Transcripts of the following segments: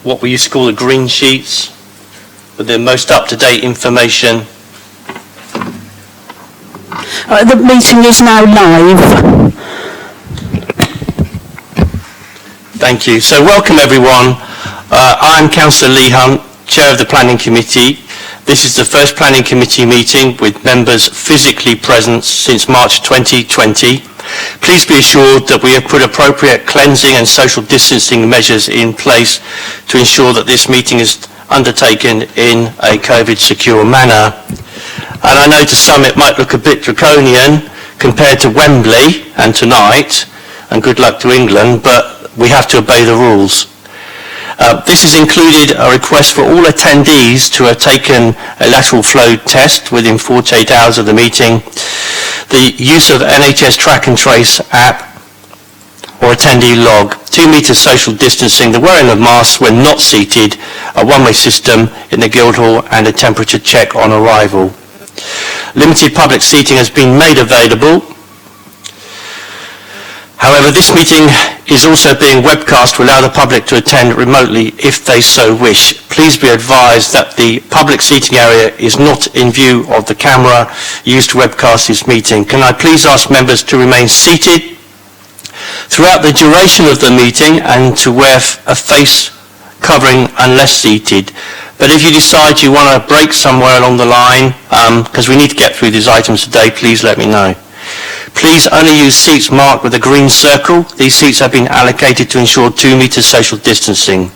what we used to call the green sheets with the most up-to-date information. The meeting is now live. Thank you. So welcome everyone. I'm Councillor Lee Hunt, Chair of the Planning Committee. This is the first Planning Committee meeting with members physically present since March 2020. Please be assured that we have put appropriate cleansing and social distancing measures in place to ensure that this meeting is undertaken in a COVID-secure manner. And I know to some it might look a bit draconian compared to Wembley and tonight, and good luck to England, but we have to obey the rules. This has included a request for all attendees to have taken a lateral flow test within 48 hours of the meeting, the use of NHS Track and Trace app or attendee log, 2 metres social distancing, the wearing of masks when not seated, a one-way system in the Guildhall and a temperature check on arrival. Limited public seating has been made available. However, this meeting is also being webcast to allow the public to attend remotely if they so wish. Please be advised that the public seating area is not in view of the camera used to webcast this meeting. Can I please ask members to remain seated throughout the duration of the meeting and to wear a face covering unless seated. But if you decide you want to break somewhere along the line, because we need to get through these items today, please let me know. Please only use seats marked with a green circle. These seats have been allocated to ensure 2 metres social distancing.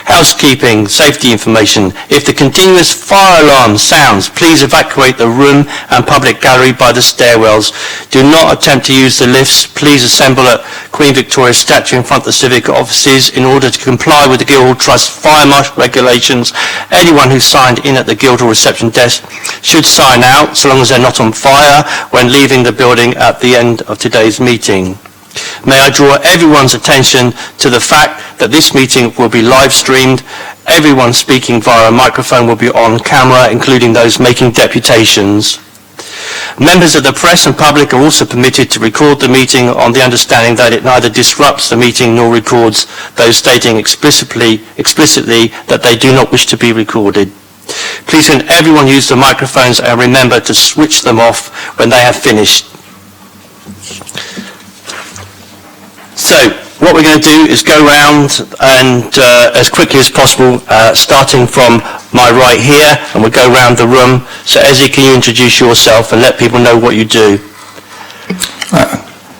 Housekeeping, safety information. If the continuous fire alarm sounds, please evacuate the room and public gallery by the stairwells. Do not attempt to use the lifts. Please assemble at Queen Victoria's statue in front of the civic offices in order to comply with the Guildhall Trust fire marshal regulations. Anyone who signed in at the Guildhall reception desk should sign out, so long as they're not on fire, when leaving the building at the end of today's meeting. May I draw everyone's attention to the fact that this meeting will be live streamed. Everyone speaking via a microphone will be on camera, including those making deputations. Members of the press and public are also permitted to record the meeting on the understanding that it neither disrupts the meeting nor records those stating explicitly that they do not wish to be recorded. Please can everyone use the microphones and remember to switch them off when they have finished. So, what we're going to do is go round and as quickly as possible, starting from my right here, and we'll go round the room. So, Ezzy, can you introduce yourself and let people know what you do?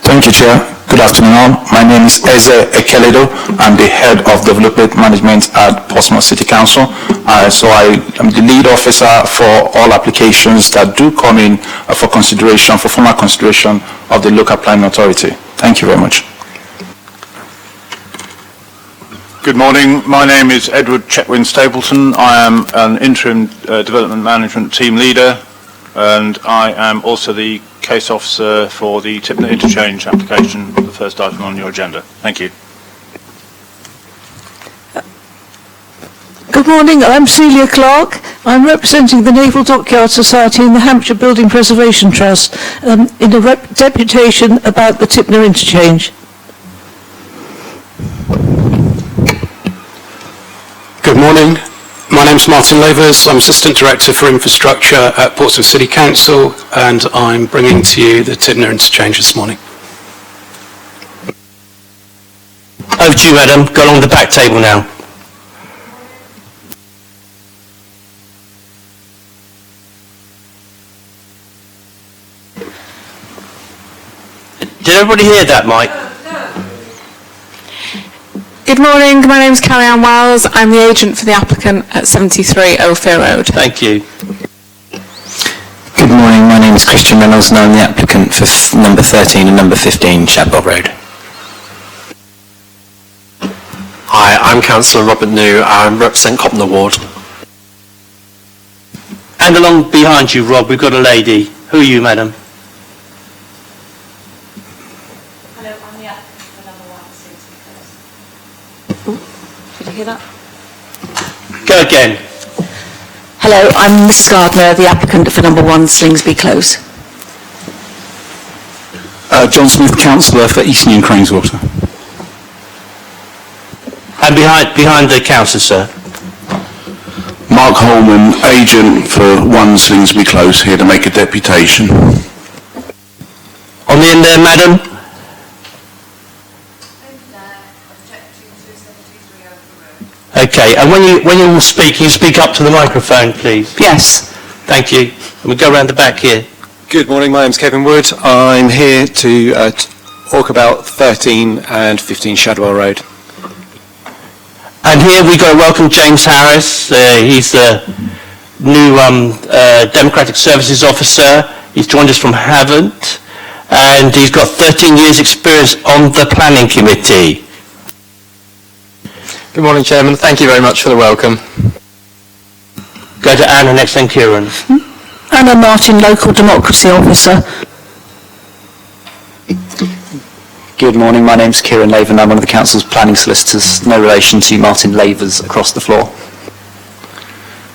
Thank you, Chair. Good afternoon all. My name is Eze Ekeledo. I'm the Head of Development Management at Portsmouth City Council. So I am the lead officer for all applications that do come in for consideration, for formal consideration of the local planning authority. Thank you very much. Good morning. My name is Edward Chetwin Stapleton. I am an interim development management team leader, and I am also the case officer for the Tipner interchange application, the first item on your agenda. Thank you. Good morning, I'm Celia Clark. I'm representing the Naval Dockyard Society and the Hampshire Building Preservation Trust in a deputation about the Tipner interchange. Good morning. My name is Martin Lavers. I'm Assistant Director for Infrastructure at Portsmouth City Council, and I'm bringing to you the Tipner interchange this morning. Over to you, madam. Go along the back table now. Did everybody hear that, Mike? Good morning, my name is Carrie-Anne Wells. I'm the agent for the applicant at 73 Oldfield Road. Thank you. Good morning, my name is Christian Reynolds and I'm the applicant for number 13 and number 15 Shadwell Road. Hi, I'm Councillor Robert New. I represent Copner Ward. And along behind you, Rob, we've got a lady. Who are you, madam? Did you hear that? Go again. Hello, I'm Mrs Gardner, the applicant for number 1 Slingsby Close. John Smith, Councillor for Eastney and Craneswater. And behind the councillor, sir. Mark Holman, agent for 1 Slingsby Close, here to make a deputation. On the end there, madam. Okay, and when you all speak, can you speak up to the microphone, please? Yes. Thank you. And we go round the back here. Good morning, my name's Kevin Wood. I'm here to talk about 13 and 15 Shadwell Road. And here we got to welcome James Harris. He's the new Democratic Services Officer. He's joined us from Havant, and he's got 13 years experience on the Planning Committee. Good morning, Chairman. Thank you very much for the welcome. Go to Anna next, then Kieran. Anna Martin, Local Democracy Officer. Good morning, my name's Kieran Laven, I'm one of the Council's planning solicitors, no relation to Martin Lavers across the floor.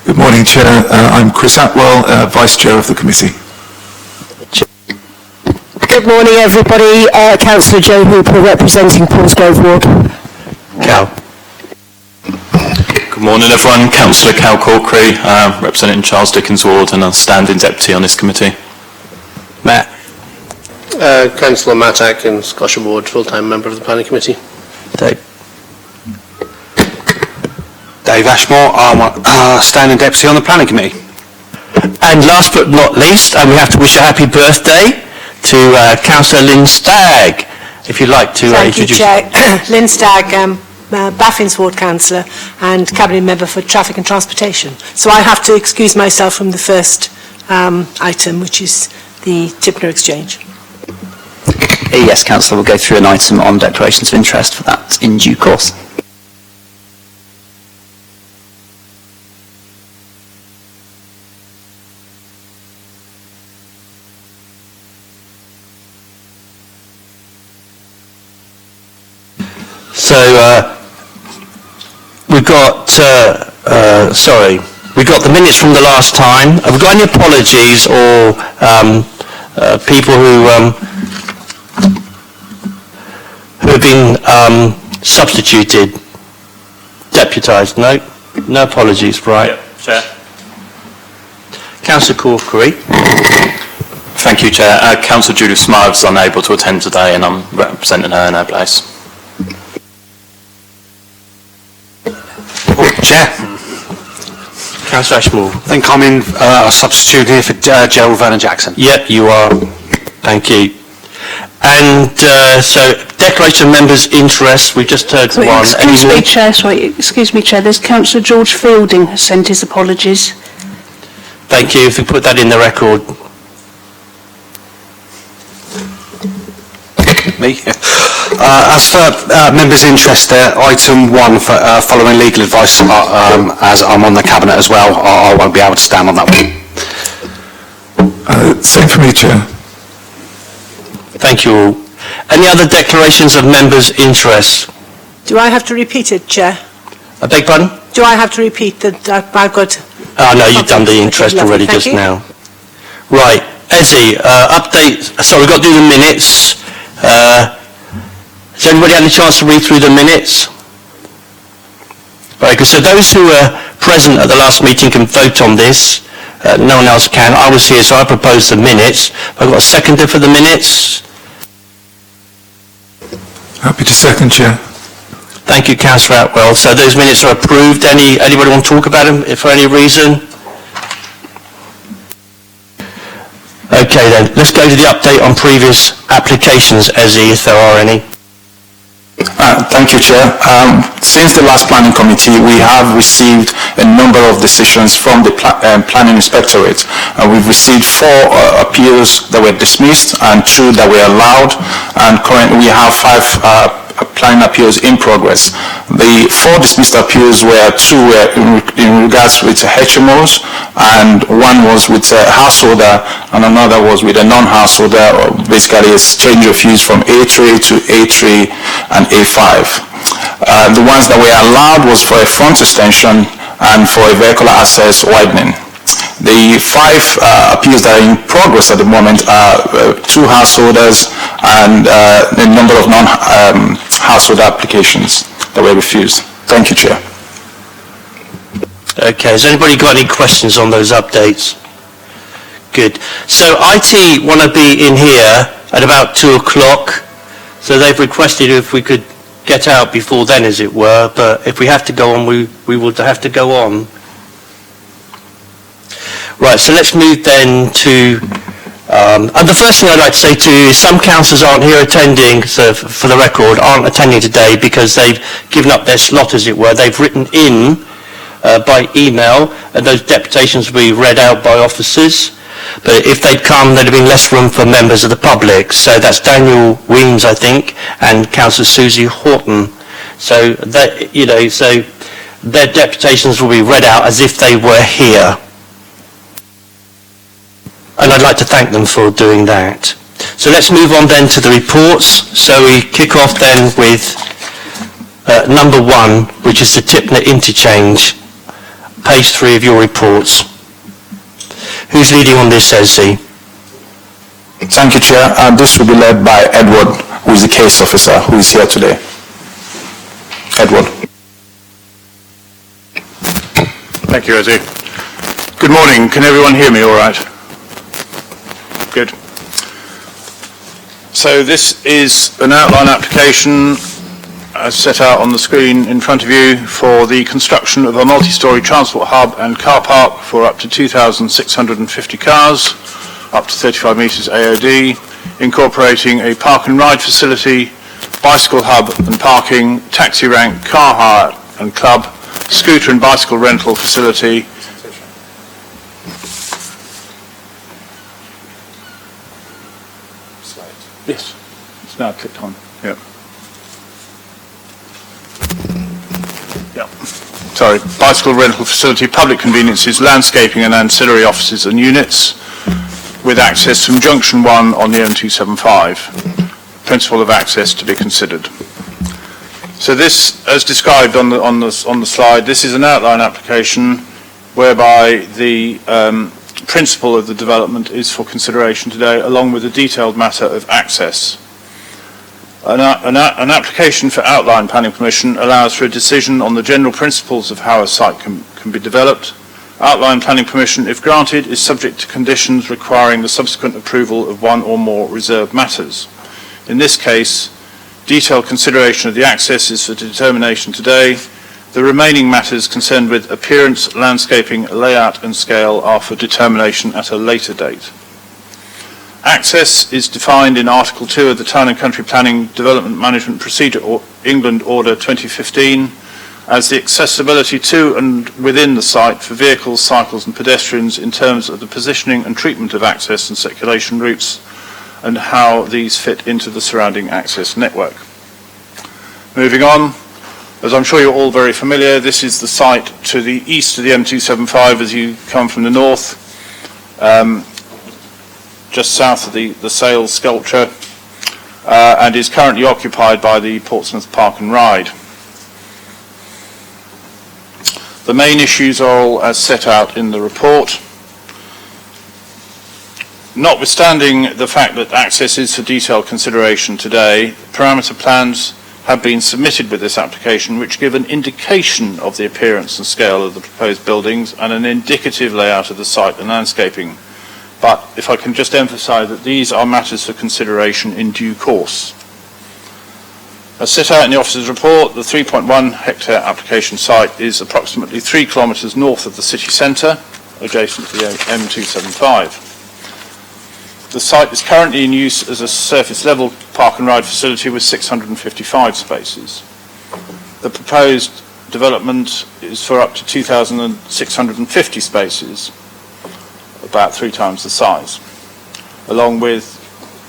Good morning, Chair. I'm Chris Atwell, Vice Chair of the committee. Good morning, everybody. Councillor Joe Hooper, representing Portsmouth Ward. Cal. Good morning, everyone. Councillor Cal Corkery, representing Charles Dickens Ward and a standing deputy on this committee. Matt. Councillor Matt Atkins, Goshen Ward, full-time member of the Planning Committee. Dave Ashmore, I'm standing deputy on the Planning Committee. And last but not least, we have to wish a happy birthday to Councillor Lynn Stagg, if you'd like to introduce. Thank you, Chair. Lynn Stagg, Baffin's Ward Councillor and Cabinet Member for Traffic and Transportation. So I have to excuse myself from the first item, which is the Tipner Exchange. Yes, Councillor, we'll go through an item on declarations of interest for that in due course. So we've got, we got the minutes from the last time. Have we got any apologies or people who have been substituted, deputised? No apologies, right? Yep, Chair. Councillor Corkery. Thank you, Chair. Councillor Judith Smythe's unable to attend today and I'm representing her in her place. Chair, Councillor Ashmore. I think I'm in a substitute here for Gerald Vernon Jackson. Yep, you are. Thank you. And so, declaration of members' interest, we just heard one. Excuse me, Chair, there's Councillor George Fielding has sent his apologies. Thank you, if we put that in the record. Me? As for members' interest, item 1 for following legal advice, as I'm on the Cabinet as well, I won't be able to stand on that one. Same for me, Chair. Thank you all. Any other declarations of members' interest? Do I have to repeat it, Chair? I beg pardon? Do I have to repeat that I've got... Oh, no, you've done the interest Okay, already thank just you. now. Right, Ezzy, update, sorry, we've got to do the minutes. Has everybody had a chance to read through the minutes? Very good, so those who were present at the last meeting can vote on this. No one else can. I was here, so I proposed the minutes. I've got a seconder for the minutes. Happy to second, Chair. Thank you, Councillor Atwell. So those minutes are approved. Anybody want to talk about them for any reason? Okay then, let's go to the update on previous applications, Ezzy, if there are any. Thank you, Chair. Since the last Planning Committee, we have received a number of decisions from the Planning Inspectorate. We've received 4 appeals that were dismissed and 2 that were allowed, and currently we have 5 planning appeals in progress. The 4 dismissed appeals were 2 were in regards with HMOs, and 1 was with a householder, and another was with a non-householder, basically a change of use from A3 to A3 and A5. The ones that were allowed was for a front extension and for a vehicular access widening. The 5 appeals that are in progress at the moment are 2 householders and a number of non-household applications that were refused. Thank you, Chair. Okay, has anybody got any questions on those updates? Good. So IT want to be in here at about 2 o'clock, so they've requested if we could get out before then, as it were, but if we have to go on, we will have to go on. Right, so let's move then to, and the first thing I'd like to say to you is some councillors aren't here attending, so for the record, aren't attending today because they've given up their slot, as it were. They've written in by email, and those deputations will be read out by officers. But if they'd come, there'd have been less room for members of the public. So that's Daniel Weems, I think, and Councillor Susie Horton. So that, so their deputations will be read out as if they were here. And I'd like to thank them for doing that. So let's move on then to the reports. So we kick off then with number 1, which is the Tipner interchange. Page 3 of your reports. Who's leading on this, Ezzy? Thank you, Chair. This will be led by Edward, who is the case officer, who is here today. Edward. Thank you, Ezzy. Good morning. Can everyone hear me all right? Good. So this is an outline application as set out on the screen in front of you for the construction of a multi-storey transport hub and car park for up to 2,650 cars, up to 35 metres AOD, incorporating a park and ride facility, bicycle hub and parking, taxi rank, car hire and club, scooter and bicycle rental facility, yes, it's now clicked on. Yep. Yep. Sorry, bicycle rental facility, public conveniences, landscaping and ancillary offices and units, with access from junction 1 on the M275. Principle of access to be considered. So this, as described on the slide, this is an outline application whereby the principle of the development is for consideration today, along with the detailed matter of access. An application for outline planning permission allows for a decision on the general principles of how a site can be developed. Outline planning permission, if granted, is subject to conditions requiring the subsequent approval of one or more reserved matters. In this case, detailed consideration of the access is for determination today. The remaining matters concerned with appearance, landscaping, layout and scale are for determination at a later date. Access is defined in Article 2 of the Town and Country Planning Development Management Procedure England Order 2015 as the accessibility to and within the site for vehicles, cycles and pedestrians in terms of the positioning and treatment of access and circulation routes and how these fit into the surrounding access network. Moving on, as I'm sure you're all very familiar, this is the site to the east of the M275 as you come from the north, just south of the Sales sculpture, and is currently occupied by the Portsmouth Park and Ride. The main issues are all as set out in the report. Notwithstanding the fact that access is for detailed consideration today, parameter plans have been submitted with this application which give an indication of the appearance and scale of the proposed buildings and an indicative layout of the site and landscaping. But if I can just emphasise that these are matters for consideration in due course. As set out in the officer's report, the 3.1 hectare application site is approximately 3 kilometres north of the city centre, adjacent to the M275. The site is currently in use as a surface level park and ride facility with 655 spaces. The proposed development is for up to 2,650 spaces, about 3 times the size, along with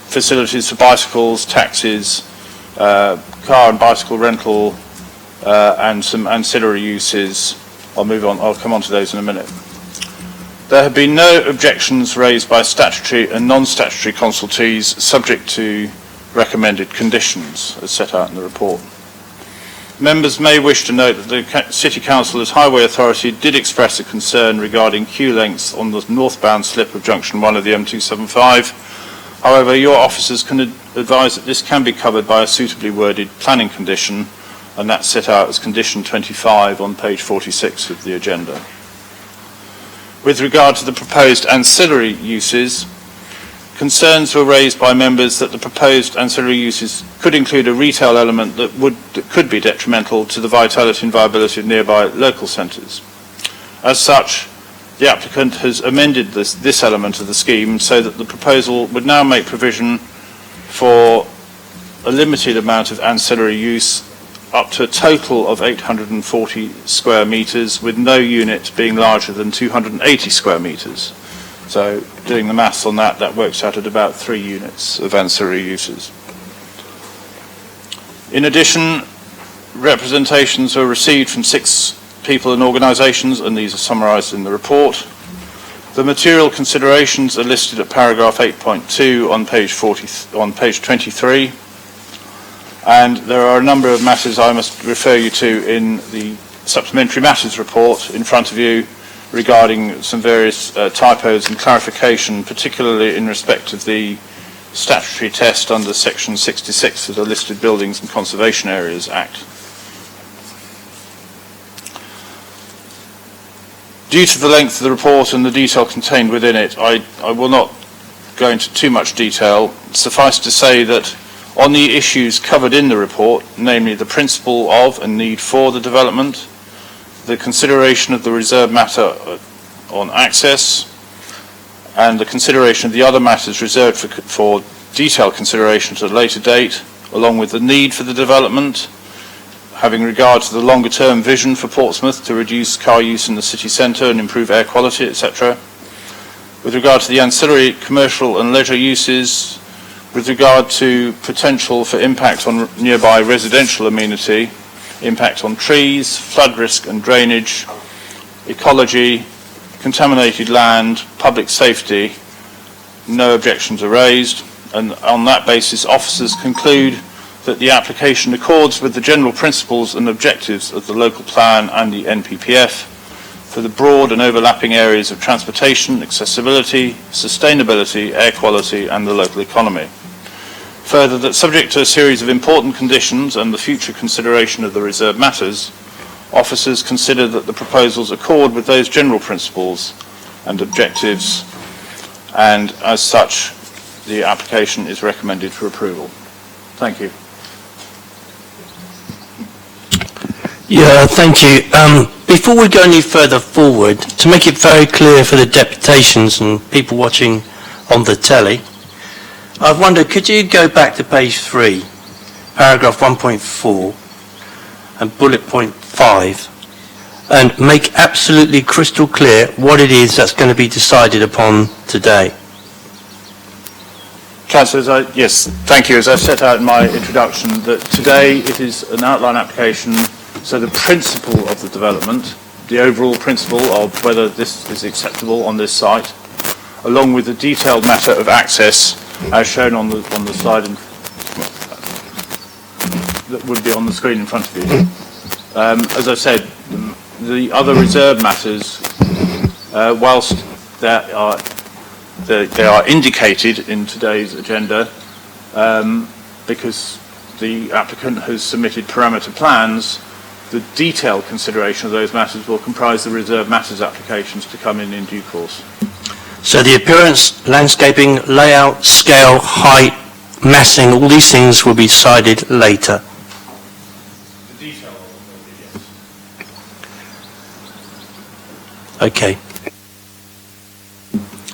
facilities for bicycles, taxis, car and bicycle rental, and some ancillary uses. I'll come on to those in a minute. There have been no objections raised by statutory and non-statutory consultees subject to recommended conditions as set out in the report. Members may wish to note that the City Council as Highway Authority did express a concern regarding queue lengths on the northbound slip of Junction 1 of the M275. However, your officers can advise that this can be covered by a suitably worded planning condition and that's set out as condition 25 on page 46 of the agenda. With regard to the proposed ancillary uses, concerns were raised by members that the proposed ancillary uses could include a retail element that could be detrimental to the vitality and viability of nearby local centres. As such, the applicant has amended this element of the scheme so that the proposal would now make provision for a limited amount of ancillary use up to a total of 840 square metres, with no unit being larger than 280 square metres. So doing the maths on that, that works out at about 3 units of ancillary uses. In addition, representations were received from 6 people and organisations, and these are summarised in the report. The material considerations are listed at paragraph 8.2 on page 23, and there are a number of matters I must refer you to in the supplementary matters report in front of you regarding some various typos and clarification, particularly in respect of the statutory test under section 66 of the Listed Buildings and Conservation Areas Act. Due to the length of the report and the detail contained within it, I will not go into too much detail. Suffice to say that on the issues covered in the report, namely the principle of and need for the development, the consideration of the reserved matter on access, and the consideration of the other matters reserved for detailed consideration at a later date, along with the need for the development, having regard to the longer-term vision for Portsmouth to reduce car use in the city centre and improve air quality, etc. With regard to the ancillary commercial and leisure uses, with regard to potential for impact on nearby residential amenity, impact on trees, flood risk and drainage, ecology, contaminated land, public safety, no objections are raised, and on that basis officers conclude that the application accords with the general principles and objectives of the local plan and the NPPF for the broad and overlapping areas of transportation, accessibility, sustainability, air quality and the local economy. Further, that subject to a series of important conditions and the future consideration of the reserved matters, officers consider that the proposals accord with those general principles and objectives, and as such the application is recommended for approval. Thank you. Yeah, thank you. Before we go any further forward, to make it very clear for the deputations and people watching on the telly, I wonder, could you go back to page 3, paragraph 1.4 and bullet point 5, and make absolutely crystal clear what it is that's going to be decided upon today? Councillor, yes, thank you. As I set out in my introduction, that today it is an outline application. So the principle of the development, the overall principle of whether this is acceptable on this site, along with the detailed matter of access, as shown on the slide that would be on the screen in front of you. As I said, the other reserved matters, whilst they are indicated in today's agenda, because the applicant has submitted parameter plans, the detailed consideration of those matters will comprise the reserved matters applications to come in due course. So the appearance, landscaping, layout, scale, height, massing, all these things will be decided later. The detail will be, yes. Okay.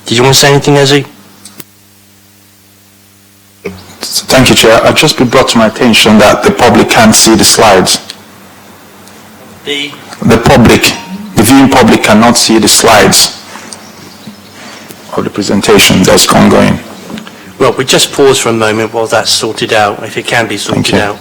Did you want to say anything, Ezzy? Thank you, Chair. I've just been brought to my attention that the public can't see the slides. The viewing public cannot see the slides of the presentation that's ongoing. Well, we just pause for a moment while that's sorted out, if it can be sorted out.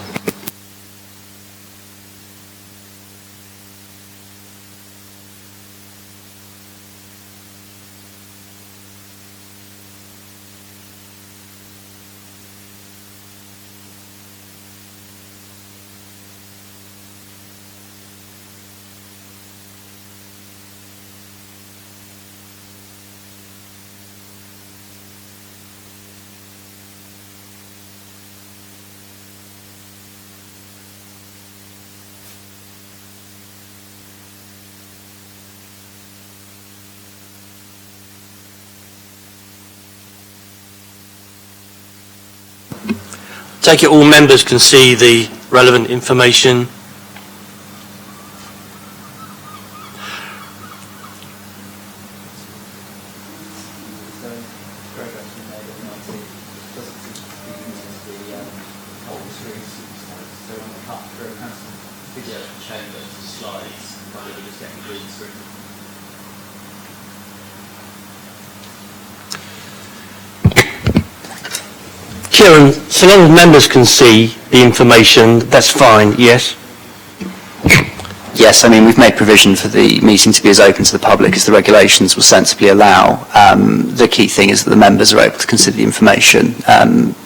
Take it all members can see the relevant information. Kieran, so long as members can see the information, that's fine, yes? Yes, I mean, we've made provision for the meeting to be as open to the public as the regulations will sensibly allow. The key thing is that the members are able to consider the information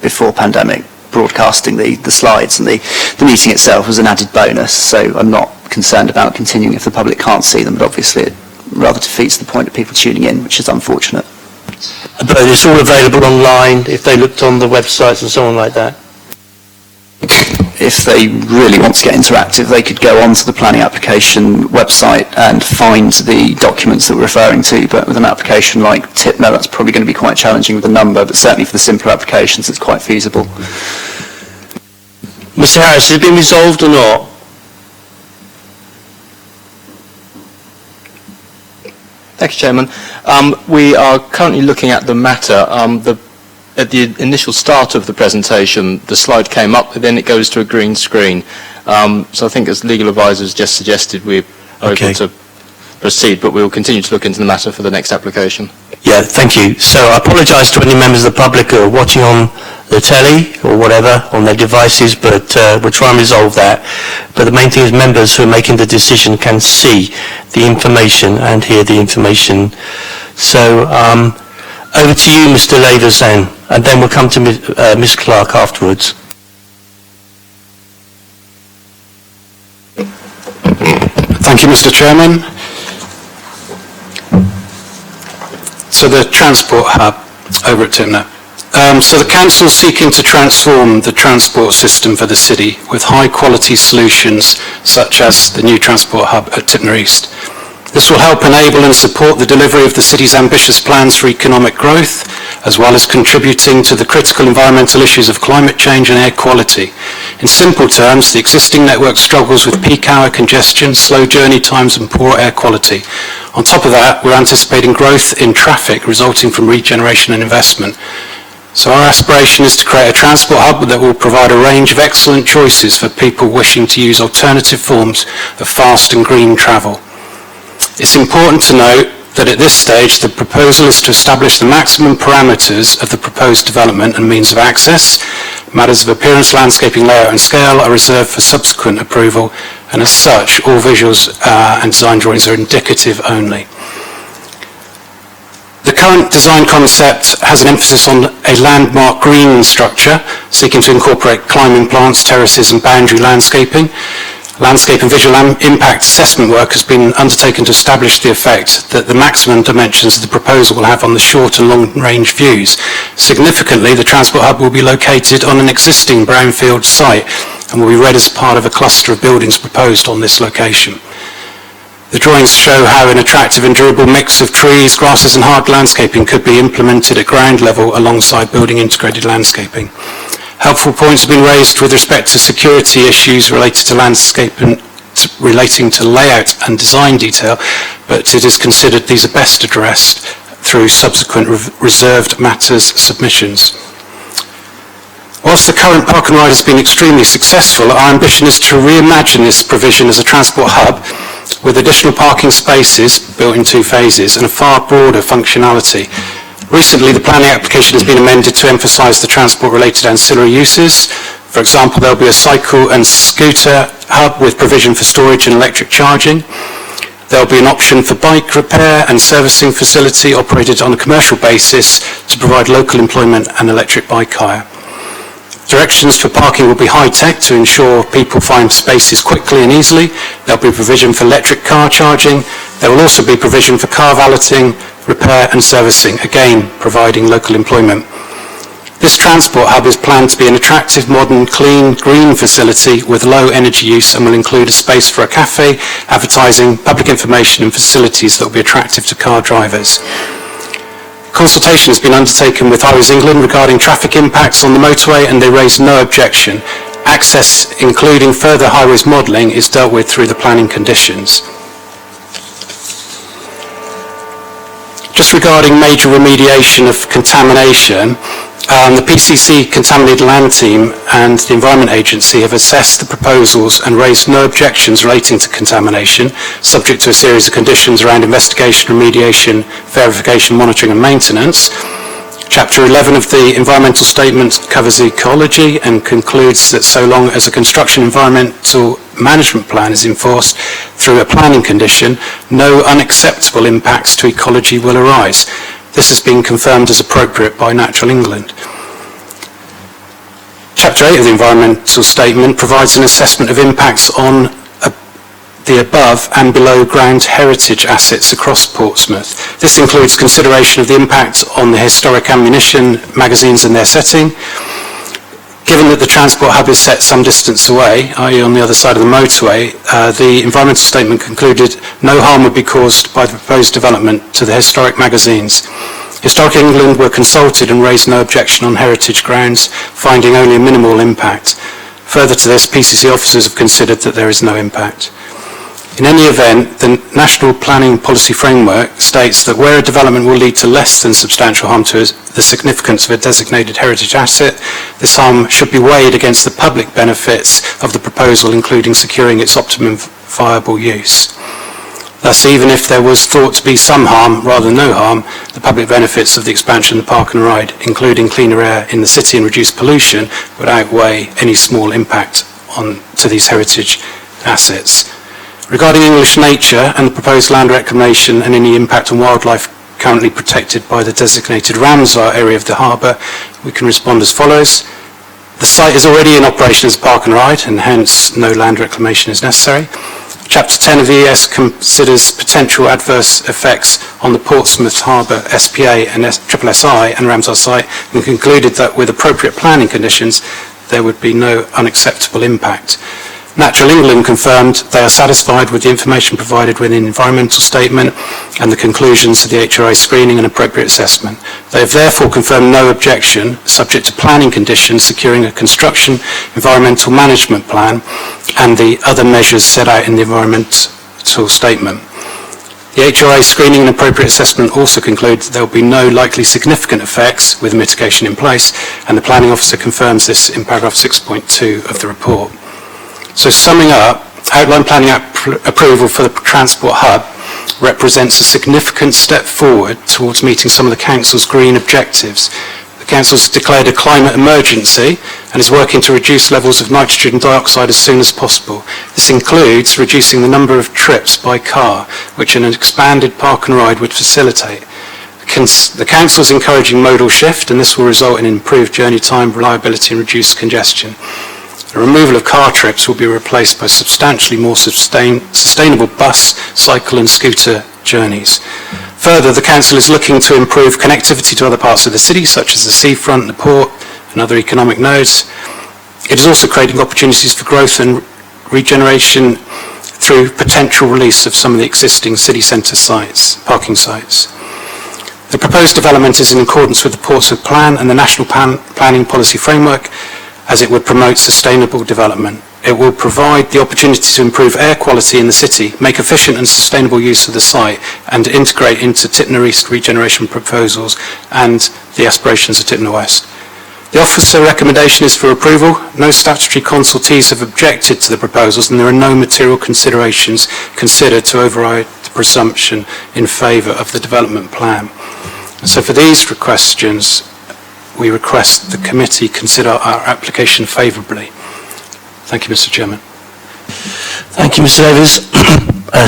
before pandemic. Broadcasting the slides and the meeting itself was an added bonus, so I'm not concerned about continuing if the public can't see them, but obviously it rather defeats the point of people tuning in, which is unfortunate. But it's all available online if they looked on the websites and so on like that? If they really want to get interactive, they could go onto the planning application website and find the documents that we're referring to, but with an application like TIPNO, that's probably going to be quite challenging with the number, but certainly for the simpler applications, it's quite feasible. Mr Harris, has it been resolved or not? Thank you, Chairman. We are currently looking at the matter. At the initial start of the presentation, the slide came up, and then it goes to a green screen. So I think, as legal advisors just suggested, we are able to proceed, but we will continue to look into the matter for the next application. Yeah, thank you. So I apologise to any members of the public who are watching on the telly or whatever, on their devices, but we'll try and resolve that. But the main thing is members who are making the decision can see the information and hear the information. So over to you, Mr Lavers, then, and then we'll come to Ms Clark afterwards. Thank you, Mr Chairman. So the transport hub over at TIPNO. So the council is seeking to transform the transport system for the city with high quality solutions such as the new transport hub at TIPNO East. This will help enable and support the delivery of the city's ambitious plans for economic growth, as well as contributing to the critical environmental issues of climate change and air quality. In simple terms, the existing network struggles with peak hour congestion, slow journey times and poor air quality. On top of that, we're anticipating growth in traffic resulting from regeneration and investment. So our aspiration is to create a transport hub that will provide a range of excellent choices for people wishing to use alternative forms of fast and green travel. It's important to note that at this stage the proposal is to establish the maximum parameters of the proposed development and means of access. Matters of appearance, landscaping, layout and scale are reserved for subsequent approval, and as such all visuals and design drawings are indicative only. The current design concept has an emphasis on a landmark green structure, seeking to incorporate climbing plants, terraces and boundary landscaping. Landscape and visual impact assessment work has been undertaken to establish the effect that the maximum dimensions of the proposal will have on the short and long range views. Significantly, the transport hub will be located on an existing brownfield site and will be read as part of a cluster of buildings proposed on this location. The drawings show how an attractive and durable mix of trees, grasses and hard landscaping could be implemented at ground level alongside building integrated landscaping. Helpful points have been raised with respect to security issues related to landscape and relating to layout and design detail, but it is considered these are best addressed through subsequent reserved matters submissions. Whilst the current park and ride has been extremely successful, our ambition is to reimagine this provision as a transport hub with additional parking spaces built in 2 phases and a far broader functionality. Recently, the planning application has been amended to emphasise the transport-related ancillary uses. For example, there will be a cycle and scooter hub with provision for storage and electric charging. There will be an option for bike repair and servicing facility operated on a commercial basis to provide local employment and electric bike hire. Directions for parking will be high-tech to ensure people find spaces quickly and easily. There will be provision for electric car charging. There will also be provision for car valeting, repair and servicing, again providing local employment. This transport hub is planned to be an attractive, modern, clean, green facility with low energy use and will include a space for a cafe, advertising, public information and facilities that will be attractive to car drivers. Consultation has been undertaken with Highways England regarding traffic impacts on the motorway, and they raised no objection. Access, including further highways modelling, is dealt with through the planning conditions. Just regarding major remediation of contamination, the PCC Contaminated Land Team and the Environment Agency have assessed the proposals and raised no objections relating to contamination, subject to a series of conditions around investigation, remediation, verification, monitoring and maintenance. Chapter 11 of the Environmental Statement covers ecology and concludes that so long as a construction environmental management plan is enforced through a planning condition, no unacceptable impacts to ecology will arise. This has been confirmed as appropriate by Natural England. Chapter 8 of the Environmental Statement provides an assessment of impacts on the above and below ground heritage assets across Portsmouth. This includes consideration of the impact on the historic ammunition magazines and their setting. Given that the transport hub is set some distance away, i.e. on the other side of the motorway, the environmental statement concluded no harm would be caused by the proposed development to the historic magazines. Historic England were consulted and raised no objection on heritage grounds, finding only a minimal impact. Further to this, PCC officers have considered that there is no impact. In any event, the National Planning Policy Framework states that where a development will lead to less than substantial harm to the significance of a designated heritage asset, this harm should be weighed against the public benefits of the proposal, including securing its optimum viable use. Thus, even if there was thought to be some harm rather than no harm, the public benefits of the expansion of the park and ride, including cleaner air in the city and reduced pollution, would outweigh any small impact to these heritage assets. Regarding English nature and the proposed land reclamation and any impact on wildlife currently protected by the designated Ramsar area of the harbour, we can respond as follows. The site is already in operation as a park and ride, and hence no land reclamation is necessary. Chapter 10 of the ES considers potential adverse effects on the Portsmouth Harbour SPA and SSSI and Ramsar site, and concluded that with appropriate planning conditions there would be no unacceptable impact. Natural England confirmed they are satisfied with the information provided within the environmental statement and the conclusions of the HRA screening and appropriate assessment. They have therefore confirmed no objection, subject to planning conditions securing a construction environmental management plan and the other measures set out in the environmental statement. The HRA screening and appropriate assessment also conclude that there will be no likely significant effects with mitigation in place, and the planning officer confirms this in paragraph 6.2 of the report. So summing up, outline planning approval for the transport hub represents a significant step forward towards meeting some of the Council's green objectives. The Council has declared a climate emergency and is working to reduce levels of nitrogen dioxide as soon as possible. This includes reducing the number of trips by car, which an expanded park and ride would facilitate. The Council is encouraging modal shift, and this will result in improved journey time, reliability and reduced congestion. The removal of car trips will be replaced by substantially more sustainable bus, cycle and scooter journeys. Further, the Council is looking to improve connectivity to other parts of the city, such as the seafront, the port and other economic nodes. It is also creating opportunities for growth and regeneration through potential release of some of the existing city centre sites, parking sites. The proposed development is in accordance with the Portsmouth Plan and the National Planning Policy Framework, as it would promote sustainable development. It will provide the opportunity to improve air quality in the city, make efficient and sustainable use of the site, and integrate into Tipner East regeneration proposals and the aspirations of Tipner West. The officer recommendation is for approval. No statutory consultees have objected to the proposals, and there are no material considerations considered to override the presumption in favour of the development plan. So for these questions, we request the committee consider our application favourably. Thank you, Mr. Chairman. Thank you, Mr. Davies.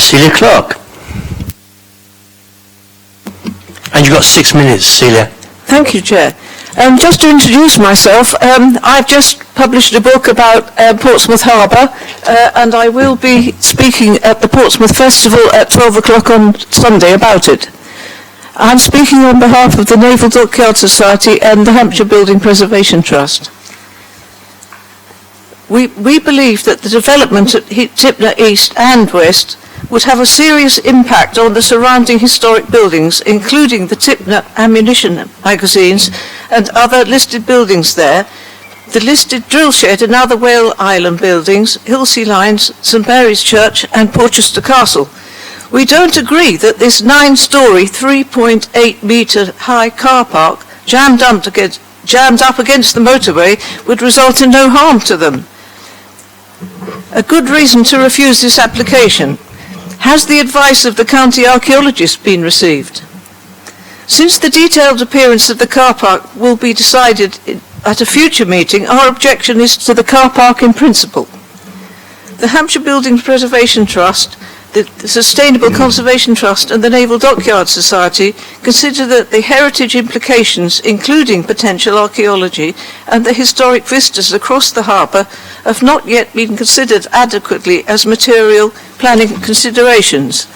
Celia Clark. And you've got 6 minutes, Celia. Thank you, Chair. Just to introduce myself, I've just published a book about Portsmouth Harbour, and I will be speaking at the Portsmouth Festival at 12 o'clock on Sunday about it. I'm speaking on behalf of the Naval Dockyard Society and the Hampshire Building Preservation Trust. We believe that the development at Tipner East and West would have a serious impact on the surrounding historic buildings, including the Tipner ammunition magazines and other listed buildings there, the listed drill shed and other Whale Island buildings, Hilsea Lines, St Mary's Church and Porchester Castle. We don't agree that this 9-storey, 3.8-metre high car park jammed up against the motorway would result in no harm to them. A good reason to refuse this application. Has the advice of the county archaeologist been received? Since the detailed appearance of the car park will be decided at a future meeting, our objection is to the car park in principle. The Hampshire Buildings Preservation Trust, the Sustainable Conservation Trust and the Naval Dockyard Society consider that the heritage implications, including potential archaeology and the historic vistas across the harbour, have not yet been considered adequately as material planning considerations.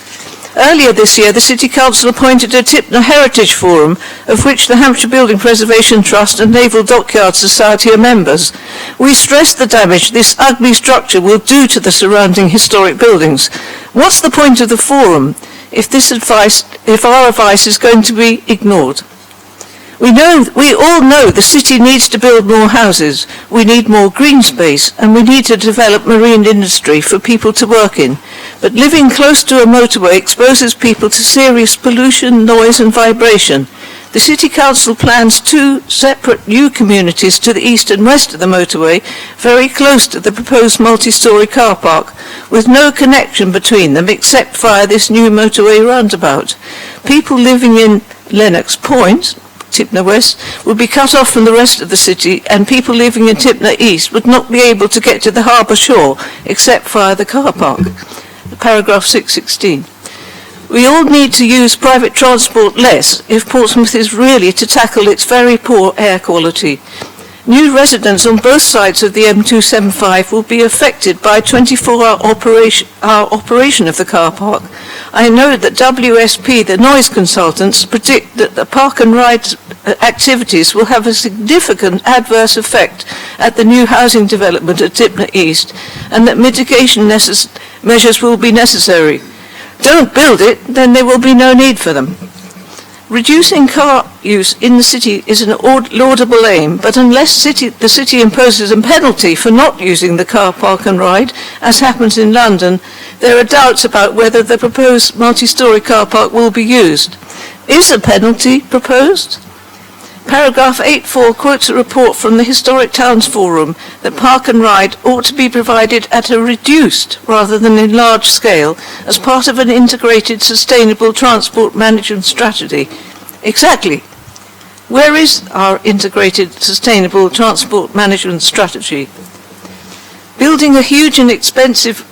Earlier this year, the City Council appointed a Tipner Heritage Forum, of which the Hampshire Building Preservation Trust and Naval Dockyard Society are members. We stressed the damage this ugly structure will do to the surrounding historic buildings. What's the point of the forum if our advice is going to be ignored? We all know the city needs to build more houses, we need more green space, and we need to develop marine industry for people to work in. But living close to a motorway exposes people to serious pollution, noise and vibration. The City Council plans 2 separate new communities to the east and west of the motorway, very close to the proposed multi-storey car park, with no connection between them except via this new motorway roundabout. People living in Lennox Point, Tipner West, would be cut off from the rest of the city, and people living in Tipner East would not be able to get to the harbour shore except via the car park. Paragraph 616. We all need to use private transport less if Portsmouth is really to tackle its very poor air quality. New residents on both sides of the M275 will be affected by 24-hour operation of the car park. I know that WSP, the noise consultants, predict that the park and ride activities will have a significant adverse effect at the new housing development at Tipner East, and that mitigation measures will be necessary. Don't build it, then there will be no need for them. Reducing car use in the city is an laudable aim, but unless the city imposes a penalty for not using the car park and ride, as happens in London, there are doubts about whether the proposed multi-storey car park will be used. Is a penalty proposed? Paragraph 8.4 quotes a report from the Historic Towns Forum that park and ride ought to be provided at a reduced rather than in large scale as part of an integrated sustainable transport management strategy. Exactly. Where is our integrated sustainable transport management strategy? Building a huge and expensive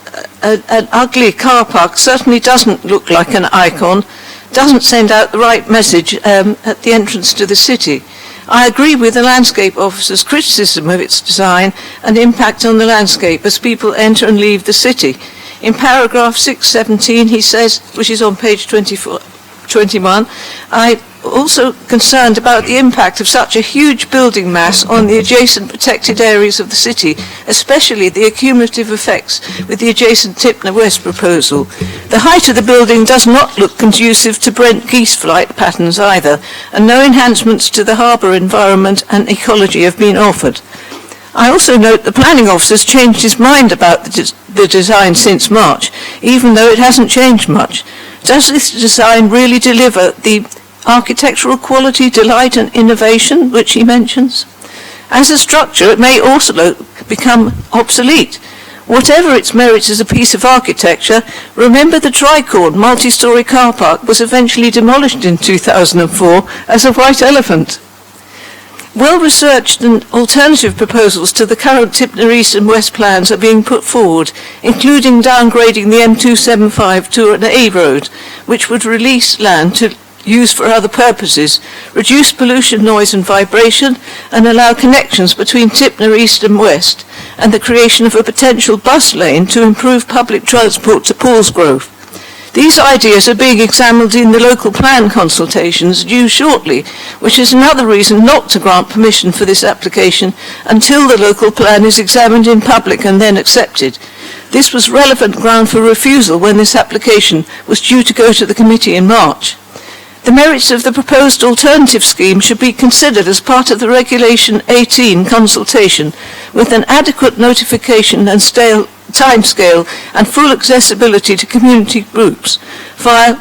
and ugly car park certainly doesn't look like an icon, doesn't send out the right message at the entrance to the city. I agree with the landscape officer's criticism of its design and impact on the landscape as people enter and leave the city. In paragraph 617 he says, which is on page 21, I'm also concerned about the impact of such a huge building mass on the adjacent protected areas of the city, especially the accumulative effects with the adjacent Tipner West proposal. The height of the building does not look conducive to Brent geese flight patterns either, and no enhancements to the harbour environment and ecology have been offered. I also note the planning officer's changed his mind about the design since March, even though it hasn't changed much. Does this design really deliver the architectural quality, delight and innovation which he mentions? As a structure, it may also become obsolete. Whatever its merits as a piece of architecture, remember the Tricorn multi-storey car park was eventually demolished in 2004 as a white elephant. Well-researched and alternative proposals to the current Tipner East and West plans are being put forward, including downgrading the M275 to an A road, which would release land to use for other purposes, reduce pollution, noise and vibration, and allow connections between Tipner East and West, and the creation of a potential bus lane to improve public transport to Paulsgrove. These ideas are being examined in the local plan consultations due shortly, which is another reason not to grant permission for this application until the local plan is examined in public and then accepted. This was relevant ground for refusal when this application was due to go to the committee in March. The merits of the proposed alternative scheme should be considered as part of the Regulation 18 consultation, with an adequate notification and timescale and full accessibility to community groups via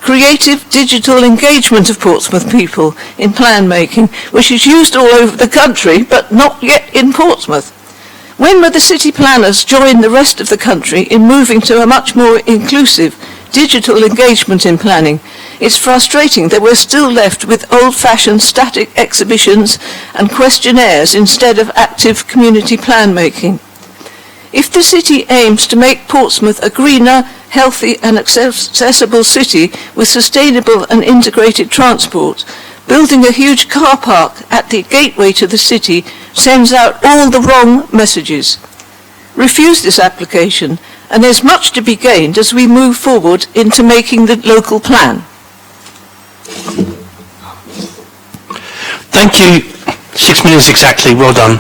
creative digital engagement of Portsmouth people in plan making, which is used all over the country but not yet in Portsmouth. When will the city planners join the rest of the country in moving to a much more inclusive digital engagement in planning? It's frustrating that we're still left with old-fashioned static exhibitions and questionnaires instead of active community plan making. If the city aims to make Portsmouth a greener, healthy and accessible city with sustainable and integrated transport, building a huge car park at the gateway to the city sends out all the wrong messages. Refuse this application, and there's much to be gained as we move forward into making the local plan. Thank you. 6 minutes exactly. Well done.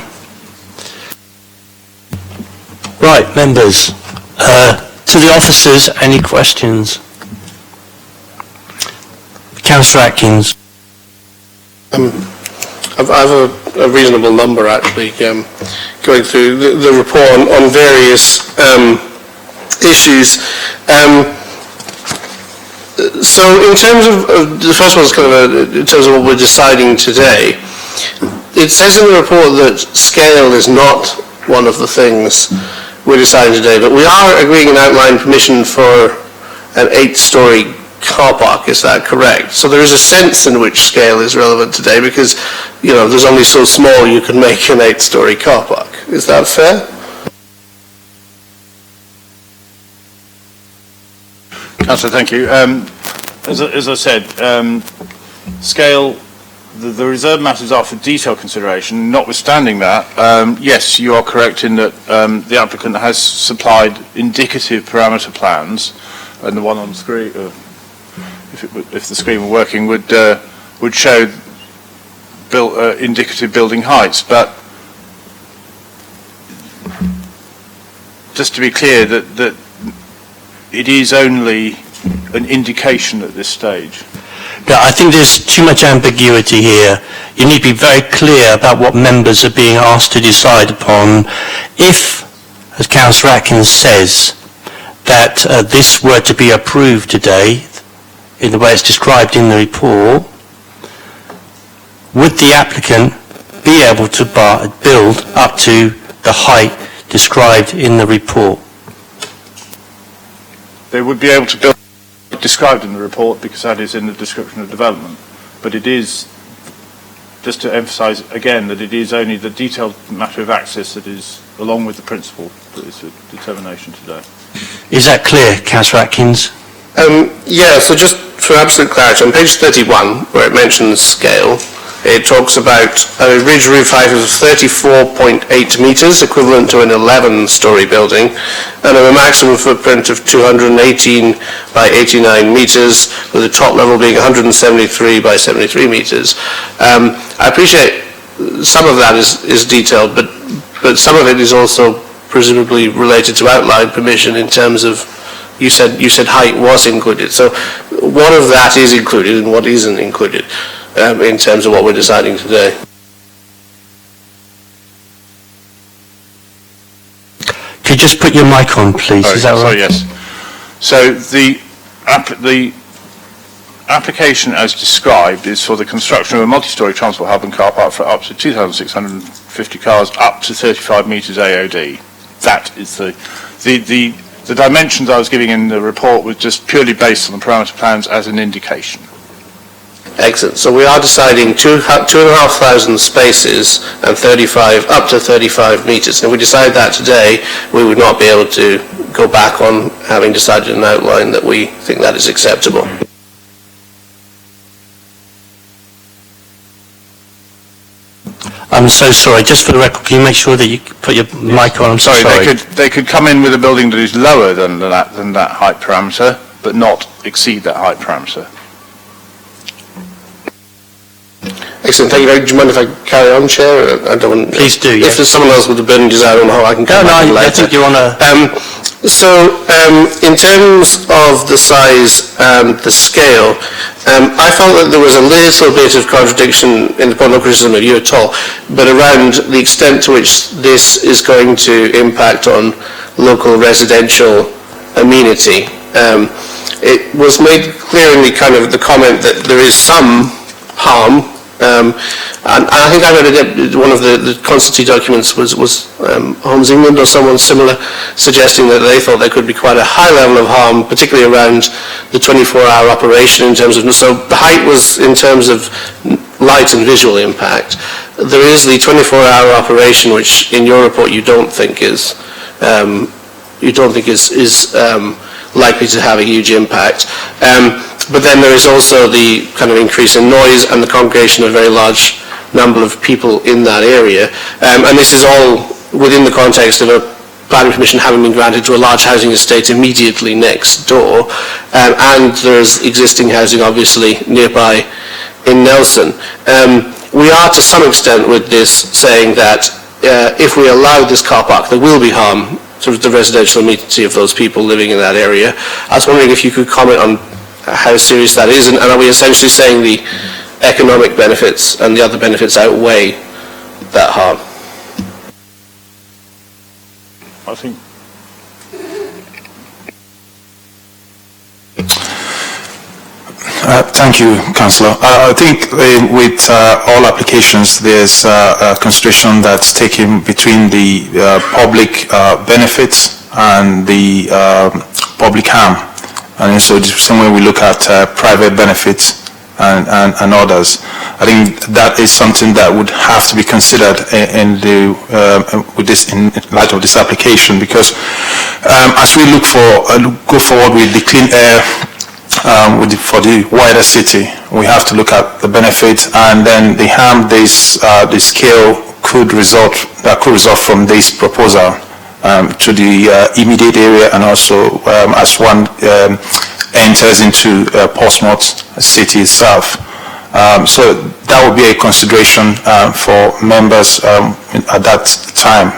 Right, members. To the officers, any questions? Councillor Atkins. I have a reasonable number actually going through the report on various issues. So in terms of the first one is kind of in terms of what we're deciding today, it says in the report that scale is not one of the things we're deciding today, but we are agreeing an outline permission for an 8-storey car park. Is that correct? So there is a sense in which scale is relevant today because, you know, there's only so small you can make an 8-storey car park. Is that fair? Councillor, thank you. As I said, scale, the reserve matters are for detailed consideration. Notwithstanding that, yes, you are correct in that the applicant has supplied indicative parameter plans, and the one on the screen, if the screen were working, would show indicative building heights. But just to be clear, that it is only an indication at this stage. No, I think there's too much ambiguity here. You need to be very clear about what members are being asked to decide upon. If, as Councillor Atkins says, that this were to be approved today, in the way it's described in the report, would the applicant be able to build up to the height described in the report? They would be able to build described in the report because that is in the description of development. But it is, just to emphasise again, that it is only the detailed matter of access that is, along with the principle, that is a determination today. Is that clear, Councillor Atkins? Yeah, so just for absolute clarity, on page 31, where it mentions scale, it talks about a ridge roof height of 34.8 metres, equivalent to an 11-storey building, and a maximum footprint of 218 by 89 metres, with the top level being 173 by 73 metres. I appreciate some of that is detailed, but some of it is also presumably related to outline permission in terms of, you said height was included. So what of that is included and what isn't included in terms of what we're deciding today? Could you just put your mic on, please? Is that right? Yes. So the application as described is for the construction of a multi-storey transport hub and car park for up to 2,650 cars, up to 35 metres AOD. That is the dimensions I was giving in the report was just purely based on the parameter plans as an indication. Excellent. So we are deciding 2,500 spaces and up to 35 metres. And if we decide that today, we would not be able to go back on having decided an outline that we think that is acceptable. I'm so sorry. Just for the record, can you make sure that you put your mic on? I'm sorry. They could come in with a building that is lower than that height parameter, but not exceed that height parameter. Excellent, thank you very much. Do you mind if I carry on, Chair? I don't want, Please do, yes. If there's someone else with a burning desire on how I can come back later. I think you're on a... In terms of the size and the scale, I felt that there was a little bit of contradiction in the point, no criticism of you at all, but around the extent to which this is going to impact on local residential amenity. It was made clear in the kind of the comment that there is some harm. And I think I read one of the consultancy documents was Homes England or someone similar, suggesting that they thought there could be quite a high level of harm, particularly around the 24-hour operation in terms of, so the height was in terms of light and visual impact. There is the 24-hour operation, which in your report you don't think is likely to have a huge impact. But then there is also the kind of increase in noise and the congregation of a very large number of people in that area. And this is all within the context of a planning permission having been granted to a large housing estate immediately next door. And there's existing housing obviously nearby in Nelson. We are to some extent with this saying that if we allow this car park, there will be harm to the residential amenity of those people living in that area. I was wondering if you could comment on how serious that is, and are we essentially saying the economic benefits and the other benefits outweigh that harm? I think. Thank you, Councillor. I think with all applications, there's a consideration that's taken between the public benefits and the public harm. And so somewhere we look at private benefits and others. I think that is something that would have to be considered in light of this application, because as we go forward with the clean air for the wider city, we have to look at the benefit and then the harm the scale could result from this proposal to the immediate area, and also as one enters into Portsmouth city itself. So that would be a consideration for members at that time.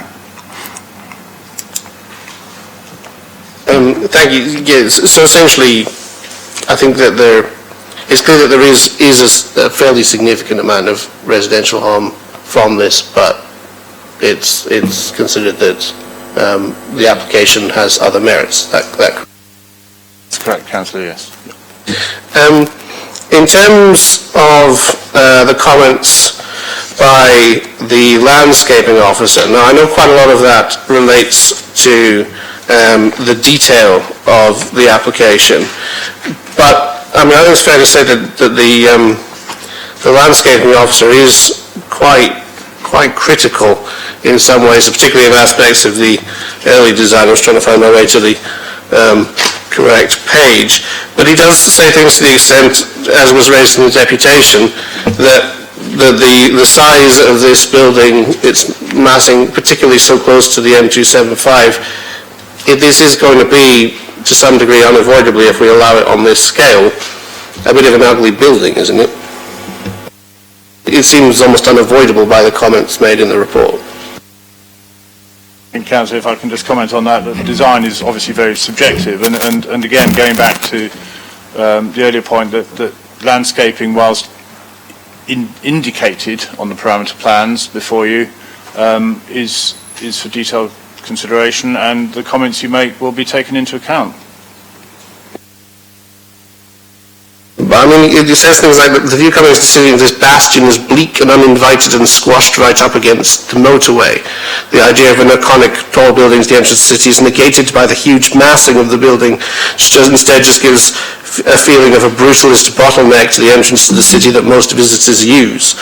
Thank you. Yes. So essentially, I think that it's clear that there is a fairly significant amount of residential harm from this, but it's considered that the application has other merits. That's correct, Councillor, yes. In terms of the comments by the landscaping officer, now I know quite a lot of that relates to the detail of the application, but I mean, I think it's fair to say that the landscaping officer is quite critical in some ways, particularly in aspects of the early design. I was trying to find my way to the correct page, but he does say things to the extent, as was raised in the deputation, that the size of this building, its massing, particularly so close to the M275, this is going to be, to some degree, unavoidably, if we allow it on this scale, a bit of an ugly building, isn't it? It seems almost unavoidable by the comments made in the report. Councillor, if I can just comment on that, the design is obviously very subjective, and again, going back to the earlier point that landscaping, whilst indicated on the parameter plans before you, is for detailed consideration, and the comments you make will be taken into account. But I mean, it says things like, the view coming to the city of this bastion is bleak and uninvited and squashed right up against the motorway. The idea of an iconic tall building to the entrance of the city is negated by the huge massing of the building, which instead just gives a feeling of a brutalist bottleneck to the entrance to the city that most visitors use.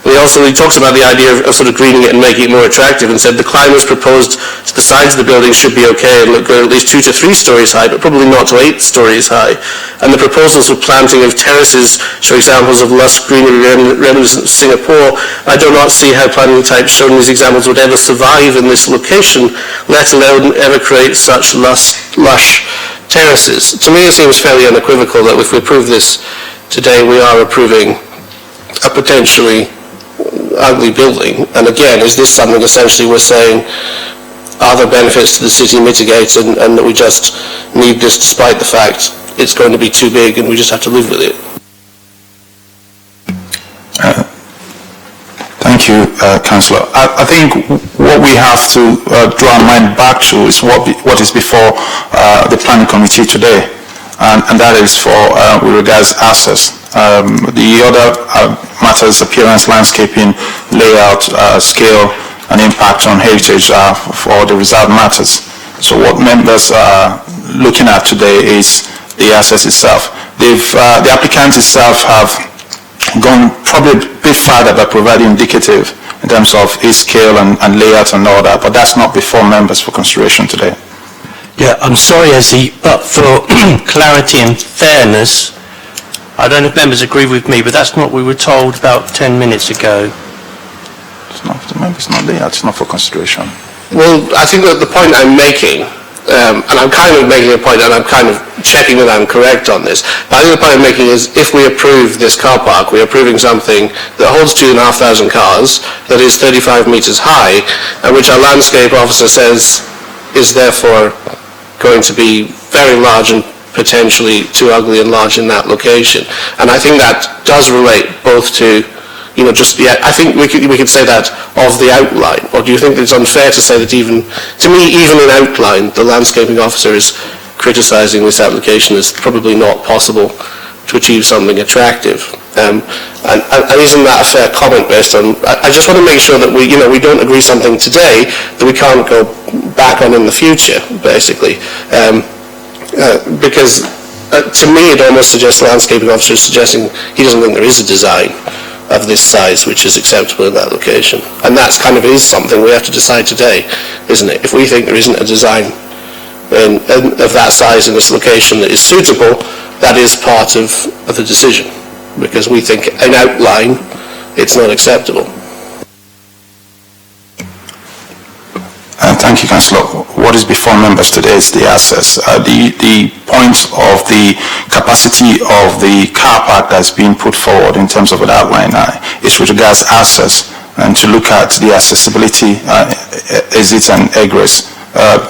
And he talks about the idea of sort of greening it and making it more attractive, and said the climbers proposed to the sides of the building should be okay and look good at least 2 to 3 stories high, but probably not to 8 stories high. And the proposals for planting of terraces show examples of lush greenery reminiscent of Singapore. I do not see how planting types shown in these examples would ever survive in this location, let alone ever create such lush terraces. To me, it seems fairly unequivocal that if we approve this today, we are approving a potentially ugly building. And again, is this something essentially we're saying are there benefits to the city mitigated and that we just need this despite the fact it's going to be too big and we just have to live with it? Thank you, Councillor. I think what we have to draw our mind back to is what is before the planning committee today, and that is for with regards access. The other matters, appearance, landscaping, layout, scale, and impact on heritage for the reserved matters. So what members are looking at today is the access itself. The applicants itself have gone probably a bit farther by providing indicative in terms of its scale and layout and all that, but that's not before members for consideration today. Yeah, I'm sorry, Ezzy, but for clarity and fairness, I don't know if members agree with me, but that's not what we were told about 10 minutes ago. It's not, the members not layout, it's not for consideration. Well, I think that the point I'm making, and I'm kind of making a point and I'm kind of checking that I'm correct on this, but I think the point I'm making is if we approve this car park, we're approving something that holds 2,500 cars, that is 35 metres high, and which our landscape officer says is therefore going to be very large and potentially too ugly and large in that location. And I think that does relate both to, you know, just the, I think we could say that of the outline, or do you think that it's unfair to say that even, to me, even in outline, the landscaping officer is criticising this application as probably not possible to achieve something attractive? And isn't that a fair comment based on, I just want to make sure that we, you know, we don't agree something today that we can't go back on in the future, basically. Because to me it almost suggests the landscaping officer is suggesting he doesn't think there is a design of this size which is acceptable in that location. And that's kind of is something we have to decide today, isn't it? If we think there isn't a design of that size in this location that is suitable, that is part of the decision, because we think in outline it's not acceptable. Thank you, Councillor. What is before members today is the access. The point of the capacity of the car park that's being put forward in terms of an outline is with regards access and to look at the accessibility, exits and egress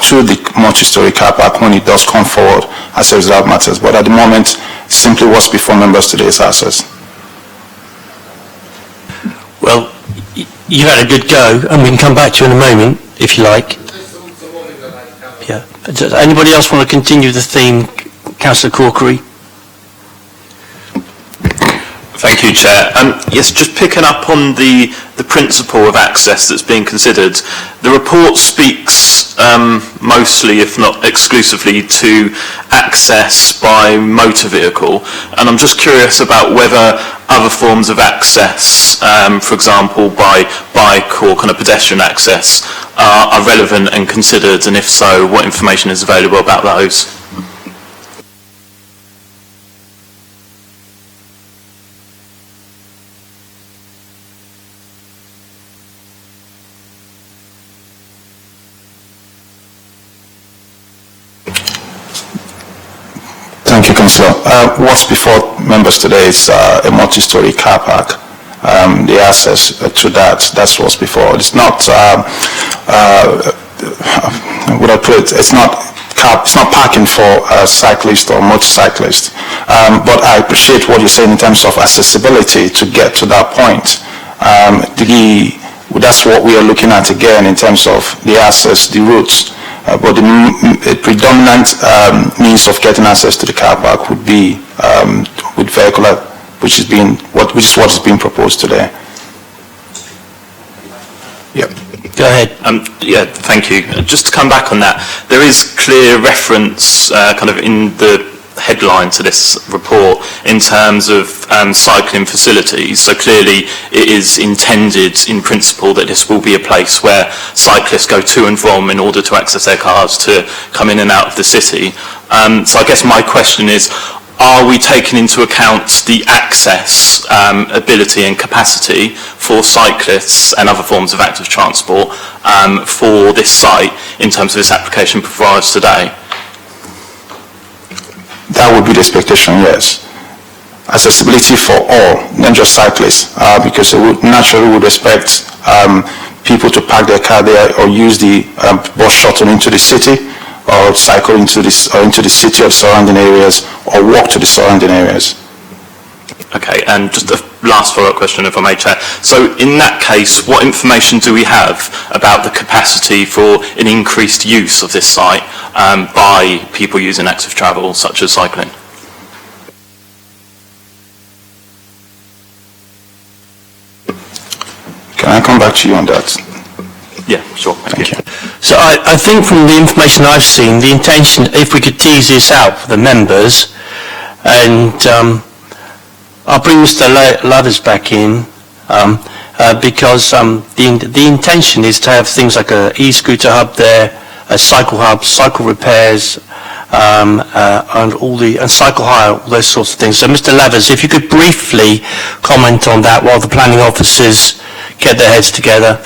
to the multi-story car park when it does come forward as a reserved matters. But at the moment, simply what's before members today is access. Well, you had a good go, and we can come back to you in a moment, if you like. Yeah. Does anybody else want to continue the theme? Councillor Corkery. Thank you, Chair. Yes, just picking up on the principle of access that's being considered. The report speaks mostly, if not exclusively, to access by motor vehicle, and I'm just curious about whether other forms of access, for example, by bike or kind of pedestrian access, are relevant and considered, and if so, what information is available about those? Thank you, Councillor. What's before members today is a multi-story car park. The access to that's what's before. It's not, would I put it, it's not parking for cyclists or motorcyclists. But I appreciate what you're saying in terms of accessibility to get to that point. That's what we are looking at again in terms of the access, the routes. But the predominant means of getting access to the car park would be with vehicular, which is what is being proposed today. Yep. Go ahead. Yeah, thank you. Just to come back on that, there is clear reference kind of in the headline to this report in terms of cycling facilities. So clearly it is intended in principle that this will be a place where cyclists go to and from in order to access their cars to come in and out of the city. So I guess my question is, are we taking into account the access ability and capacity for cyclists and other forms of active transport for this site in terms of this application provides today? That would be the expectation, yes. Accessibility for all, not just cyclists, because it would naturally would expect people to park their car there or use the bus shuttle into the city, or cycle into the city or surrounding areas, or walk to the surrounding areas. Okay, and just a last follow-up question, if I may, Chair. So in that case, what information do we have about the capacity for an increased use of this site by people using active travel, such as cycling? Can I come back to you on that? Yeah, sure. Thank you. So I think from the information I've seen, the intention, if we could tease this out for the members, and I'll bring Mr. Lathers back in, because the intention is to have things like a e-scooter hub there, a cycle hub, cycle repairs, and cycle hire, all those sorts of things. So Mr. Lathers, if you could briefly comment on that while the planning officers get their heads together.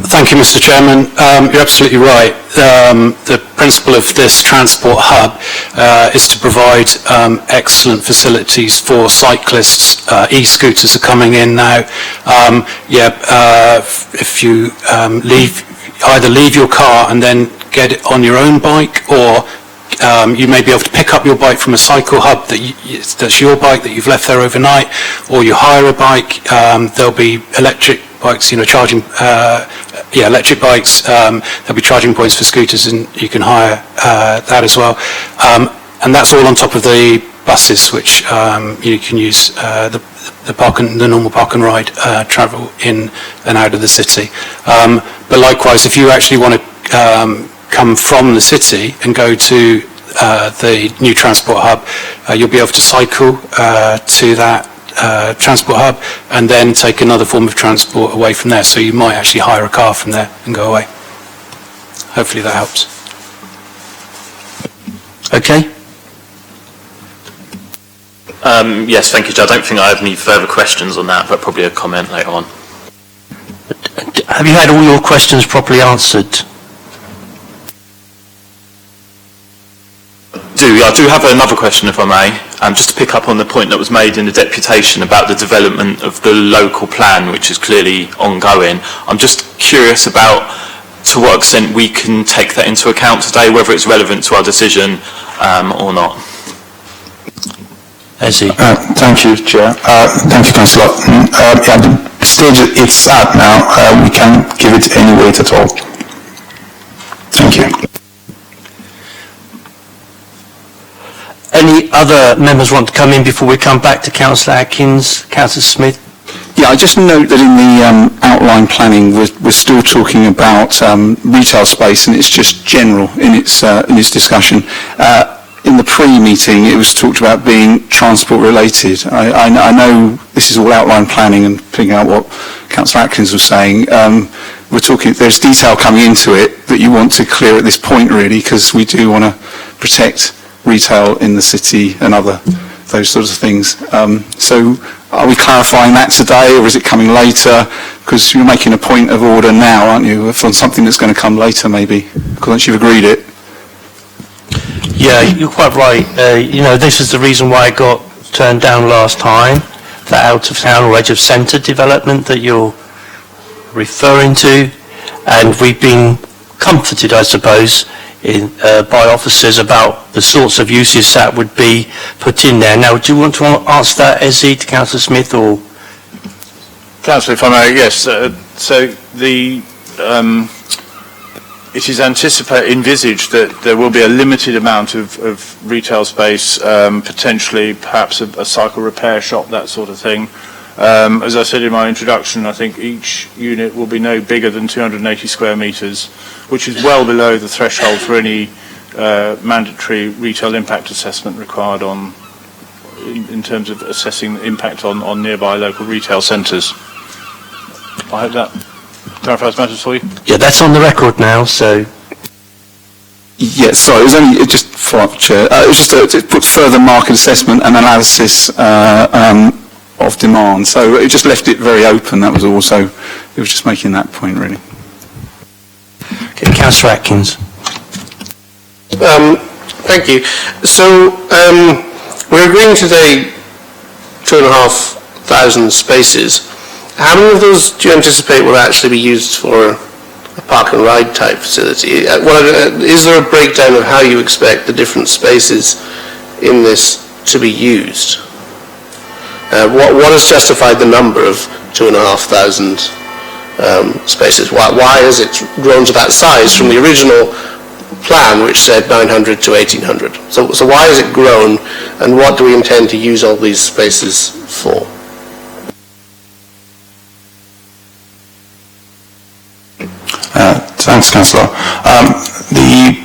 Thank you, Mr. Chairman. You're absolutely right. The principle of this transport hub is to provide excellent facilities for cyclists. E-scooters are coming in now. If you either leave your car and then get it on your own bike, or you may be able to pick up your bike from a cycle hub that's your bike that you've left there overnight, or you hire a bike. There'll be electric bikes, charging, electric bikes. There'll be charging points for scooters, and you can hire that as well. And that's all on top of the buses, which you can use the normal park and ride travel in and out of the city. But likewise, if you actually want to come from the city and go to the new transport hub, you'll be able to cycle to that transport hub and then take another form of transport away from there. So you might actually hire a car from there and go away. Hopefully that helps. Okay. Yes, thank you, Joe. I don't think I have any further questions on that, but probably a comment later on. Have you had all your questions properly answered? I do have another question, if I may, just to pick up on the point that was made in the deputation about the development of the local plan, which is clearly ongoing. I'm just curious about to what extent we can take that into account today, whether it's relevant to our decision or not. Thank you, Chair. Thank you, Councillor. At the stage it's at now, we can't give it any weight at all. Thank you. Any other members want to come in before we come back to Councillor Atkins, Councillor Smith? Yeah, I just note that in the outline planning, we're still talking about retail space, and it's just general in its discussion. In the pre-meeting, it was talked about being transport related. I know this is all outline planning and picking out what Councillor Atkins was saying. We're talking, there's detail coming into it that you want to clear at this point, really, because we do want to protect retail in the city and those sorts of things. So are we clarifying that today, or is it coming later? Because you're making a point of order now, aren't you, on something that's going to come later, maybe, because once you've agreed it. Yeah, you're quite right. This is the reason why I got turned down last time, that out-of-town or edge-of-centre development that you're referring to, and we've been comforted, I suppose, by officers about the sorts of uses that would be put in there. Now, do you want to answer that, Ezzy, to Councillor Smith, or? Councillor, if I may, yes. So it is envisaged that there will be a limited amount of retail space, potentially perhaps a cycle repair shop, that sort of thing. As I said in my introduction, I think each unit will be no bigger than 280 square metres, which is well below the threshold for any mandatory retail impact assessment required in terms of assessing the impact on nearby local retail centres. I hope that clarifies matters for you. Yeah, that's on the record now, so. Yeah, sorry, it was only just follow-up, Chair. It was just it puts further market assessment and analysis of demand. So it just left it very open, that was all. So it was just making that point, really. Okay, Councillor Atkins. Thank you. So we're agreeing today 2,500 spaces. How many of those do you anticipate will actually be used for a park and ride type facility? Is there a breakdown of how you expect the different spaces in this to be used? What has justified the number of 2,500 spaces? Why has it grown to that size from the original plan, which said 900 to 1,800? So why has it grown, and what do we intend to use all these spaces for? Thanks, Councillor. The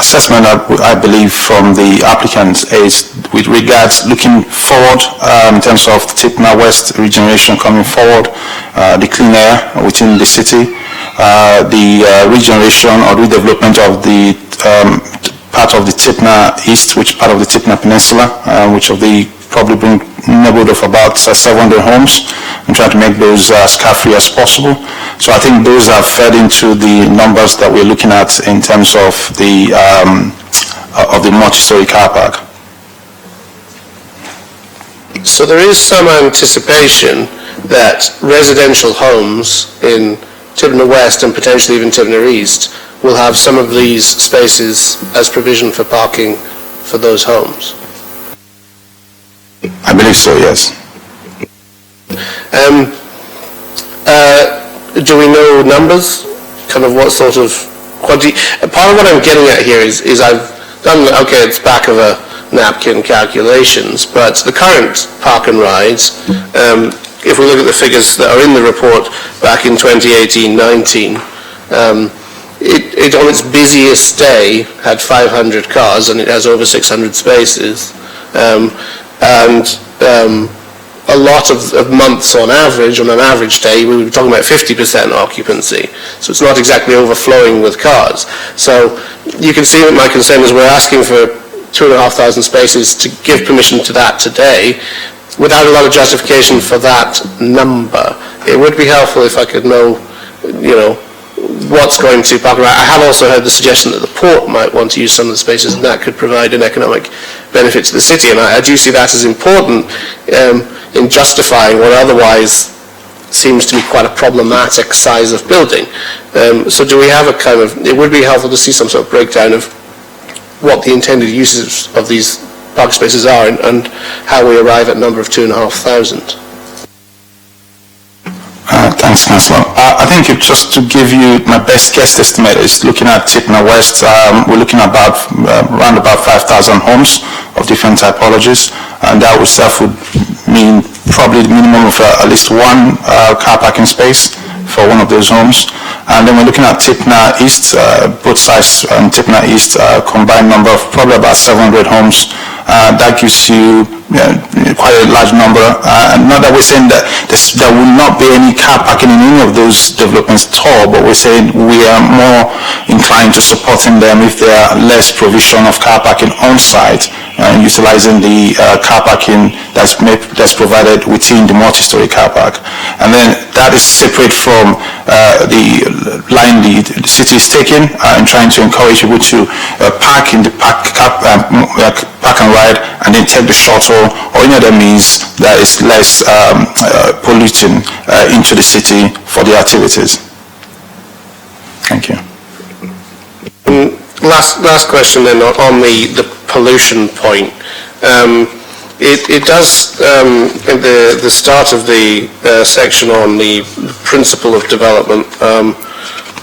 assessment, I believe, from the applicant is with regards looking forward in terms of Tipner West regeneration coming forward, the clean air within the city, the regeneration or redevelopment of the part of the Tipner East, which part of the Tipner Peninsula, which of the probably bring neighborhood of about 700 homes, and trying to make those as car-free as possible. So I think those have fed into the numbers that we're looking at in terms of the multi-story car park. So there is some anticipation that residential homes in Tipner West and potentially even Tipner East will have some of these spaces as provision for parking for those homes. I believe so, yes. Do we know numbers? Kind of what sort of quantity? Part of what I'm getting at here is I've done, okay, it's back of a napkin calculations, but the current park and rides, if we look at the figures that are in the report back in 2018-19, it on its busiest day had 500 cars and it has over 600 spaces. A lot of months on an average day, we were talking about 50% occupancy. So it's not exactly overflowing with cars. So you can see that my concern is we're asking for 2,500 spaces to give permission to that today without a lot of justification for that number. It would be helpful if I could know, what's going to park and ride. I have also heard the suggestion that the port might want to use some of the spaces, and that could provide an economic benefit to the city, and I do see that as important in justifying what otherwise seems to be quite a problematic size of building. So do we have a kind of, it would be helpful to see some sort of breakdown of what the intended uses of these park spaces are and how we arrive at a number of 2,500. Thanks, Councillor. I think just to give you my best guess estimate is looking at Tipner West, we're looking at around about 5,000 homes of different typologies, and that itself would mean probably the minimum of at least one car parking space for one of those homes. And then we're looking at Tipner East, both sides and Tipner East, combined number of probably about 700 homes. That gives you quite a large number. Not that we're saying that there will not be any car parking in any of those developments at all, but we're saying we are more inclined to supporting them if there are less provision of car parking on site and utilizing the car parking that's provided within the multi-story car park. And then that is separate from the line the city is taking and trying to encourage people to park in the park and ride and then take the shuttle or any other means that is less polluting into the city for the activities. Thank you. Last question then on the pollution point. It does, in the start of the section on the principle of development,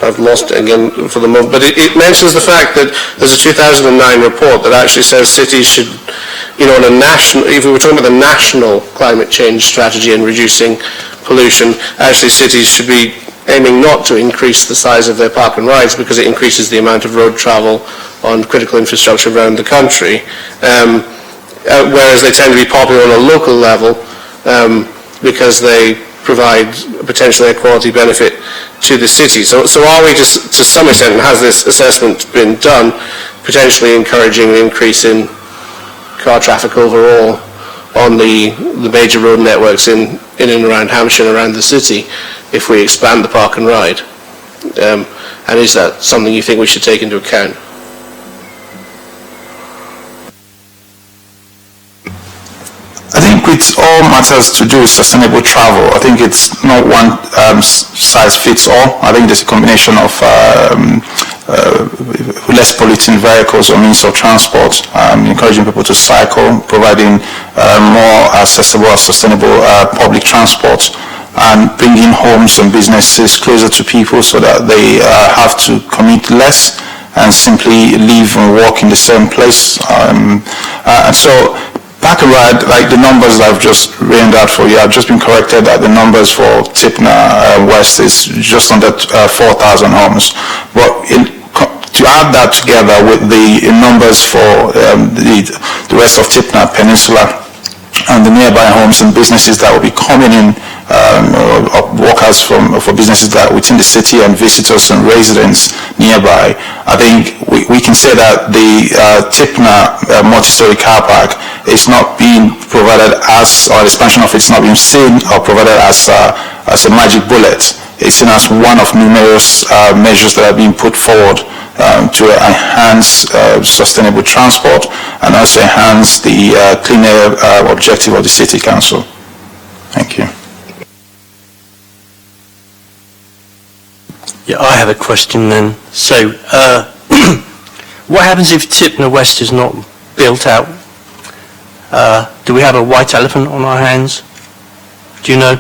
I've lost it again for the moment, but it mentions the fact that there's a 2009 report that actually says cities should, on a national, if we were talking about the national climate change strategy and reducing pollution, actually cities should be aiming not to increase the size of their park and rides because it increases the amount of road travel on critical infrastructure around the country, whereas they tend to be popular on a local level because they provide potentially a quality benefit to the city. So are we just, to some extent, has this assessment been done, potentially encouraging an increase in car traffic overall on the major road networks in and around Hampshire and around the city if we expand the park and ride? And is that something you think we should take into account? fits all matters to do with sustainable travel. I think it's not one size fits all. I think there's a combination of less polluting vehicles or means of transport, encouraging people to cycle, providing more accessible and sustainable public transport, and bringing homes and businesses closer to people so that they have to commute less and simply live and work in the same place. And so Park and Ride, like the numbers that I've just read out for you, I've just been corrected that the numbers for Tipner West is just under 4,000 homes. But to add that together with the numbers for the rest of Tipner Peninsula and the nearby homes and businesses that will be coming in, workers for businesses that are within the city and visitors and residents nearby, I think we can say that the Tipner multi-story car park is not being provided as, or the expansion of it's not being seen or provided as a magic bullet. It's seen as one of numerous measures that are being put forward to enhance sustainable transport and also enhance the clean air objective of the City Council. Thank you. Yeah, I have a question then. So, what happens if Tipner West is not built out? Do we have a white elephant on our hands? Do you know?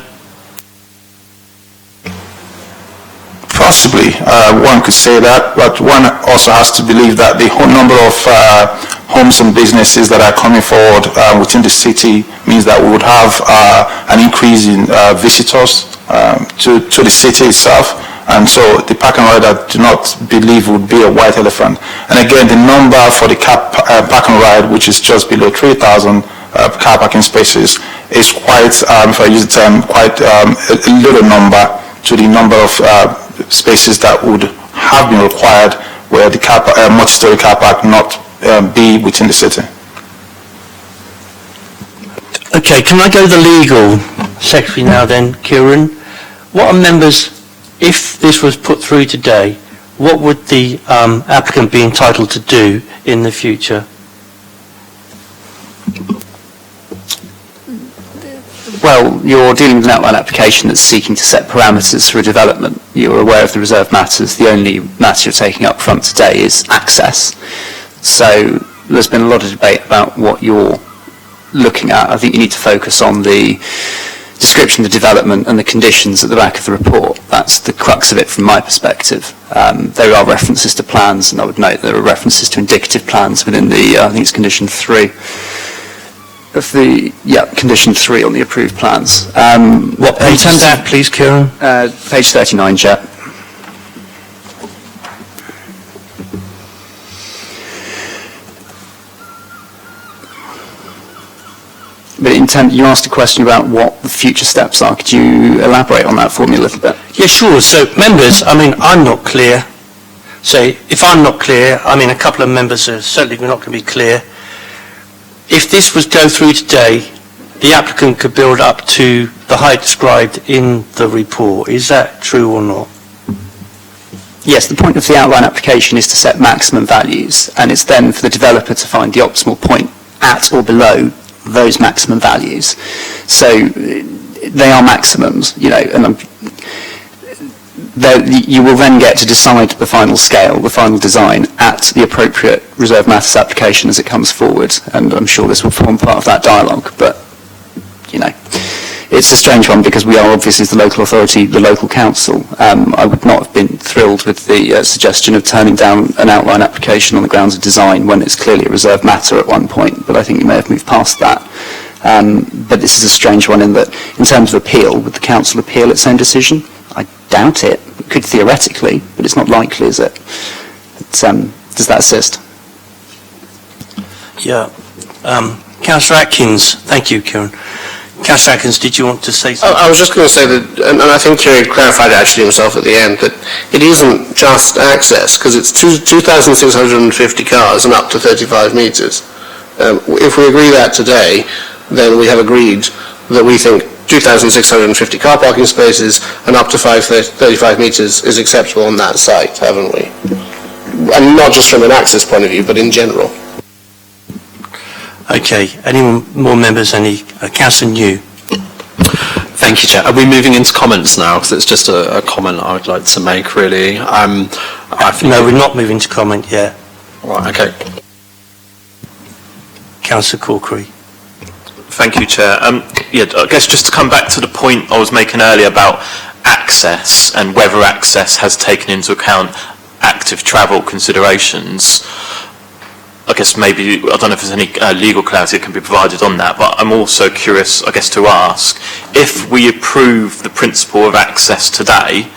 Possibly, one could say that, but one also has to believe that the whole number of homes and businesses that are coming forward within the city means that we would have an increase in visitors to the city itself. And so the Park and Ride, I do not believe would be a white elephant. And again, the number for the Park and Ride, which is just below 3,000 car parking spaces, is quite, if I use the term, quite a little number to the number of spaces that would have been required where the multi-story car park not be within the city. Okay, can I go to the legal secretary now then, Kieran? What are members, if this was put through today, what would the applicant be entitled to do in the future? Well, you're dealing with an outline application that's seeking to set parameters for a development. You're aware of the reserved matters. The only matter you're taking up front today is access. So there's been a lot of debate about what you're looking at. I think you need to focus on the description of the development and the conditions at the back of the report. That's the crux of it from my perspective. There are references to plans, and I would note there are references to indicative plans within the, I think it's condition 3. Condition 3 on the approved plans. What page is that, please, Kieran? Page 39, Jet. But you asked a question about what the future steps are. Could you elaborate on that for me a little bit? Yeah, sure. So, members, I mean, I'm not clear. So, if I'm not clear, I mean, a couple of members are certainly not going to be clear. If this was go through today, the applicant could build up to the height described in the report. Is that true or not? Yes, the point of the outline application is to set maximum values, and it's then for the developer to find the optimal point at or below those maximum values. So they are maximums, you know, and you will then get to decide the final scale, the final design, at the appropriate reserved matters application as it comes forward, and I'm sure this will form part of that dialogue, but, you know, it's a strange one because we are obviously the local authority, the local council. I would not have been thrilled with the suggestion of turning down an outline application on the grounds of design when it's clearly a reserved matter at one point, but I think you may have moved past that. But this is a strange one in that, in terms of appeal, would the council appeal its own decision? I doubt it. It could theoretically, but it's not likely, is it? Does that assist? Yeah. Councillor Atkins. Thank you, Kieran. Councillor Atkins, did you want to say something? I was just going to say that, and I think Kieran clarified it actually himself at the end, that it isn't just access, because it's 2,650 cars and up to 35 metres. If we agree that today, then we have agreed that we think 2,650 car parking spaces and up to 35 metres is acceptable on that site, haven't we? And not just from an access point of view, but in general. Okay, any more members? Councillor New. Thank you, Chair. Are we moving into comments now? Because it's just a comment I would like to make, really. No, we're not moving to comment yet. Right, okay. Councillor Corkery. Thank you, Chair. I guess just to come back to the point I was making earlier about access and whether access has taken into account active travel considerations. I guess maybe, I don't know if there's any legal clarity that can be provided on that, but I'm also curious, I guess, to ask, if we approve the principle of access today,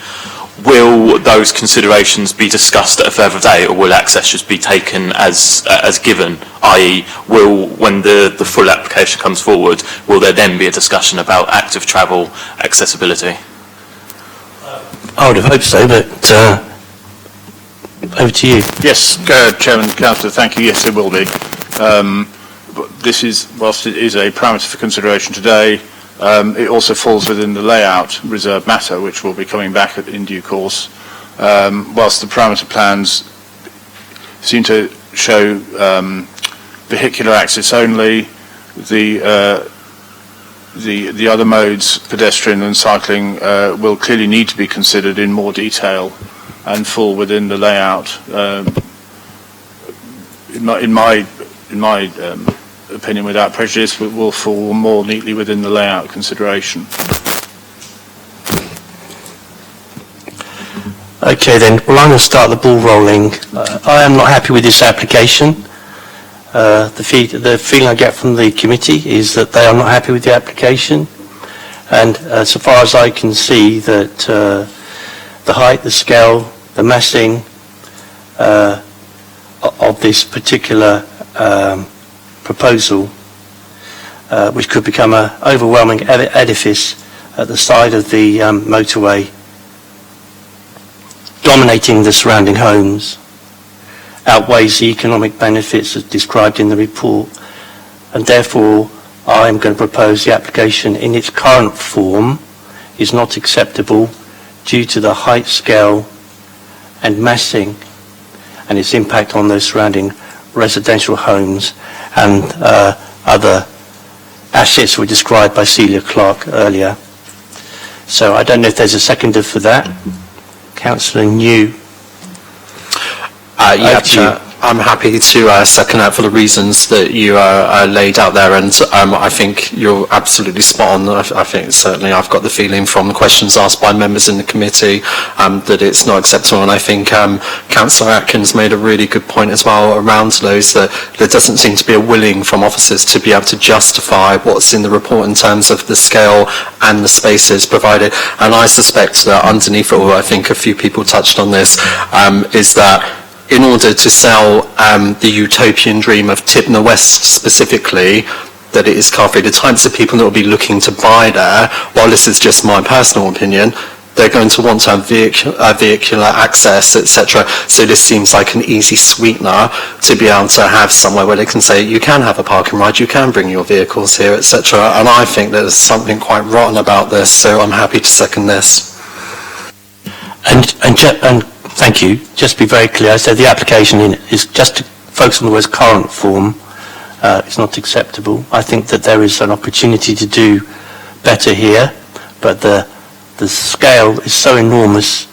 will those considerations be discussed at a further date, or will access just be taken as given, i.e. when the full application comes forward, will there then be a discussion about active travel accessibility? I would have hoped so, but over to you. Yes, Chairman, Councillor, thank you. Yes, there will be. But this is, whilst it is a parameter for consideration today, it also falls within the layout reserve matter, which will be coming back in due course. Whilst the parameter plans seem to show vehicular access only, the other modes, pedestrian and cycling, will clearly need to be considered in more detail and fall within the layout. In my opinion, without prejudice, will fall more neatly within the layout consideration. Okay then, well I'm going to start the ball rolling. I am not happy with this application. The feeling I get from the committee is that they are not happy with the application, and so far as I can see that the height, the scale, the massing of this particular proposal, which could become an overwhelming edifice at the side of the motorway, dominating the surrounding homes, outweighs the economic benefits as described in the report, and therefore I am going to propose the application in its current form is not acceptable due to the height, scale and massing and its impact on those surrounding residential homes and other assets were described by Celia Clark earlier. So I don't know if there's a seconder for that. Councillor New. I'm happy to second that for the reasons that you laid out there, and I think you're absolutely spot on. I think certainly I've got the feeling from the questions asked by members in the committee that it's not acceptable, and I think Councillor Atkins made a really good point as well around those, that there doesn't seem to be a willing from officers to be able to justify what's in the report in terms of the scale and the spaces provided, and I suspect that underneath it all, I think a few people touched on this, is that in order to sell the utopian dream of Tipner West specifically, that it is car-free, the types of people that will be looking to buy there, while this is just my personal opinion, they're going to want to have vehicular access, etc. So this seems like an easy sweetener to be able to have somewhere where they can say, you can have a park and ride, you can bring your vehicles here, etc. And I think there's something quite rotten about this, so I'm happy to second this. And thank you. Just to be very clear, I said the application is just to focus on the words current form. It's not acceptable. I think that there is an opportunity to do better here, but the scale is so enormous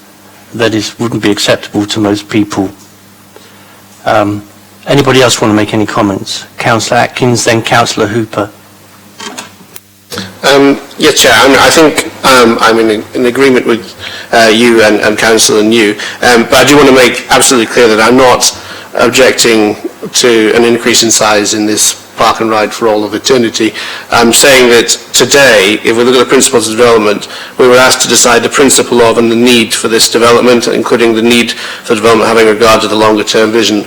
that it wouldn't be acceptable to most people. Anybody else want to make any comments? Councillor Atkins, then Councillor Hooper. Yes, Chair. I think I'm in agreement with you and Councillor New, but I do want to make absolutely clear that I'm not objecting to an increase in size in this park and ride for all of eternity. I'm saying that today, if we look at the principles of development, we were asked to decide the principle of and the need for this development, including the need for development having regard to the longer term vision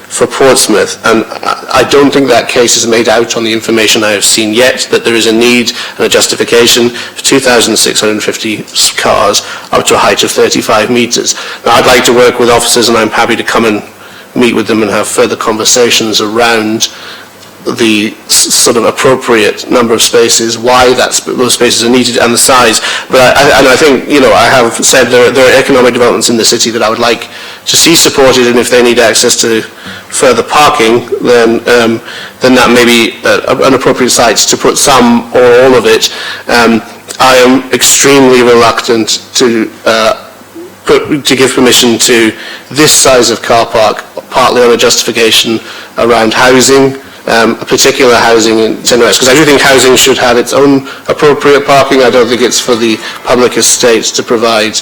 for Portsmouth. And I don't think that case is made out on the information I have seen yet, that there is a need and a justification for 2,650 cars up to a height of 35 metres. Now, I'd like to work with officers, and I'm happy to come and meet with them and have further conversations around the sort of appropriate number of spaces, why those spaces are needed, and the size. But I think, I have said there are economic developments in the city that I would like to see supported, and if they need access to further parking, then that may be an appropriate site to put some or all of it. I am extremely reluctant to give permission to this size of car park, partly on a justification around housing, particular housing in St West, because I do think housing should have its own appropriate parking. I don't think it's for the public estates to provide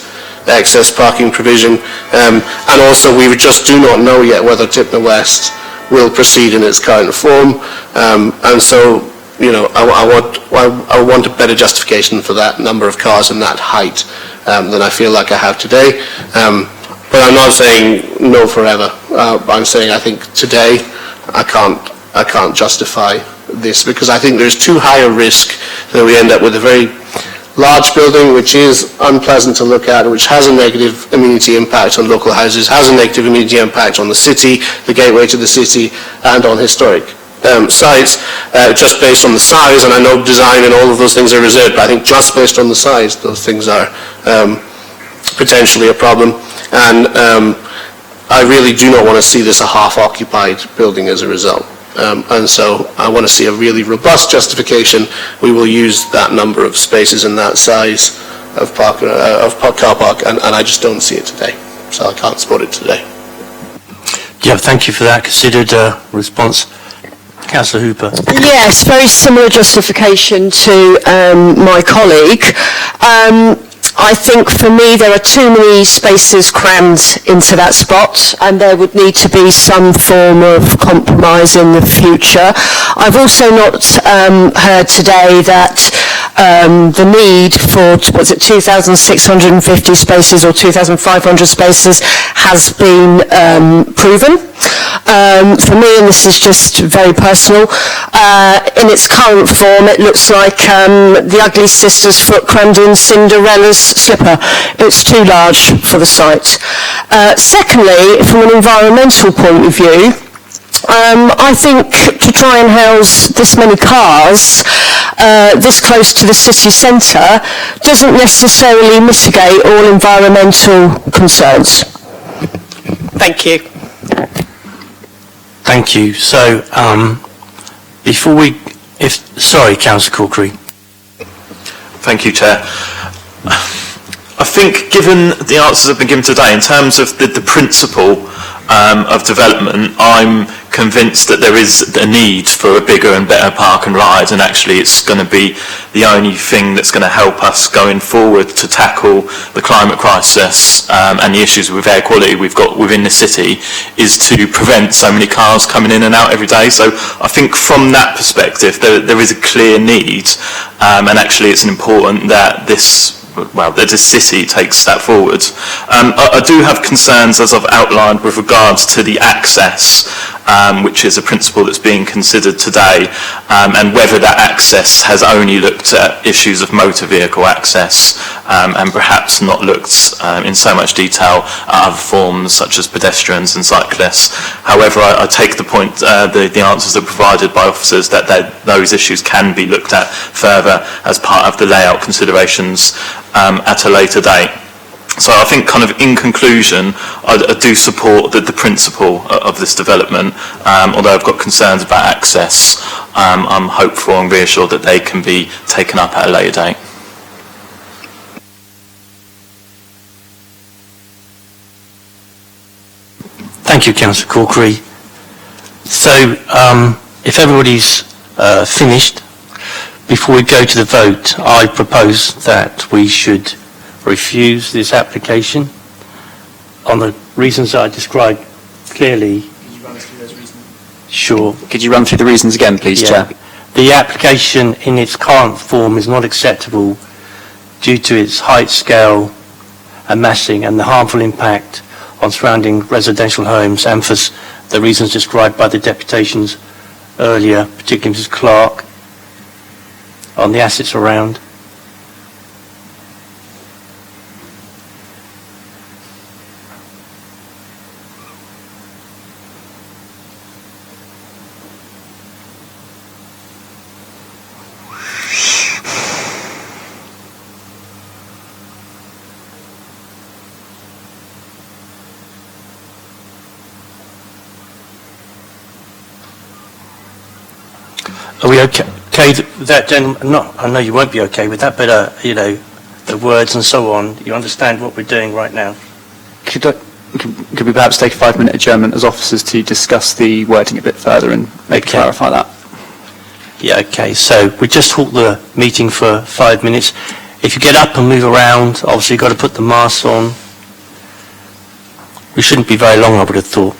excess parking provision. And also, we just do not know yet whether Tipner West will proceed in its current form. And so, I want a better justification for that number of cars and that height than I feel like I have today. But I'm not saying no forever. I'm saying I think today I can't justify this, because I think there's too high a risk that we end up with a very large building which is unpleasant to look at, which has a negative amenity impact on local houses, has a negative amenity impact on the city, the gateway to the city, and on historic sites, just based on the size. And I know design and all of those things are reserved, but I think just based on the size, those things are potentially a problem. And I really do not want to see this a half-occupied building as a result. And so I want to see a really robust justification. We will use that number of spaces and that size of car park, and I just don't see it today. So I can't support it today. Yeah, thank you for that considered response. Councillor Hooper. Yes, very similar justification to my colleague. I think for me there are too many spaces crammed into that spot, and there would need to be some form of compromise in the future. I've also not heard today that the need for, 2,650 spaces or 2,500 spaces has been proven. For me, and this is just very personal, in its current form it looks like the ugly sister's foot crammed in Cinderella's slipper. It's too large for the site. Secondly, from an environmental point of view, I think to try and house this many cars this close to the city centre doesn't necessarily mitigate all environmental concerns. Thank you. Thank you. So, before we, sorry, Councillor Corkery. Thank you, Chair. I think, given the answers that have been given today, in terms of the principle of development, I'm convinced that there is a need for a bigger and better park and ride, and actually it's going to be the only thing that's going to help us going forward to tackle the climate crisis and the issues with air quality we've got within the city, is to prevent so many cars coming in and out every day. So I think from that perspective there is a clear need, and actually it's important that that the city takes that forward. I do have concerns, as I've outlined, with regards to the access, which is a principle that's being considered today, and whether that access has only looked at issues of motor vehicle access, and perhaps not looked in so much detail at other forms such as pedestrians and cyclists. However, I take the point, the answers that are provided by officers, that those issues can be looked at further as part of the layout considerations at a later date. So I think, kind of in conclusion, I do support the principle of this development, although I've got concerns about access. I'm hopeful and reassured that they can be taken up at a later date. Thank you, Councillor Corkery. So, if everybody's finished, before we go to the vote, I propose that we should refuse this application on the reasons that I described clearly. Could you run us through those reasons? Sure. Could you run through the reasons again, please, Yeah. Chair? The application in its current form is not acceptable due to its height, scale and massing, and the harmful impact on surrounding residential homes, and for the reasons described by the deputations earlier, particularly Mrs. Clark, on the assets around. Are we okay with that, gentlemen? Not, I know you won't be okay with that, but, you know, the words and so on, you understand what we're doing right now? Could we perhaps take a 5-minute adjournment as officers to discuss the wording a bit further and maybe clarify that? Yeah, okay, so we just halt the meeting for 5 minutes. If you get up and move around, obviously you've got to put the mask on. We shouldn't be very long, I would have thought.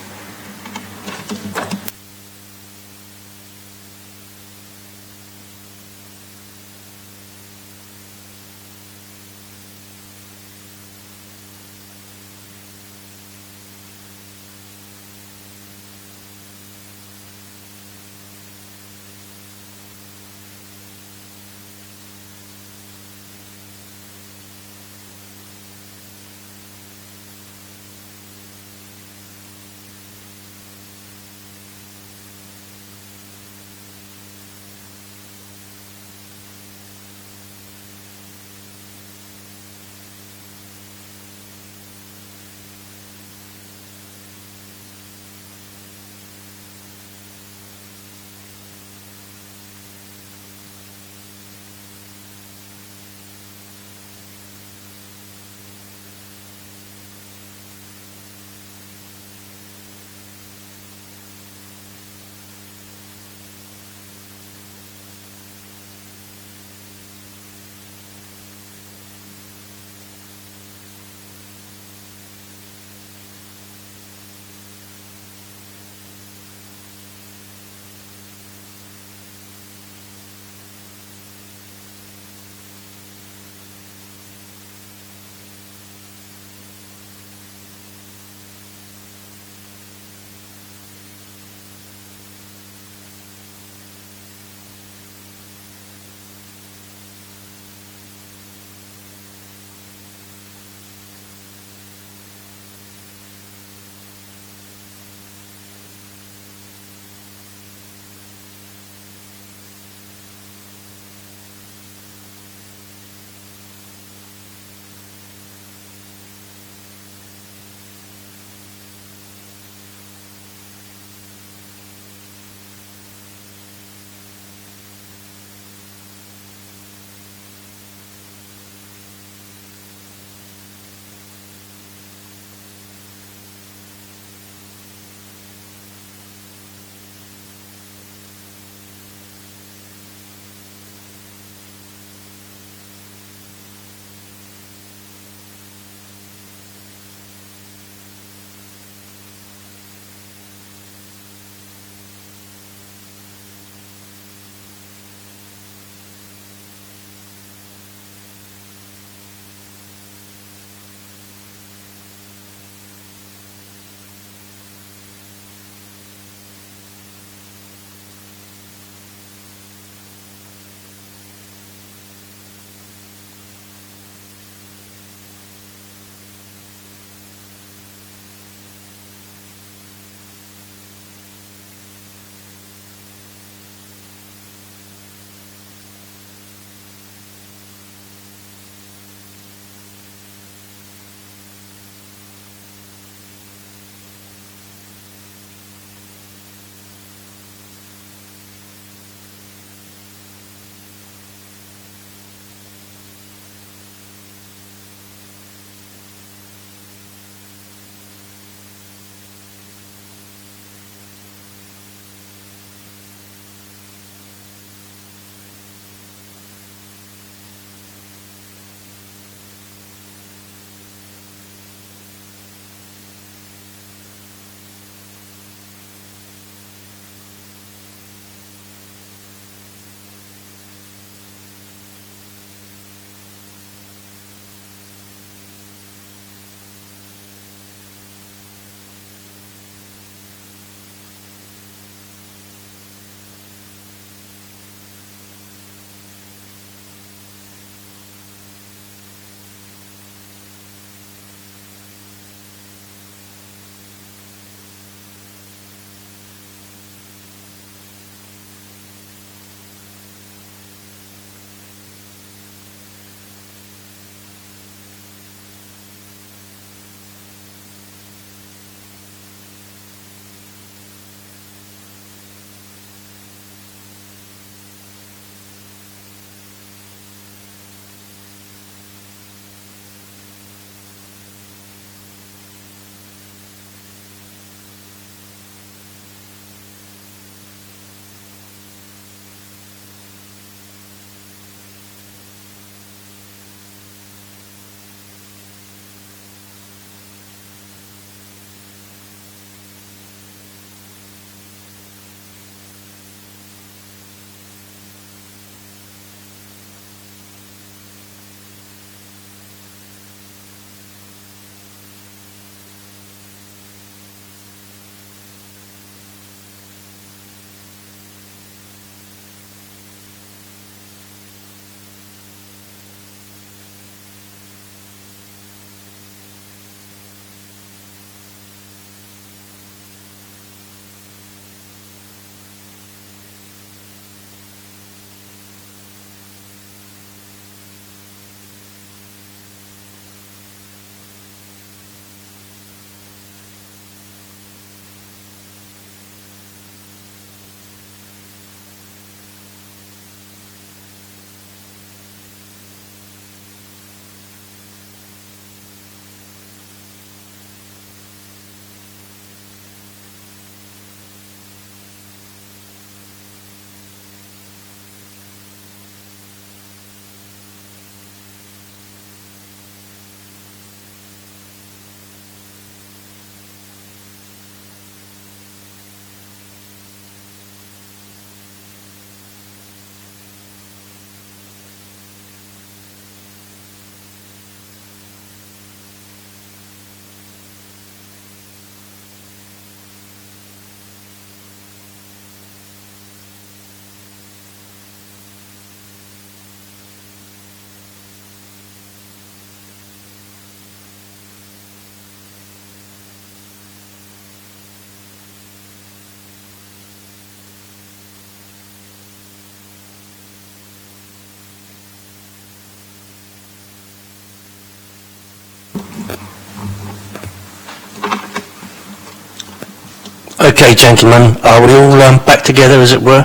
Okay, gentlemen, are we all back together, as it were?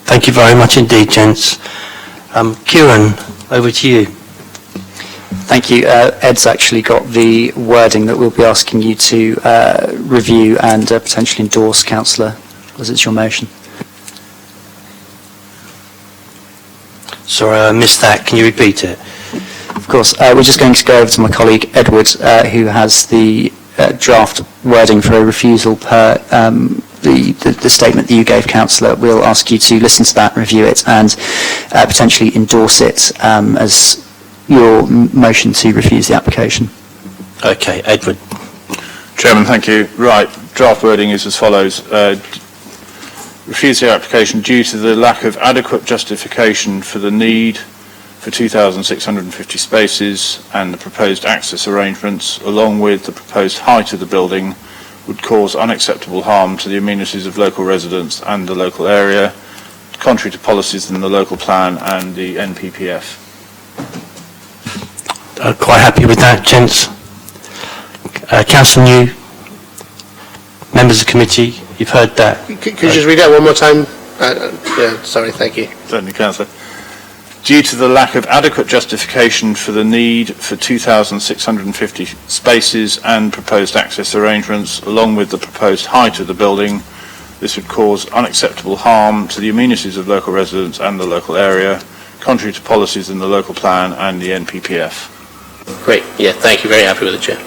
Thank you very much indeed, gents. Kieran, over to you. Thank you. Ed's actually got the wording that we'll be asking you to review and potentially endorse, Councillor, as it's your motion. Sorry, I missed that. Can you repeat it? Of course. We're just going to go over to my colleague Edward, who has the draft wording for a refusal per the statement that you gave, Councillor. We'll ask you to listen to that, review it, and potentially endorse it as your motion to refuse the application. Okay, Edward. Chairman, thank you. Right, draft wording is as follows. Refuse the application due to the lack of adequate justification for the need for 2,650 spaces and the proposed access arrangements, along with the proposed height of the building, would cause unacceptable harm to the amenities of local residents and the local area, contrary to policies in the local plan and the NPPF. Quite happy with that, gents. Councillor New, members of the committee, you've heard that. Could you just read that one more time? Yeah, sorry, thank you. Certainly, Councillor. Due to the lack of adequate justification for the need for 2,650 spaces and proposed access arrangements, along with the proposed height of the building, this would cause unacceptable harm to the amenities of local residents and the local area, contrary to policies in the local plan and the NPPF. Great. Yeah, thank you. Very happy with it, Chair.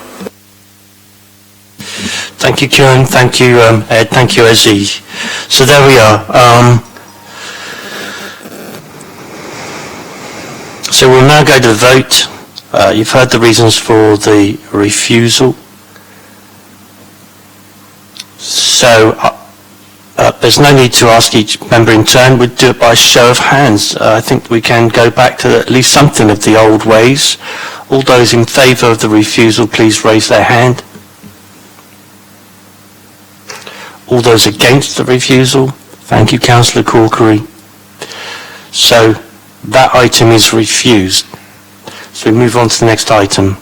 Thank you, Kieran. Thank you, Ed. Thank you, Ezzy. So there we are. So we'll now go to the vote. You've heard the reasons for the refusal. So there's no need to ask each member in turn. We'd do it by show of hands. I think we can go back to at least something of the old ways. All those in favour of the refusal, please raise their hand. All those against the refusal? Thank you, Councillor Corkery. So that item is refused. So we move on to the next item.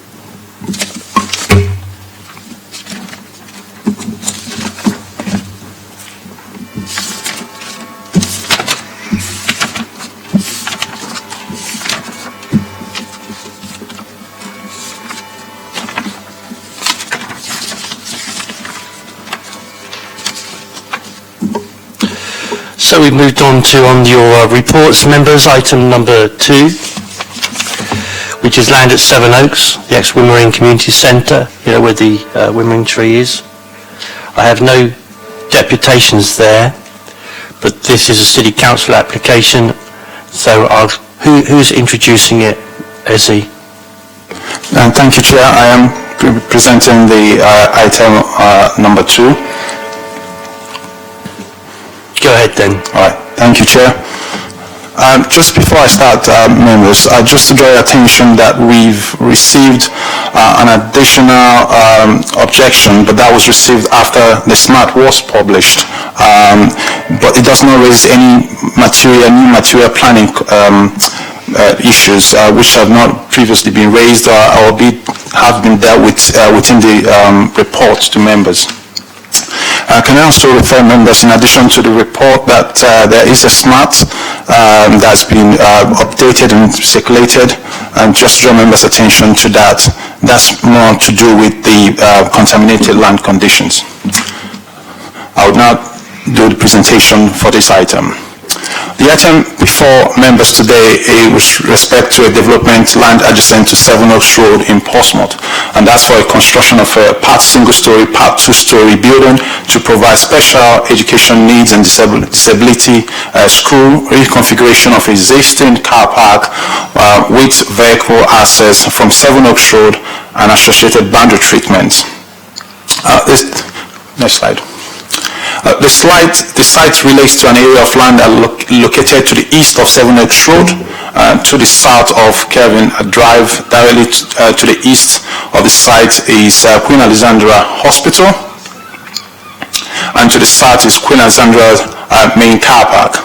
So we've moved on your reports, members, item number 2, which is land at Seven Oaks, the ex-Wimmering Community Centre, where the Wimmering tree is. I have no deputations there, but this is a City Council application, so who's introducing it, Ezzy? Thank you, Chair. I am presenting the item number 2. Go ahead then. All right. Thank you, Chair. Just before I start, members, just to draw your attention that we've received an additional objection, but that was received after the SMART was published. But it does not raise any new material planning issues which have not previously been raised or have been dealt with within the report to members. Can I also refer members, in addition to the report, that there is a SMART that's been updated and circulated, and just draw members' attention to that. That's more to do with the contaminated land conditions. I would now do the presentation for this item. The item before members today is with respect to a development land adjacent to Seven Oaks Road in Portsmouth, and that's for a construction of a part single-story, part two-story building to provide special education needs and disability school, reconfiguration of existing car park with vehicle access from Seven Oaks Road and associated boundary treatments. Next slide. The site relates to an area of land located to the east of Seven Oaks Road, to the south of Kelvin Drive. Directly to the east of the site is Queen Alexandra Hospital, and to the south is Queen Alexandra main car park.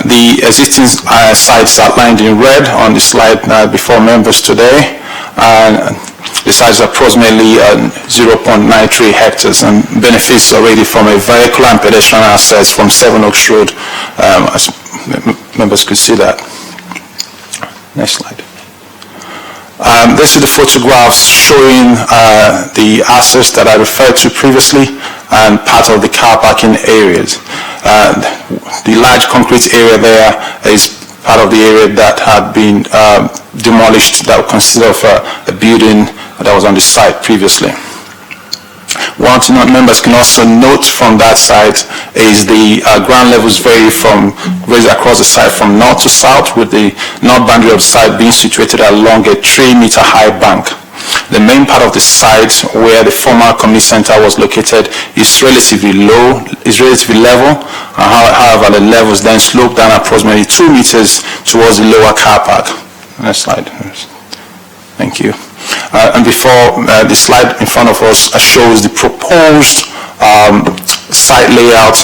The existing site is outlined in red on the slide before members today. The site is approximately 0.93 hectares and benefits already from a vehicular and pedestrian access from Seven Oaks Road, as members could see that. Next slide. This is the photographs showing the access that I referred to previously and part of the car parking areas. The large concrete area there is part of the area that had been demolished, that was considered of a building that was on the site previously. One thing that members can also note from that site is the ground levels vary across the site from north to south, with the north boundary of the site being situated along a 3-meter high bank. The main part of the site where the former community center was located is relatively level. However, the levels then slope down approximately 2 meters towards the lower car park. Next slide. Thank you. And before the slide in front of us shows the proposed site layout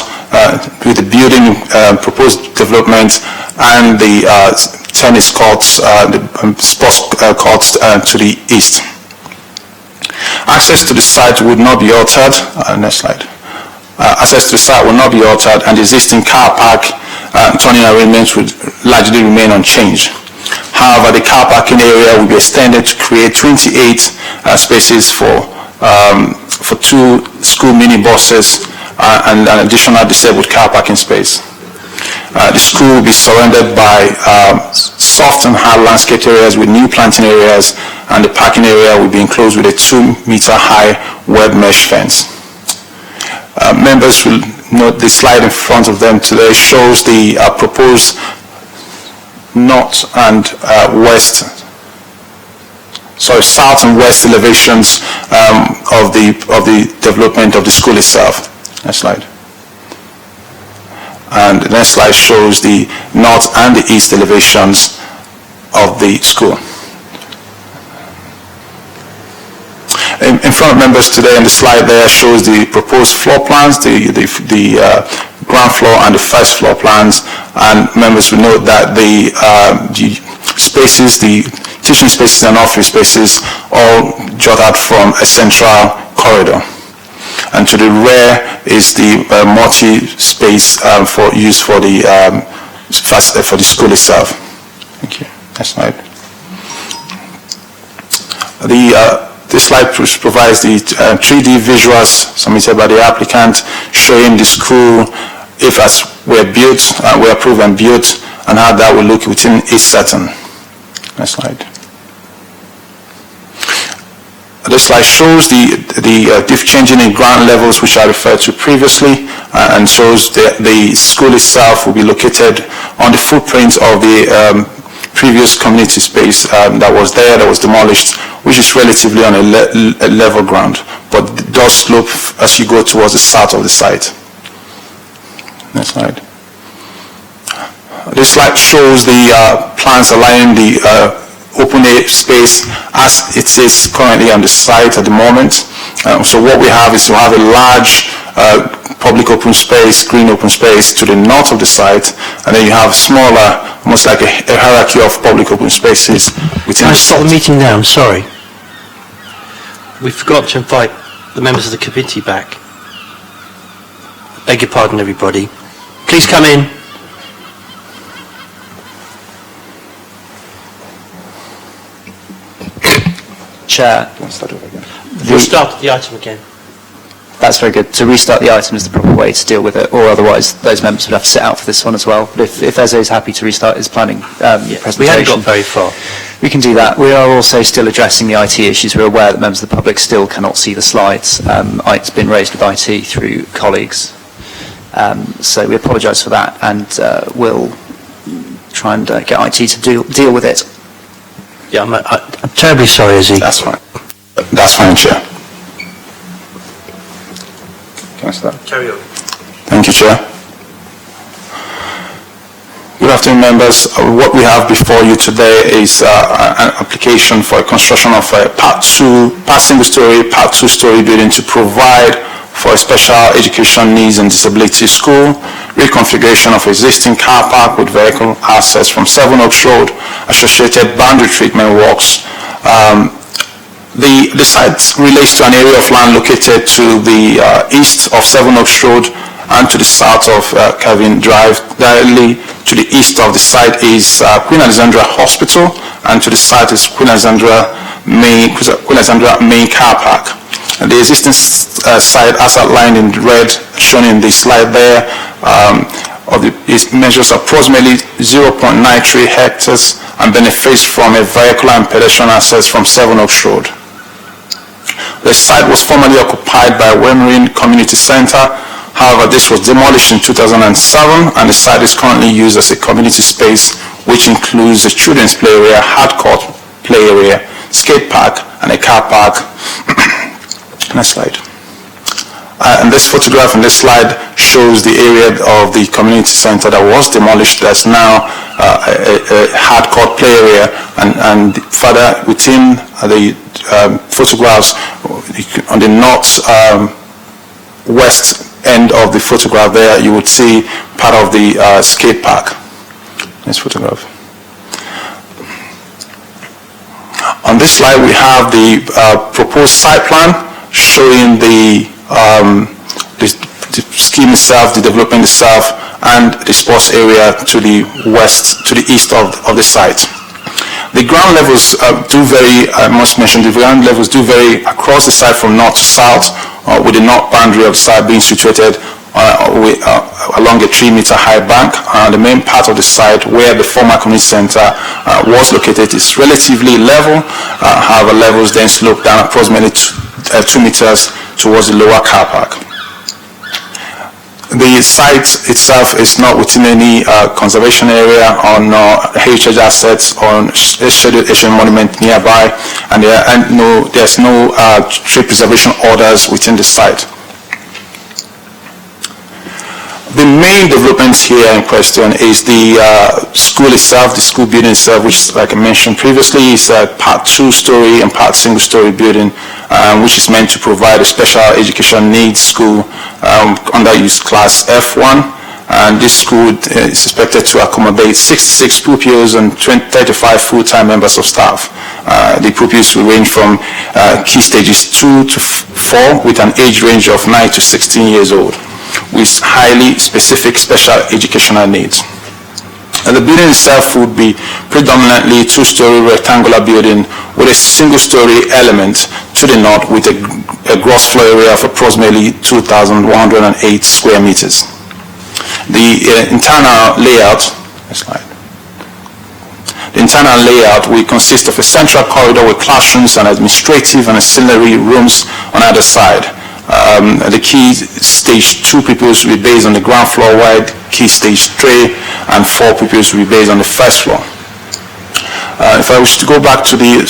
with the building proposed development and the tennis courts, the sports courts to the east. Access to the site would not be altered. Next slide. Access to the site will not be altered, and the existing car park turning arrangements would largely remain unchanged. However, the car parking area will be extended to create 28 spaces for 2 school minibuses and an additional disabled car parking space. The school will be surrounded by soft and hard landscaped areas with new planting areas, and the parking area will be enclosed with a 2-meter high web mesh fence. Members will note the slide in front of them today shows the proposed north and south and west elevations of the development of the school itself. Next slide. And the next slide shows the north and the east elevations of the school. In front of members today on the slide there shows the proposed floor plans, the ground floor and the first floor plans, and members will note that the spaces, the teaching spaces and office spaces all jut out from a central corridor. And to the rear is the multi-space for use for the school itself. Thank you. Next slide. This slide provides the 3D visuals submitted by the applicant showing the school, if as were approved and built, and how that will look within each setting. Next slide. This slide shows the changing in ground levels which I referred to previously, and shows the school itself will be located on the footprint of the previous community space that was there, that was demolished, which is relatively on a level ground, but does slope as you go towards the south of the site. Next slide. This slide shows the plans aligning the open air space as it is currently on the site at the moment. So what we have is to have a large public open space, green open space to the north of the site, and then you have smaller, almost like a hierarchy of public open spaces within the site. Can I stop the meeting now? I'm sorry. We forgot to invite the members of the committee back. Beg your pardon, everybody. Please come in. Chair. We'll start the item again. That's very good. To restart the item is the proper way to deal with it, or otherwise those members would have to sit out for this one as well. But if Eze is happy to restart his planning presentation... We haven't got very far. We can do that. We are also still addressing the IT issues. We're aware that members of the public still cannot see the slides. It's been raised with IT through colleagues. So we apologise for that, and we'll try and get IT to deal with it. Yeah, I'm terribly sorry, Izzy. That's fine. That's fine, Chair. Can I start? Carry on. Thank you, Chair. Good afternoon, members. What we have before you today is an application for a construction of a part single-story, part two-story building to provide for a special education needs and disability school, reconfiguration of existing car park with vehicle access from 7 Oaks Road, associated boundary treatment works, The site relates to an area of land located to the east of Seven Oaks Road and to the south of Calvin Drive. Directly to the east of the site is Queen Alexandra Hospital, and to the south is Queen Alexandra Main Car Park. And the existing site, as outlined in red, shown in the slide there, it measures approximately 0.93 hectares and benefits from a vehicular and pedestrian access from Seven Oaks Road. The site was formerly occupied by Wemrin Community Center. However, this was demolished in 2007, and the site is currently used as a community space, which includes a children's play area, hardcourt play area, skate park, and a car park. Next slide. And this photograph in this slide shows the area of the community center that was demolished. That's now a hardcourt play area, and further within the photographs on the north west end of the photograph there, you would see part of the skate park. Next photograph. On this slide we have the proposed site plan showing the scheme itself, the development itself, and the sports area to the west, to the east of the site. The ground levels do vary, I must mention, the ground levels do vary across the site from north to south, with the north boundary of the site being situated along a 3-meter high bank. The main part of the site where the former community center was located is relatively level, however levels then slope down approximately 2 meters towards the lower car park. The site itself is not within any conservation area or heritage assets or scheduled Asian monument nearby, and there's no tree preservation orders within the site. The main development here in question is the school itself, the school building itself, which, like I mentioned previously, is a part 2-story and part single-story building, which is meant to provide a special education needs school under use class F1. And this school is expected to accommodate 66 pupils and 35 full-time members of staff. The pupils will range from key stages 2 to 4 with an age range of 9 to 16 years old, with highly specific special educational needs. And the building itself would be predominantly a 2-story rectangular building with a single-story element to the north with a gross floor area of approximately 2,108 square meters. The internal layout, next slide. The internal layout will consist of a central corridor with classrooms and administrative and ancillary rooms on either side. The key stage 2 pupils will be based on the ground floor, while key stage 3 and 4 pupils will be based on the first floor. If I wish to go back to the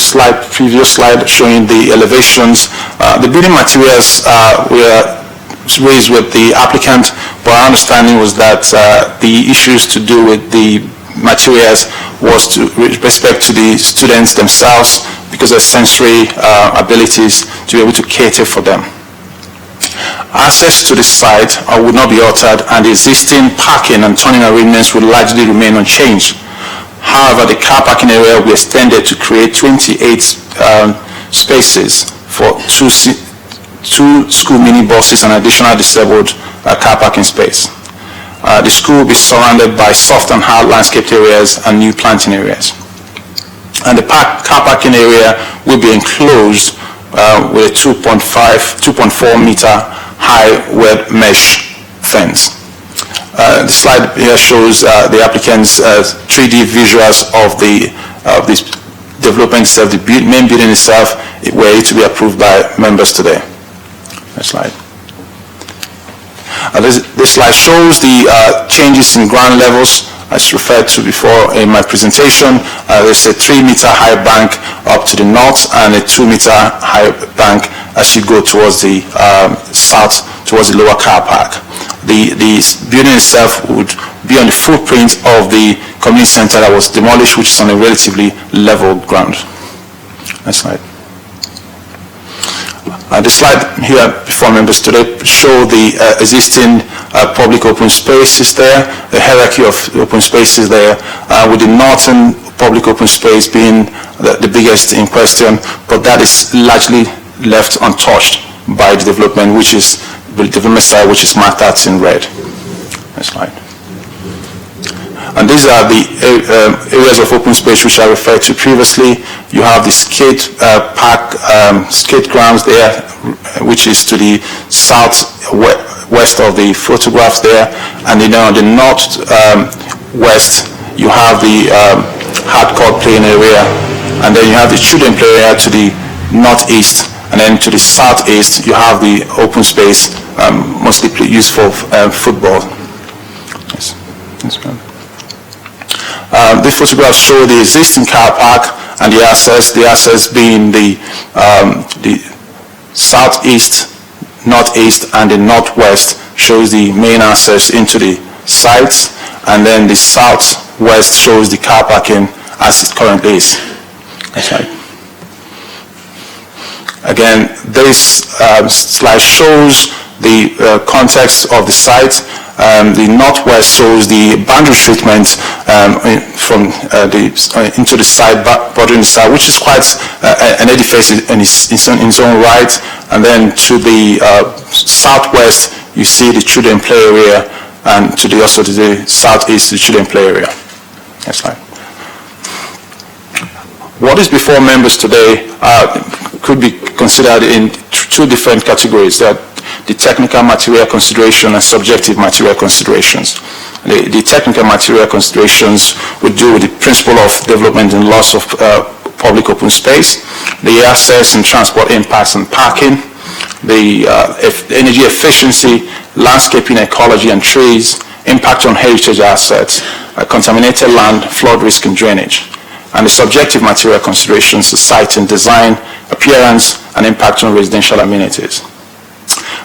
previous slide showing the elevations, the building materials were raised with the applicant, but our understanding was that the issues to do with the materials was with respect to the students themselves, because of sensory abilities to be able to cater for them. Access to the site would not be altered, and the existing parking and turning arrangements would largely remain unchanged. However, the car parking area will be extended to create 28 spaces for two school minibuses and additional disabled car parking space. The school will be surrounded by soft and hard landscaped areas and new planting areas. And the car parking area will be enclosed with a 2.4 meter high web mesh fence. The slide here shows the applicant's 3D visuals of this development itself, the main building itself, were to be approved by members today. Next slide. This slide shows the changes in ground levels as referred to before in my presentation. There's a 3-meter high bank up to the north and a 2-meter high bank as you go towards the south, towards the lower car park. The building itself would be on the footprint of the community center that was demolished, which is on a relatively level ground. Next slide. The slide here before members today show the existing public open spaces there, the hierarchy of open spaces there, with the northern public open space being the biggest in question, but that is largely left untouched by the development, which is the development side, which is marked out in red. Next slide. And these are the areas of open space which I referred to previously. You have the skate park, skate grounds there, which is to the southwest of the photographs there, and then on the northwest you have the hardcore playing area, and then you have the children play area to the northeast, and then to the southeast you have the open space mostly used for football. Yes. These photographs show the existing car park and the access being the southeast, northeast, and the northwest shows the main access into the sites, and then the southwest shows the car parking as it currently is. That's right. Again, this slide shows the context of the site. The northwest shows the boundary treatment from into the side, bordering the side, which is quite an edifice in its own right. And then to the southwest, you see the children play area, and also to the southeast, the children play area. Next slide. What is before members today could be considered in two different categories. The technical material consideration and subjective material considerations. The technical material considerations would do with the principle of development and loss of public open space, the access and transport impacts on parking, the energy efficiency, landscaping, ecology and trees, impact on heritage assets, contaminated land, flood risk and drainage. And the subjective material considerations, the site and design, appearance, and impact on residential amenities.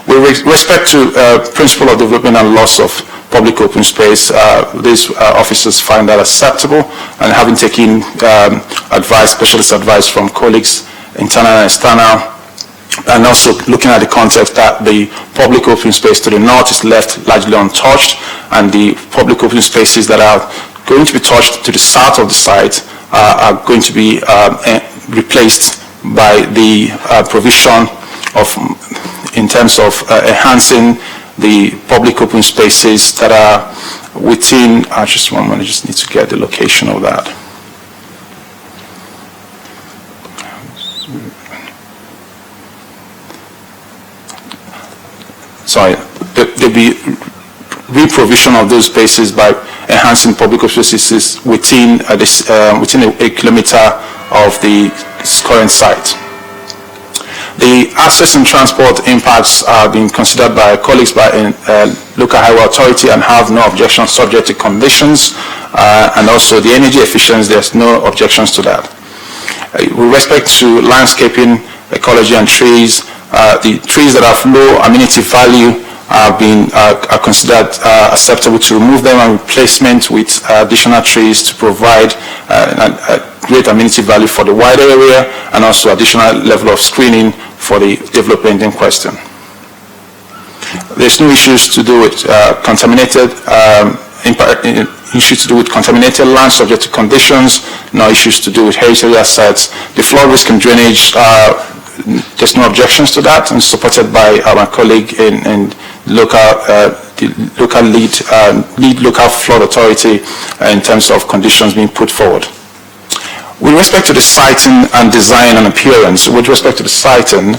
With respect to principle of development and loss of public open space, these officers find that acceptable, and having taken specialist advice from colleagues, internal and external, and also looking at the context that the public open space to the north is left largely untouched, and the public open spaces that are going to be touched to the south of the site are going to be replaced by the provision of, in terms of enhancing the public open spaces that are within, just one moment, I just need to get the location of that. Sorry, there'll be reprovision of those spaces by enhancing public open spaces within within a kilometer of the current site. The access and transport impacts are being considered by colleagues by local highway authority and have no objections subject to conditions, and also the energy efficiency, there's no objections to that. With respect to landscaping, ecology and trees, the trees that have low amenity value are considered acceptable to remove them and replacement with additional trees to provide great amenity value for the wider area, and also additional level of screening for the development in question. There's no issues to do with contaminated land subject to conditions, no issues to do with heritage assets. The flood risk and drainage, there's no objections to that, and supported by our colleague in local lead local flood authority in terms of conditions being put forward. With respect to the siting and design and appearance, with respect to the siting,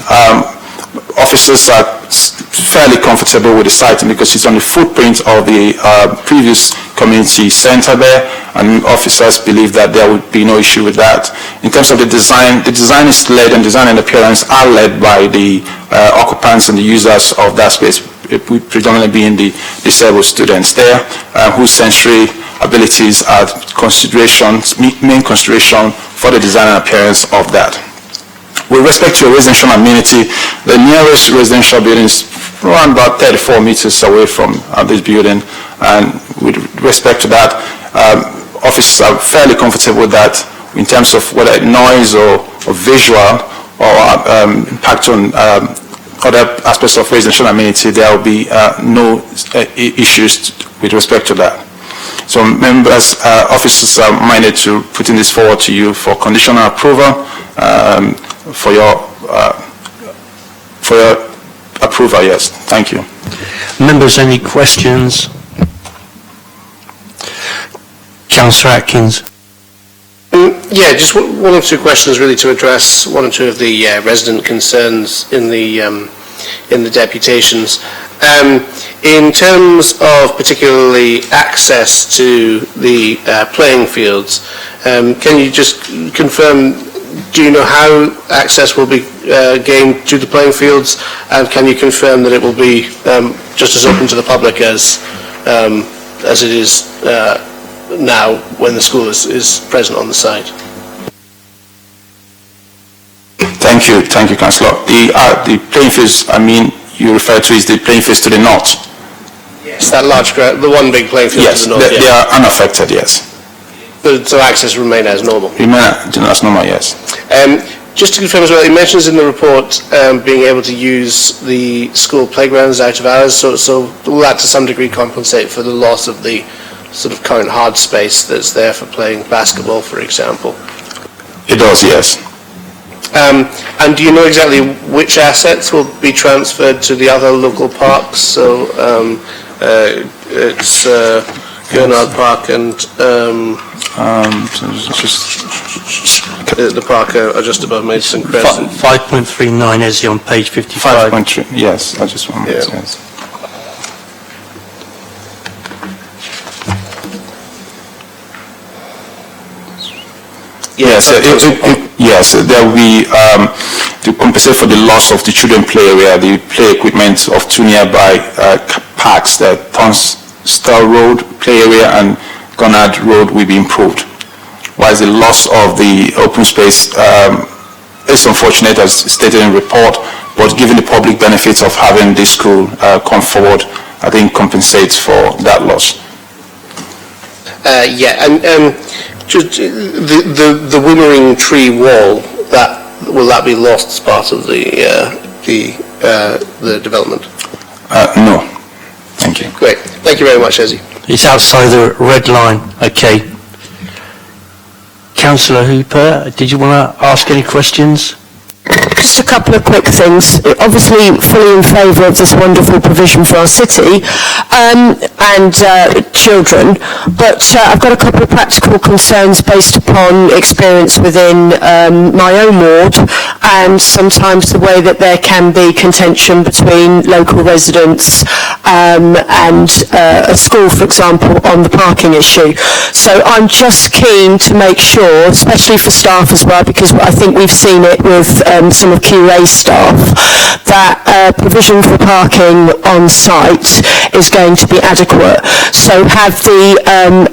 officers are fairly comfortable with the siting because it's on the footprint of the previous community center there, and officers believe that there would be no issue with that. In terms of the design is led, and design and appearance are led by the occupants and the users of that space, predominantly being the disabled students there, whose sensory abilities are main consideration for the design and appearance of that. With respect to a residential amenity, the nearest residential building is around about 34 meters away from this building, and with respect to that, officers are fairly comfortable with that in terms of whether noise or visual or impact on other aspects of residential amenity. There will be no issues with respect to that. So members, officers are minded to putting this forward to you for conditional approval, for your approval, yes. Thank you. Members, any questions? Councillor Atkins. Yeah, just one or two questions really to address one or two of the resident concerns in the deputations. In terms of particularly access to the playing fields, can you just confirm, do you know how access will be gained to the playing fields, and can you confirm that it will be just as open to the public as it is now when the school is present on the site? Thank you, Councillor. The playing fields, you refer to is the playing fields to the north? Yes, that large, the one big playing field yes, to the north. They are unaffected, yes. So access remain as normal? Remain as normal, yes. Just to confirm as well, it mentions in the report being able to use the school playgrounds out of hours, so will that to some degree compensate for the loss of the sort of current hard space that's there for playing basketball, for example? It does, yes. And do you know exactly which assets will be transferred to the other local parks? So it's Gurnard Park and the park just above Maidstone Crescent. 5.39 Ezzy on page 55. 5.3, yes, I just want to yes. Yes, there will be, to compensate for the loss of the children play area, the play equipment of two nearby parks, the Tunstall Road play area and Gurnard Road will be improved. While the loss of the open space is unfortunate as stated in the report, but given the public benefits of having this school come forward, I think compensates for that loss. Just the Wimmering tree wall, will that be lost as part of the development? No. Thank you. Great. Thank you very much, Ezzy. It's outside the red line. Okay. Councillor Hooper, did you want to ask any questions? Just a couple of quick things. Obviously, fully in favour of this wonderful provision for our city and children, but I've got a couple of practical concerns based upon experience within my own ward and sometimes the way that there can be contention between local residents and a school, for example, on the parking issue. So I'm just keen to make sure, especially for staff as well, because I think we've seen it with some of QA staff, that provision for parking on site is going to be adequate. So have the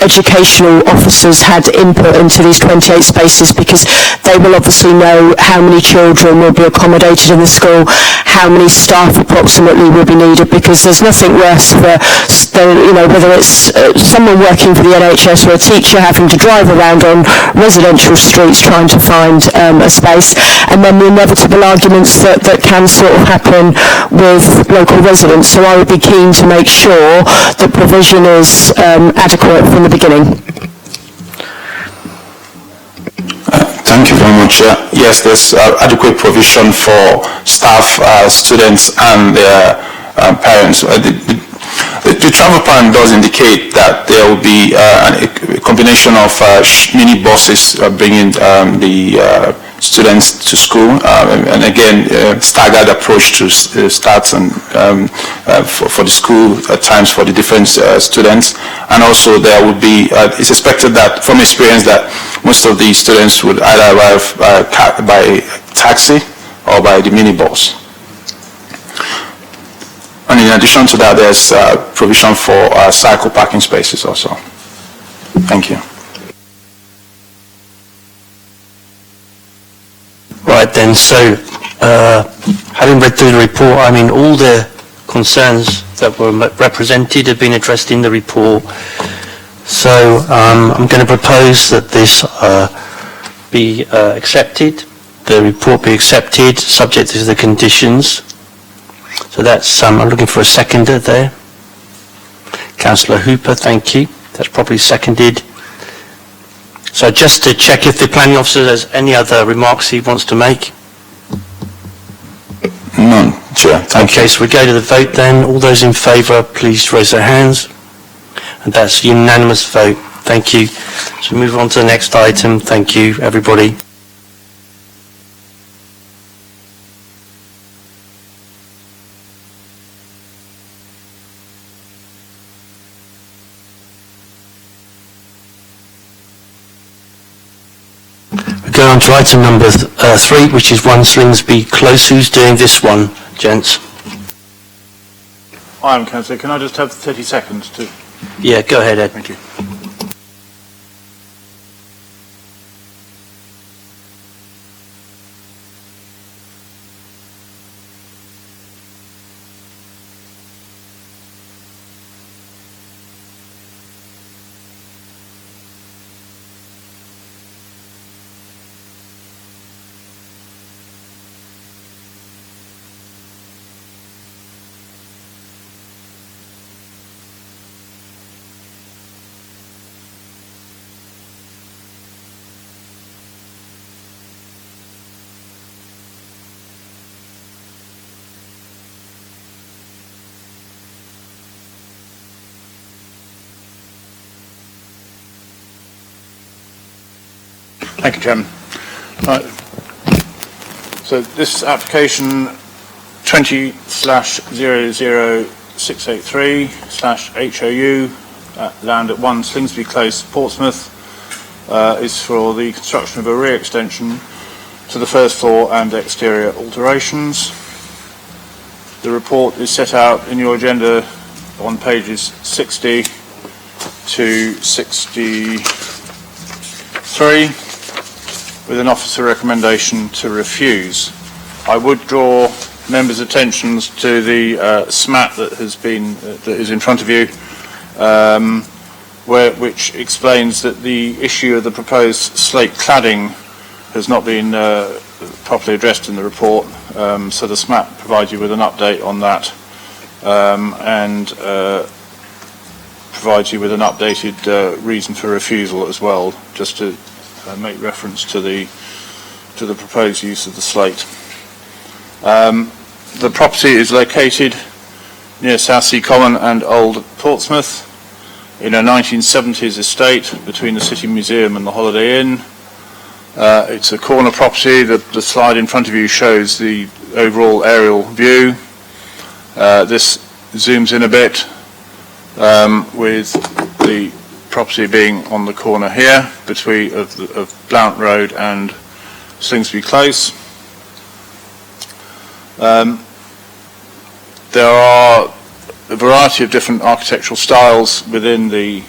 educational officers had input into these 28 spaces, because they will obviously know how many children will be accommodated in the school, how many staff approximately will be needed, because there's nothing worse for, whether it's someone working for the NHS or a teacher having to drive around on residential streets trying to find a space, and then the inevitable arguments that can sort of happen with local residents. So I would be keen to make sure the provision is adequate from the beginning. Thank you very much. Yes, there's adequate provision for staff, students and their parents. The travel plan does indicate that there will be a combination of mini buses bringing the students to school, and again, staggered approach to starts and for the school times for the different students. And also there would be, it's expected that, from experience, that most of the students would either arrive by taxi or by the minibus. And in addition to that, there's provision for cycle parking spaces also. Thank you. Right then, so having read through the report, all the concerns that were represented have been addressed in the report. So I'm going to propose that this be accepted, the report be accepted, subject to the conditions. So that's, I'm looking for a seconder there. Councillor Hooper, thank you. That's properly seconded. So just to check if the planning officer has any other remarks he wants to make. None, Chair. Thank you. Okay, so we go to the vote then. All those in favour, please raise their hands. And that's a unanimous vote. Thank you. So we move on to the next item. Thank you, everybody. We go on to item number 3, which is 1 Slingsby Close. Who's doing this one, gents? I am, Councillor. Can I just have 30 seconds to... Yeah, go ahead, Ed. Thank you. Thank you, Chairman. Right. So this application 20/00683/HOU land at 1 Slingsby Close, Portsmouth, is for the construction of a rear extension to the first floor and exterior alterations. The report is set out in your agenda on pages 60 to 63. With an officer recommendation to refuse. I would draw members' attentions to the SMAT that is in front of you, which explains that the issue of the proposed slate cladding has not been properly addressed in the report. So the SMAT provides you with an update on that and provides you with an updated reason for refusal as well, just to make reference to the proposed use of the slate. The property is located near Southsea Common and Old Portsmouth in a 1970s estate between the City Museum and the Holiday Inn. It's a corner property. The slide in front of you shows the overall aerial view. This zooms in a bit with the property being on the corner here between of Blount Road and Slingsby Close. There are a variety of different architectural styles within the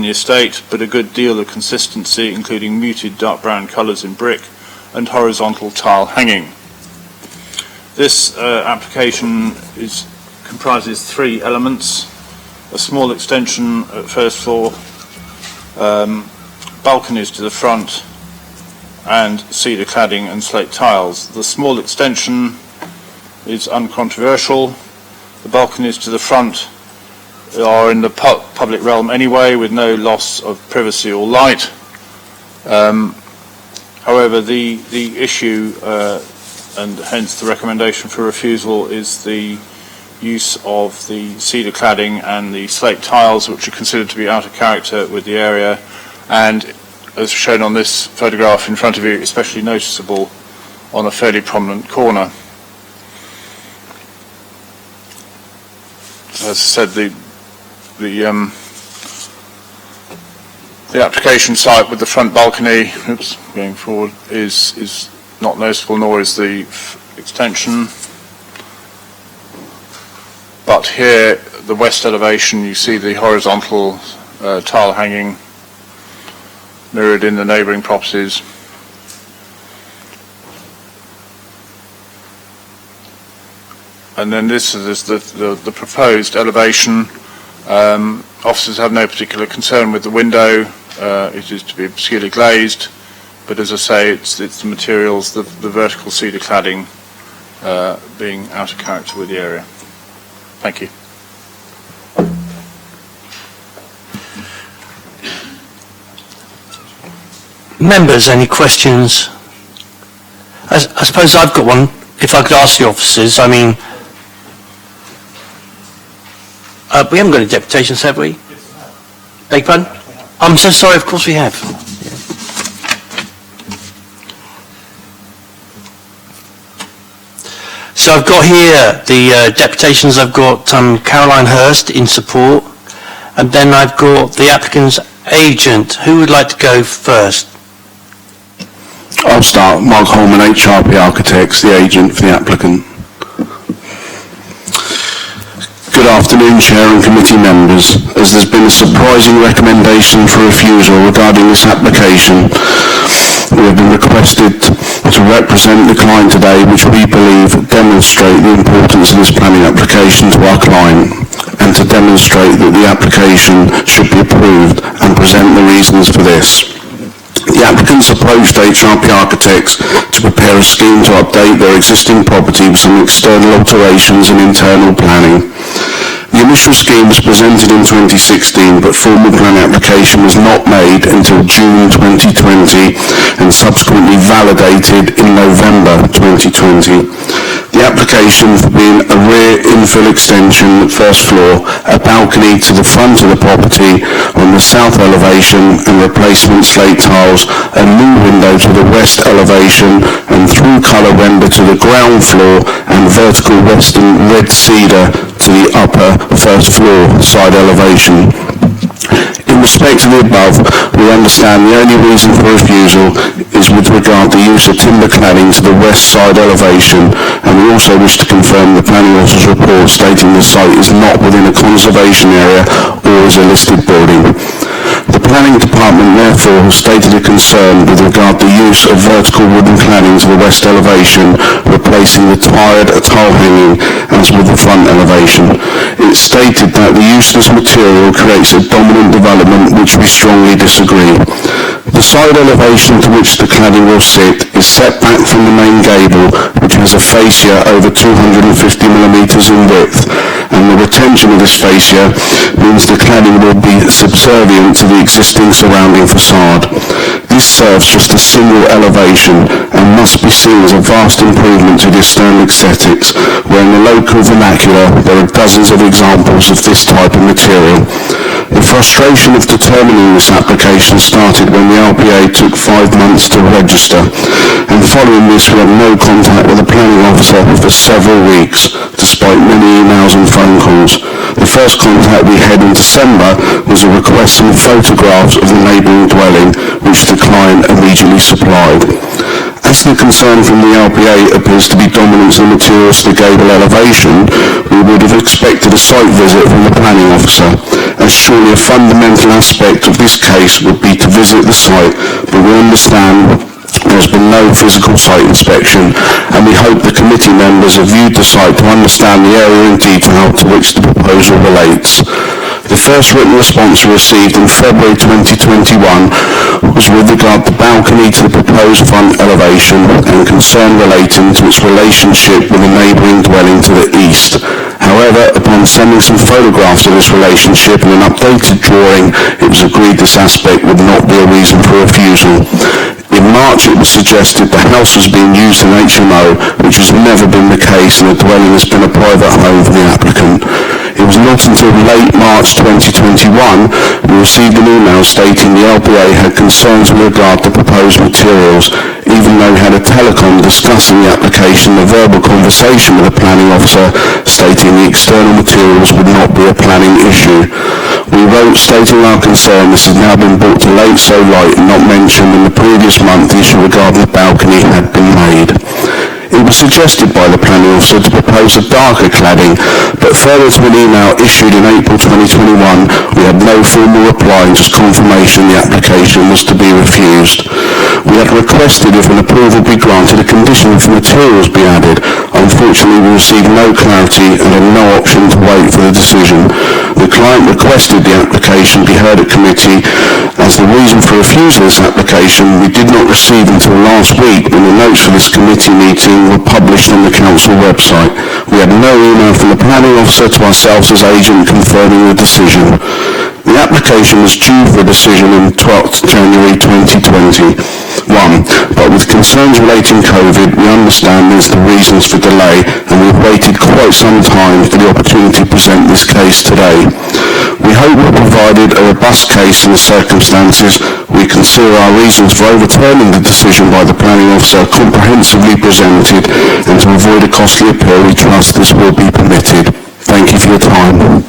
estate, but a good deal of consistency, including muted dark brown colours in brick and horizontal tile hanging. This application comprises 3 elements: a small extension at first floor, balconies to the front, and cedar cladding and slate tiles. The small extension is uncontroversial. The balconies to the front are in the public realm anyway, with no loss of privacy or light. However, the issue, and hence the recommendation for refusal, is the use of the cedar cladding and the slate tiles, which are considered to be out of character with the area, and as shown on this photograph in front of you, especially noticeable on a fairly prominent corner. As I said, the application site with the front balcony, going forward, is not noticeable, nor is the extension. But here, the west elevation, you see the horizontal tile hanging mirrored in the neighbouring properties. And then this is the proposed elevation. Officers have no particular concern with the window. It is to be obscurely glazed, but as I say, it's the materials, the vertical cedar cladding being out of character with the area. Thank you. Members, any questions? I suppose I've got one. If I could ask the officers, I mean, we haven't got any deputations, have we? Beg pardon? I'm so sorry, of course we have. So I've got here the deputations. I've got Caroline Hurst in support, and then I've got the applicant's agent. Who would like to go first? I'll start. Mark Holman, HRP Architects, the agent for the applicant. Good afternoon, Chair and committee members. As there's been a surprising recommendation for refusal regarding this application, we have been requested to represent the client today, which we believe demonstrate the importance of this planning application to our client, and to demonstrate that the application should be approved and present the reasons for this. The applicants approached HRP Architects to prepare a scheme to update their existing property with some external alterations and internal planning. The initial scheme was presented in 2016, but formal plan application was not made until June 2020 and subsequently validated in November 2020. The application for being a rear infill extension, first floor, a balcony to the front of the property on the south elevation and replacement slate tiles, a new window to the west elevation and through colour render to the ground floor and vertical western red cedar to the upper first floor side elevation. In respect to the above, we understand the only reason for refusal is with regard to the use of timber cladding to the west side elevation, and we also wish to confirm the planning officer's report stating the site is not within a conservation area or is a listed building. The planning department therefore has stated a concern with regard to the use of vertical wooden cladding to the west elevation, replacing the tired tile hanging as with the front elevation. It's stated that the use of this material creates a dominant development, which we strongly disagree. The side elevation to which the cladding will sit is set back from the main gable, which has a fascia over 250mm in width, and the retention of this fascia means the cladding will be subservient to the existing surrounding facade. This serves just a single elevation and must be seen as a vast improvement to the external aesthetics, where in the local vernacular there are dozens of examples of this type of material. The frustration of determining this application started when the RPA took 5 months to register, and following this we had no contact with the planning officer for several weeks, despite many emails and phone calls. The first contact we had in December was a request for photographs of the neighbouring dwelling, which the client immediately supplied. As the concern from the RPA appears to be dominance of the materials to the gable elevation, we would have expected a site visit from the planning officer, as surely a fundamental aspect of this case would be to visit the site, but we understand there has been no physical site inspection, and we hope the committee members have viewed the site to understand the area in detail to which the proposal relates. The first written response we received in February 2021 was with regard to the balcony to the proposed front elevation and concern relating to its relationship with the neighbouring dwelling to the east. However, upon sending some photographs of this relationship and an updated drawing, it was agreed this aspect would not be a reason for refusal. In March it was suggested the house was being used in HMO, which has never been the case, and the dwelling has been a private home for the applicant. It was not until late March 2021 we received an email stating the LPA had concerns with regard to proposed materials, even though we had a telecom discussing the application, a verbal conversation with the planning officer stating the external materials would not be a planning issue. We wrote stating our concern this has now been brought to light so light and not mentioned in the previous month the issue regarding the balcony had been made. It was suggested by the planning officer to propose a darker cladding, but further to an email issued in April 2021, we had no formal reply and just confirmation the application was to be refused. We had requested if an approval be granted a condition for materials be added. Unfortunately, we received no clarity and had no option to wait for the decision. The client requested the application be heard at committee. As the reason for refusal of this application, we did not receive until last week when the notes for this committee meeting were published on the council website. We had no email from the planning officer to ourselves as agent confirming the decision. The application was due for a decision on 12th January 2021, but with concerns relating COVID, we understand there's the reasons for delay, and we've waited quite some time for the opportunity to present this case today. We hope we've provided a robust case in the circumstances. We consider our reasons for overturning the decision by the planning officer comprehensively presented, and to avoid a costly appeal, we trust this will be permitted. Thank you for your time.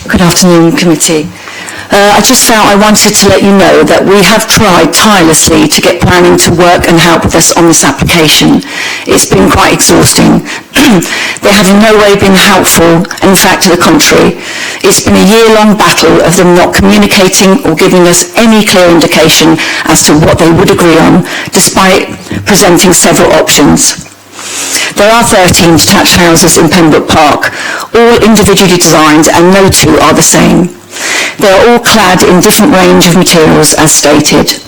Good afternoon, committee. I just felt I wanted to let you know that we have tried tirelessly to get planning to work and help with us on this application. It's been quite exhausting. They have in no way been helpful, and in fact to the contrary. It's been a year-long battle of them not communicating or giving us any clear indication as to what they would agree on, despite presenting several options. There are 13 detached houses in Pembroke Park, all individually designed, and no two are the same. They are all clad in different range of materials as stated,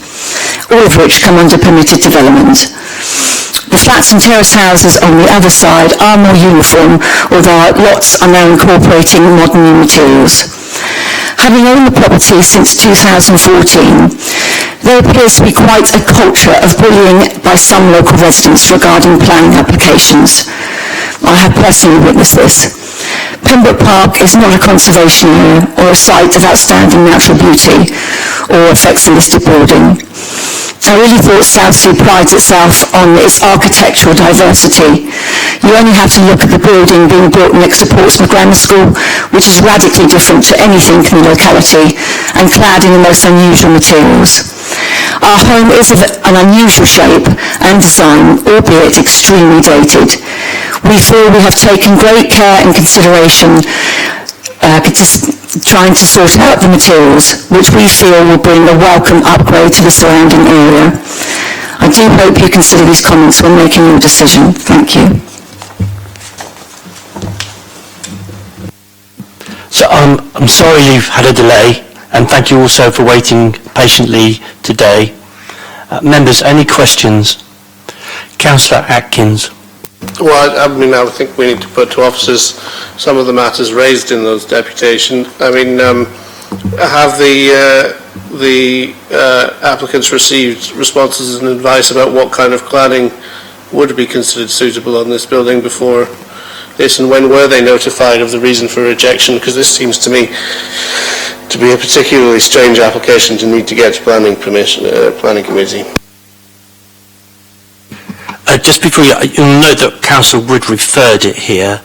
all of which come under permitted development. The flats and terrace houses on the other side are more uniform, although lots are now incorporating modern new materials. Having owned the property since 2014, there appears to be quite a culture of bullying by some local residents regarding planning applications. I have personally witnessed this. Pembroke Park is not a conservation area or a site of outstanding natural beauty or affects a listed building. I really thought Southsea prides itself on its architectural diversity. You only have to look at the building being built next to Portsmouth Grammar School, which is radically different to anything in the locality and clad in the most unusual materials. Our home is of an unusual shape and design, albeit extremely dated. We feel we have taken great care and consideration trying to sort out the materials, which we feel will bring a welcome upgrade to the surrounding area. I do hope you consider these comments when making your decision. Thank you. So I'm sorry you've had a delay, and thank you also for waiting patiently today. Members, any questions? Councillor Atkins. Well, I mean, I think we need to put to officers some of the matters raised in those deputations. I mean, have the applicants received responses and advice about what kind of cladding would be considered suitable on this building before this, and when were they notified of the reason for rejection? Because this seems to me to be a particularly strange application to need to get to planning committee. Just before you'll note that Council Wood referred it here.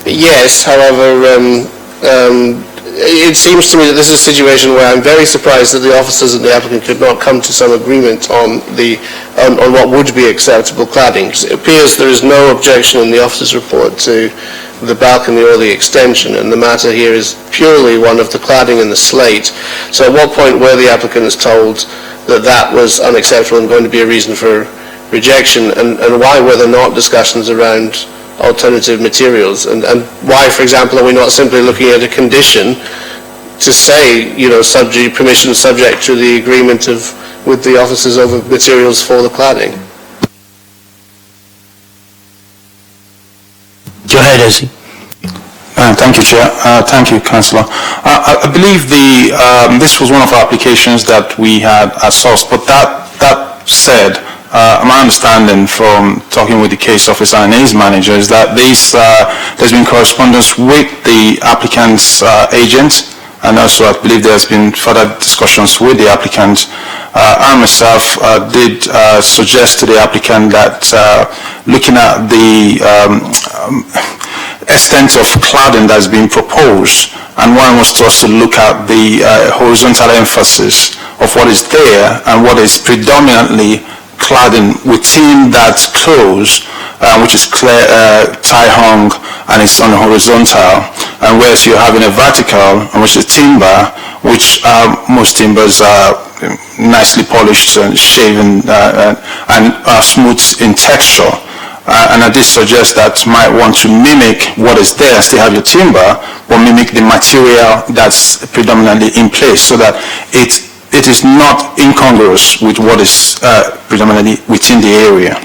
Yes, however, it seems to me that this is a situation where I'm very surprised that the officers and the applicant could not come to some agreement on what would be acceptable cladding. It appears there is no objection in the officer's report to the balcony or the extension, and the matter here is purely one of the cladding and the slate. So at what point were the applicants told that that was unacceptable and going to be a reason for rejection, and why were there not discussions around alternative materials, and why, for example, are we not simply looking at a condition to say, you know, permission subject to the agreement with the officers over materials for the cladding? Go ahead, Ezzy. Thank you, Chair. Thank you, Councillor. I believe this was one of our applications that we had sourced, but that said, my understanding from talking with the case officer and his manager is that there's been correspondence with the applicant's agent, and also I believe there's been further discussions with the applicant. I myself did suggest to the applicant that looking at the extent of cladding that's been proposed, and one was to also look at the horizontal emphasis of what is there and what is predominantly cladding within that close, which is clear, tie-hung, and it's on the horizontal, and whereas you're having a vertical, which is timber, which most timbers are nicely polished and shaven and are smooth in texture. And I did suggest that might want to mimic what is there, still have your timber, but mimic the material that's predominantly in place, so that it is not incongruous with what is predominantly within the area.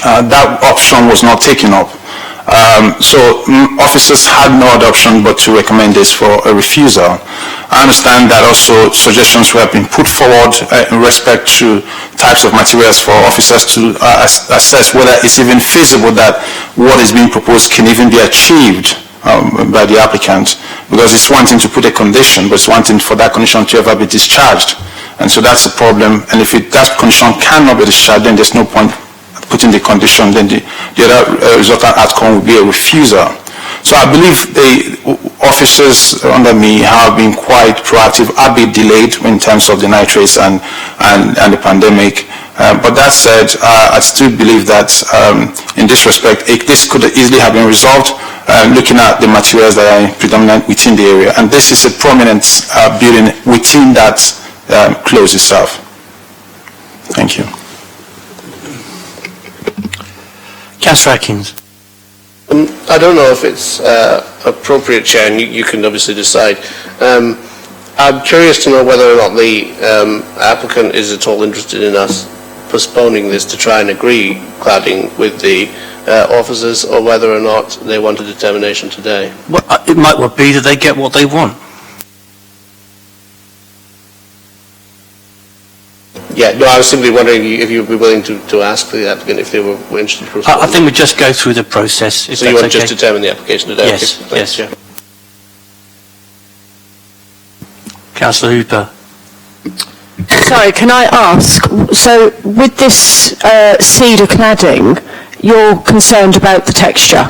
that option was not taken up. So officers had no other option but to recommend this for a refusal. I understand that also suggestions were being put forward in respect to types of materials for officers to assess whether it's even feasible that what is being proposed can even be achieved by the applicant, because it's one thing to put a condition, but it's one thing for that condition to ever be discharged. And so that's a problem. And if that condition cannot be discharged, then there's no point putting the condition, then the other resultant outcome will be a refusal. So I believe the officers under me have been quite proactive, a bit delayed in terms of the nitrates and the pandemic. But that said, I still believe that in this respect, this could easily have been resolved looking at the materials that are predominant within the area. And this is a prominent building within that close itself. Thank you. Councillor Atkins. I don't know if it's appropriate, Chair, and you can obviously decide. I'm curious to know whether or not the applicant is at all interested in us postponing this to try and agree cladding with the officers, or whether or not they want a determination today. Well, it might well be that they get what they want. Yeah, no, I was simply wondering if you'd be willing to ask the applicant if they were interested in I think we just go through the process. If so you want to just determine the application today? Yes, Okay. Thanks, yes. Chair. Councillor Hooper. Sorry, can I ask, so with this cedar cladding, you're concerned about the texture?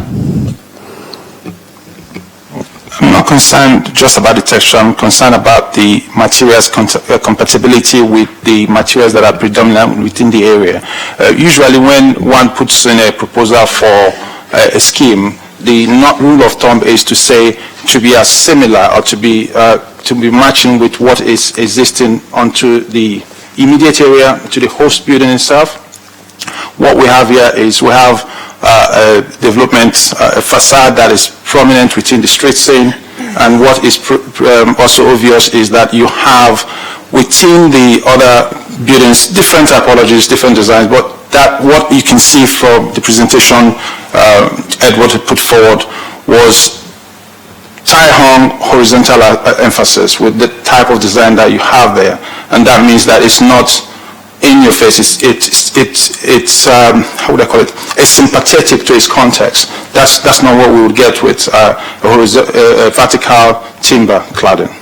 I'm not concerned just about the texture. I'm concerned about the materials compatibility with the materials that are predominant within the area. Usually when one puts in a proposal for a scheme, the rule of thumb is to say to be as similar or to be matching with what is existing onto the immediate area, to the host building itself. What we have here is we have a development, a facade that is prominent within the street scene, and what is also obvious is that you have within the other buildings different typologies, different designs, but that what you can see from the presentation Edward had put forward was tie-hung horizontal emphasis with the type of design that you have there, and that means that it's not in your face. It's how would I call it? It's sympathetic to its context. That's not what we would get with a vertical timber cladding.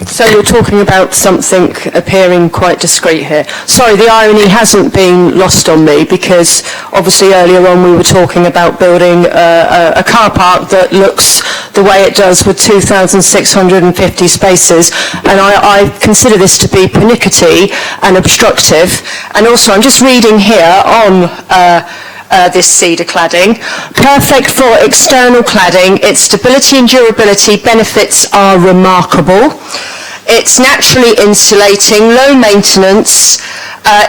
So you're talking about something appearing quite discreet here. Sorry, the irony hasn't been lost on me, because obviously earlier on we were talking about building a car park that looks the way it does with 2,650 spaces, and I consider this to be pernickety and obstructive. And also I'm just reading here on this cedar cladding. Perfect for external cladding. Its stability and durability benefits are remarkable. It's naturally insulating, low maintenance,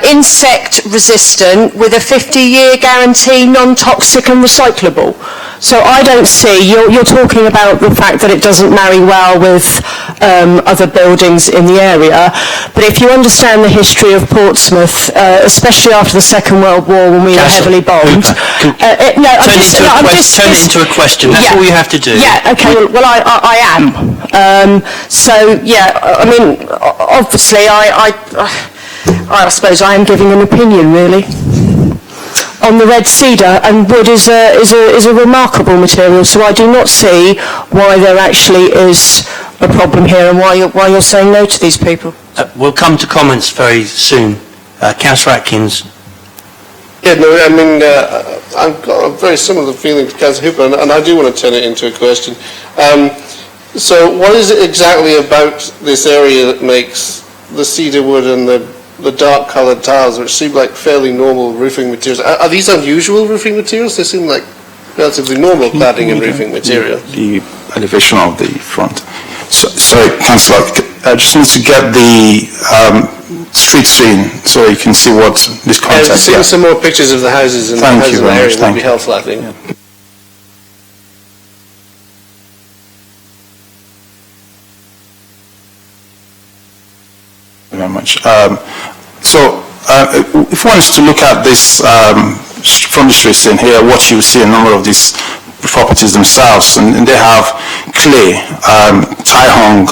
insect resistant, with a 50-year guarantee, non-toxic and recyclable. So I don't see, you're talking about the fact that it doesn't marry well with other buildings in the area, but if you understand the history of Portsmouth, especially after the Second World War when we were heavily bombed... Turn it into a question, that's all you have to do. Yeah, okay, well I am. So, yeah, I mean, obviously I suppose I am giving an opinion, really, on the red cedar, and wood is a remarkable material, so I do not see why there actually is a problem here and why you're saying no to these people. We'll come to comments very soon. Councillor Atkins. Yeah, no, I mean, I've got a very similar feeling to Councillor Hooper, and I do want to turn it into a question. So what is it exactly about this area that makes the cedar wood and the dark coloured tiles, which seem like fairly normal roofing materials? Are these unusual roofing materials? They seem like relatively normal cladding and roofing material. The elevation of the front. Sorry, Councillor, I just need to get the street scene so you can see what this context is. Yeah, some more pictures of the houses and the houses in the area would be helpful, I think. Very much. So if one is to look at this from the street scene here, what you see a number of these properties themselves, and they have clay tie-hung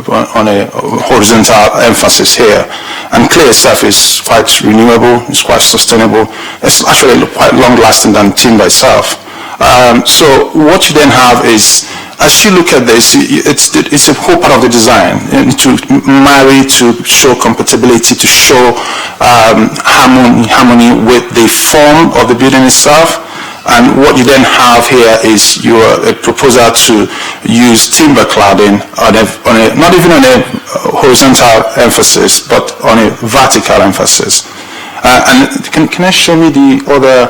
on a horizontal emphasis here. And clay itself is quite renewable, it's quite sustainable, it's actually quite long-lasting than timber itself. So what you then have is, as you look at this, it's a whole part of the design, to marry, to show compatibility, to show harmony with the form of the building itself. And what you then have here is a proposal to use timber cladding not even on a horizontal emphasis, but on a vertical emphasis. And can I show me the other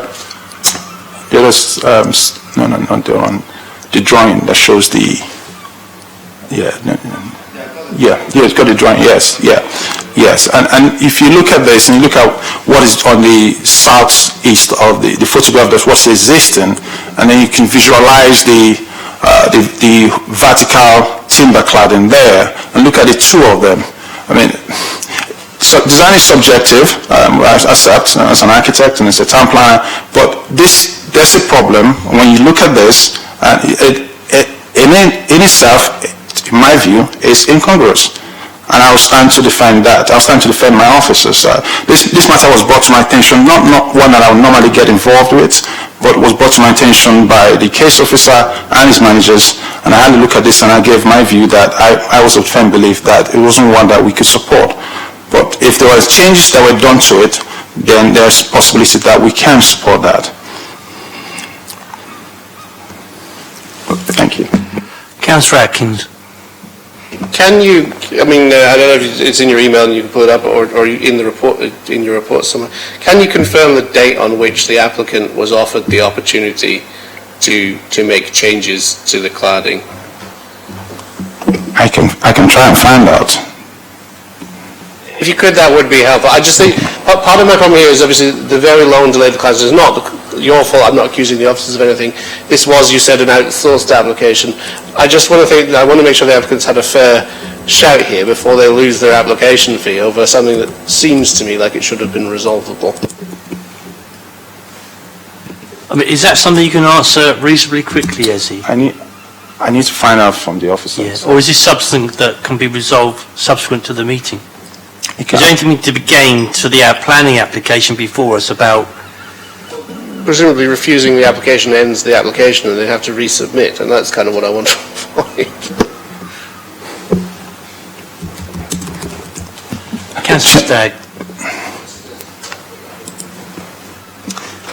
no, not the one, the drawing that shows the, it's got the drawing, yes. And if you look at this and you look at what is on the southeast of the photograph, that's what's existing, and then you can visualize the vertical timber cladding there, and look at the two of them. I mean, so design is subjective, I accept as an architect and as a town planner, but there's a problem when you look at this, in itself, in my view, is incongruous. And I was trying to defend that. I was trying to defend my officers. This matter was brought to my attention, not one that I would normally get involved with, but was brought to my attention by the case officer and his managers. And I had to look at this and I gave my view that I was of firm belief that it wasn't one that we could support. But if there were changes that were done to it, then there's a possibility that we can support that. Thank you. Councillor Atkins. Can you, I don't know if it's in your email and you can pull it up, or in the report, in your report somewhere. Can you confirm the date on which the applicant was offered the opportunity to make changes to the cladding? I can try and find out. If you could, that would be helpful. I just think part of my problem here is obviously the very long delay of the cladding is not your fault. I'm not accusing the officers of anything. This was, you said, an outsourced application. I want to make sure the applicants had a fair shout here before they lose their application fee over something that seems to me like it should have been resolvable. I mean, is that something you can answer reasonably quickly, Ezzy? I need to find out from the officers. Or is this something that can be resolved subsequent to the meeting? Is there anything to be gained to the planning application before us about? Presumably refusing the application ends the application and they have to resubmit, and that's kind of what I want to avoid. Councillor Stagg.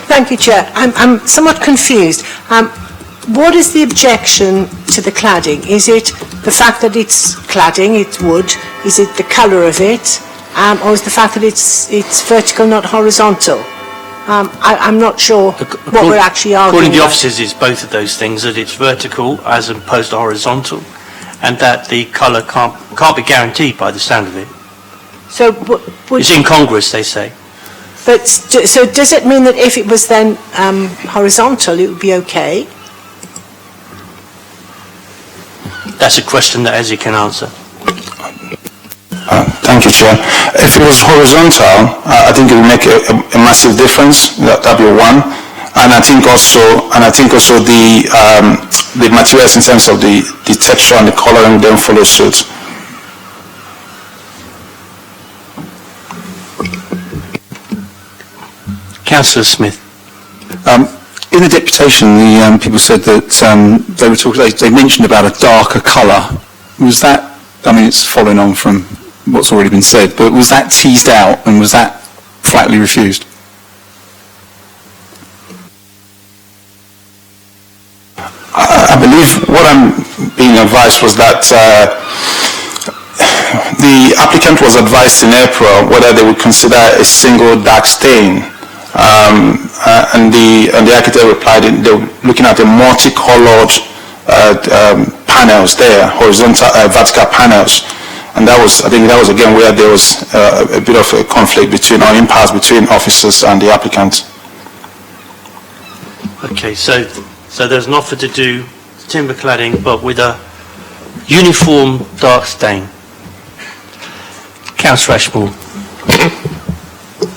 Thank you, Chair. I'm somewhat confused. What is the objection to the cladding? Is it the fact that it's cladding, it's wood? Is it the colour of it? Or is the fact that it's vertical, not horizontal? I'm not sure what we're actually arguing. According to the officers, it's both of those things, that it's vertical as opposed to horizontal, and that the colour can't be guaranteed by the sound of it. So it's incongruous, they say. But so does it mean that if it was then horizontal, it would be okay? That's a question that Ezzy can answer. Thank you, Chair. If it was horizontal, I think it would make a massive difference. That'd be one. And I think also the materials in terms of the texture and the coloring then follow suit. Councillor Smith. In the deputation, the people said that they mentioned about a darker colour. Was that, it's following on from what's already been said, but was that teased out and was that flatly refused? I believe what I'm being advised was that the applicant was advised in April whether they would consider a single dark stain. And the architect replied they were looking at the multicolored panels there, horizontal, vertical panels. And I think that was again where there was a bit of a conflict or impasse between officers and the applicant. Okay, so there's an offer to do timber cladding, but with a uniform dark stain. Councillor Ashmore.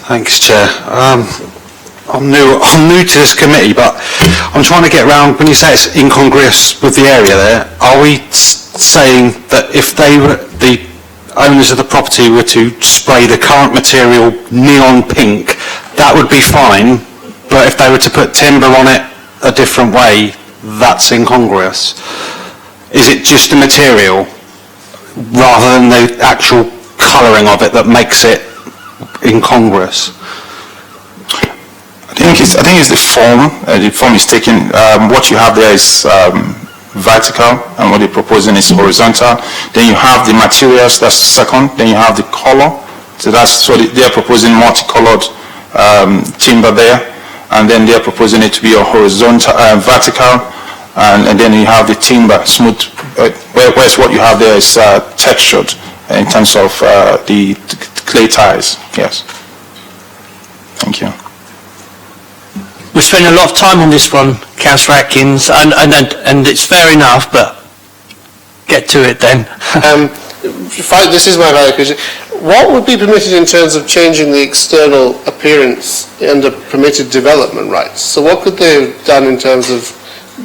Thanks, Chair. I'm new to this committee, but I'm trying to get around, when you say it's incongruous with the area there, are we saying that if the owners of the property were to spray the current material neon pink, that would be fine, but if they were to put timber on it a different way, that's incongruous? Is it just the material rather than the actual colouring of it that makes it incongruous? I think it's the form. The form is taken. What you have there is vertical, and what they're proposing is horizontal. Then you have the materials. That's the second. Then you have the color. So they're proposing multicolored timber there, and then they're proposing it to be a horizontal, vertical, and then you have the timber smooth. Whereas what you have there is textured in terms of the clay tiles. Yes. Thank you. We're spending a lot of time on this one, Councillor Atkins, and it's fair enough, but get to it then. This is my valid question. What would be permitted in terms of changing the external appearance under permitted development rights? So what could they have done in terms of,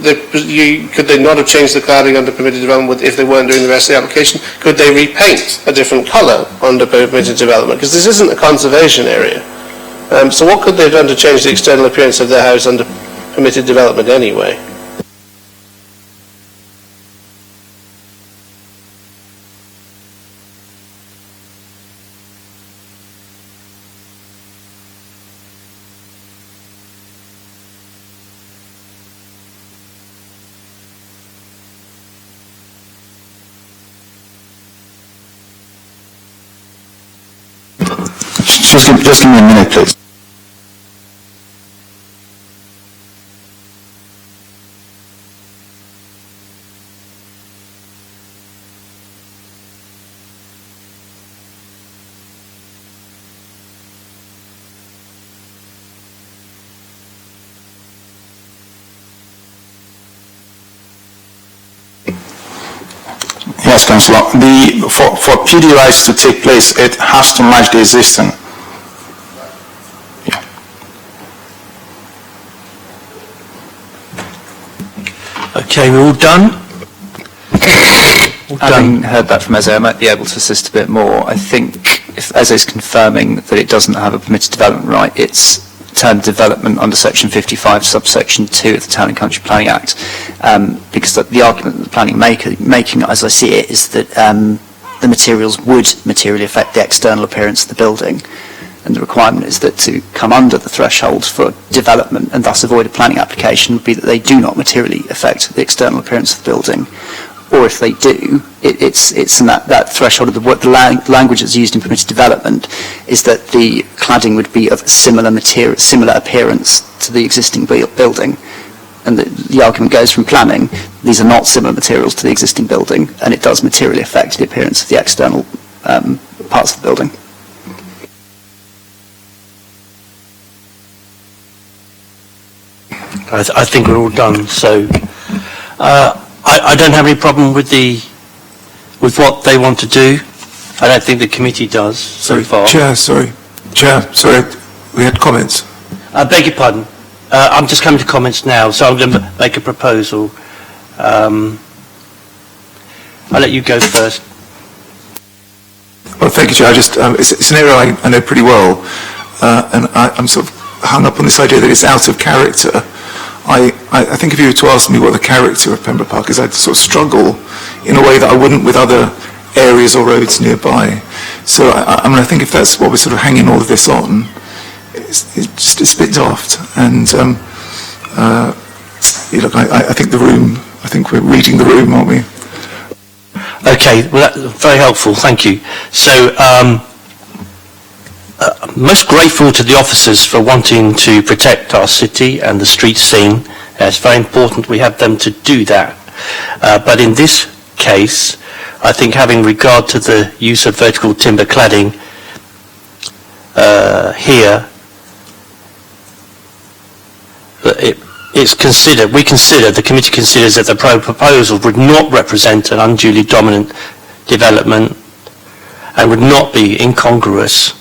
could they not have changed the cladding under permitted development if they weren't doing the rest of the application? Could they repaint a different colour under permitted development? Because this isn't a conservation area. So what could they have done to change the external appearance of their house under permitted development anyway? Just give me a minute, please. Yes, Councillor. For PD rights to take place, it has to match the existing. Okay, we're all done? Having heard that from Eze, I might be able to assist a bit more. I think if Eze is confirming that it doesn't have a permitted development right, it's termed development under section 55 subsection 2 of the Town and Country Planning Act, because the argument that the planning making, as I see it, is that the materials would materially affect the external appearance of the building, and the requirement is that to come under the threshold for development and thus avoid a planning application would be that they do not materially affect the external appearance of the building, or if they do, it's in that threshold of the language that's used in permitted development is that the cladding would be of similar material, similar appearance to the existing building. And the argument goes from planning, these are not similar materials to the existing building, and it does materially affect the appearance of the external parts of the building. I think we're all done, so I don't have any problem with what they want to do. I don't think the committee does so far. Chair, sorry, we had comments. I beg your pardon. I'm just coming to comments now, so I'm going to make a proposal. I'll let you go first. Well, thank you, Chair. It's an area I know pretty well, and I'm sort of hung up on this idea that it's out of character. I think if you were to ask me what the character of Pembroke Park is, I'd sort of struggle in a way that I wouldn't with other areas or roads nearby. So I think if that's what we're sort of hanging all of this on, it's a bit daft. And look, I think I think we're reading the room, aren't we? Okay, well, that's very helpful, thank you. So, most grateful to the officers for wanting to protect our city and the street scene. It's very important we have them to do that. But in this case, I think having regard to the use of vertical timber cladding here, the committee considers that the proposal would not represent an unduly dominant development and would not be incongruous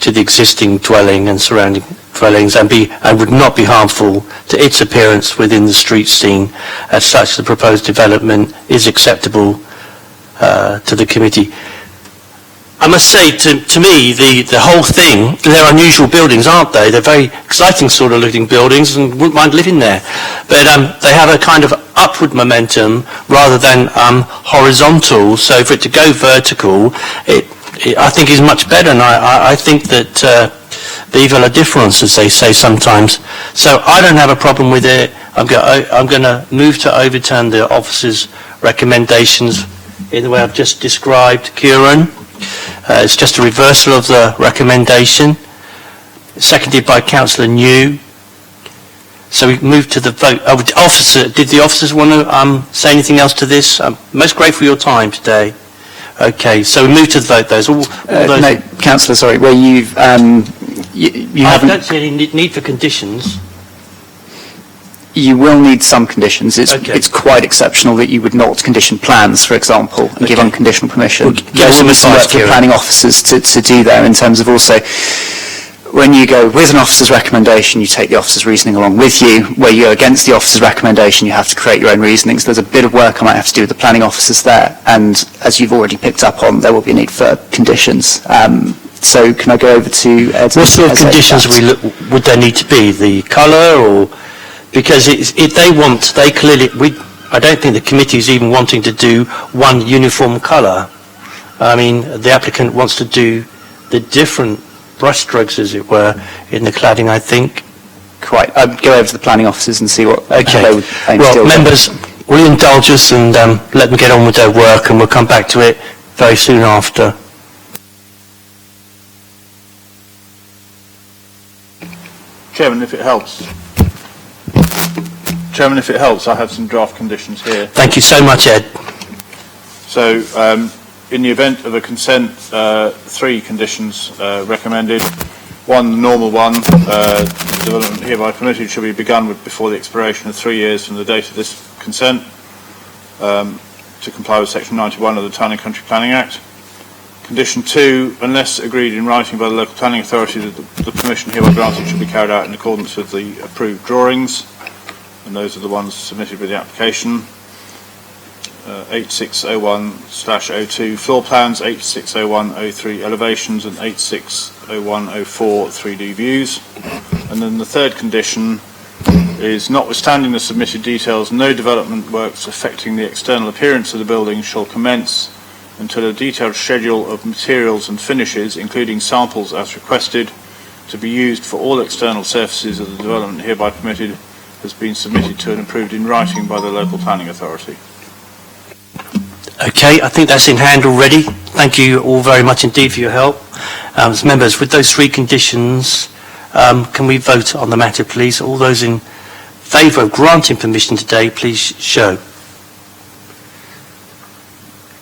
to the existing dwelling and surrounding dwellings and would not be harmful to its appearance within the street scene. As such, the proposed development is acceptable to the committee. I must say, to me, the whole thing, they're unusual buildings, aren't they? They're very exciting sort of looking buildings and wouldn't mind living there. But they have a kind of upward momentum rather than horizontal, so for it to go vertical, it I think is much better, and I think that vive la différence, as they say sometimes. So I don't have a problem with it. I'm going to move to overturn the officer's recommendations in the way I've just described. Kieran? It's just a reversal of the recommendation, seconded by Councillor New. So we move to the vote. Did the officers want to say anything else to this? I'm most grateful for your time today. Okay, so we move to the vote. Those all those. No, Councillor, sorry, where you've you I haven't. don't see any need for conditions. You will need some conditions. It's quite exceptional that you would not condition plans, for example, and give unconditional permission. There will be some work for planning officers to do there in terms of also, when you go with an officer's recommendation, you take the officer's reasoning along with you. Where you go against the officer's recommendation, you have to create your own reasoning. So there's a bit of work I might have to do with the planning officers there. And as you've already picked up on, there will be a need for conditions. So can I go over to Ed? What sort of conditions would there need to be? The colour or... Because if they want, they clearly, I don't think the committee is even wanting to do one uniform colour. I mean, the applicant wants to do the different brushstrokes, as it were, in the cladding, I think. Quite. I'd go over to the planning officers and see what they would aim to deal Well, members, will you indulge us and let them get on with their work, and we'll come back to it very soon after. Chairman, if it helps. Chairman, if it helps, I have some draft conditions here. Thank you so much, Ed. So, in the event of a consent, 3 conditions recommended. 1, the normal one, development hereby permitted shall be begun with before the expiration of 3 years from the date of this consent, to comply with Section 91 of the Town and Country Planning Act. Condition 2, unless agreed in writing by the local planning authority, the permission hereby granted shall be carried out in accordance with the approved drawings. And those are the ones submitted with the application. 8601/02 floor plans, 8601/03 elevations, and 8601/04 3D views. And then the third condition is, notwithstanding the submitted details, no development works affecting the external appearance of the building shall commence until a detailed schedule of materials and finishes, including samples as requested, to be used for all external surfaces of the development hereby permitted, has been submitted to and approved in writing by the local planning authority. Okay, I think that's in hand already. Thank you all very much indeed for your help. As members, with those 3 conditions, can we vote on the matter, please? All those in favour of granting permission today, please show.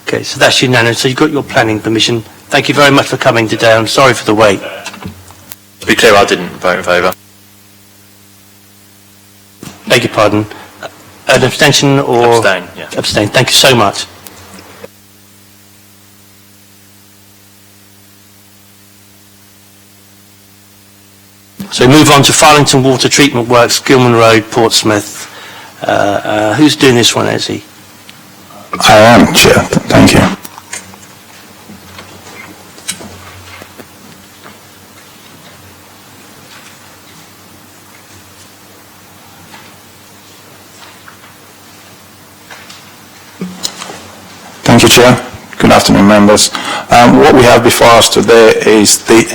Okay, so that's unanimous. So you've got your planning permission. Thank you very much for coming today. I'm sorry for the wait. To be clear, I didn't vote in favour. Beg your pardon. An abstention or... Abstain, yeah. Abstain. Thank you so much. So we move on to Farlington Water Treatment Works, Gilman Road, Portsmouth. Who's doing this one, Ezzy? I am, Chair. Thank you. Thank you, Chair. Good afternoon, members. What we have before us today is the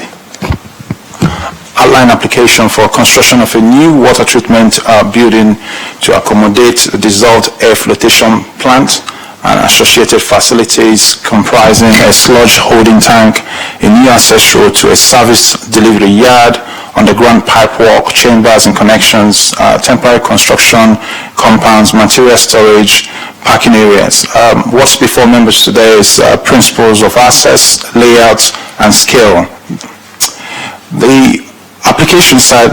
outline application for construction of a new water treatment building to accommodate the dissolved air flotation plant and associated facilities comprising a sludge holding tank, a new access road to a service delivery yard, underground pipework, chambers and connections, temporary construction, compounds, material storage, parking areas. What's before members today is principles of access, layout, and scale. The application site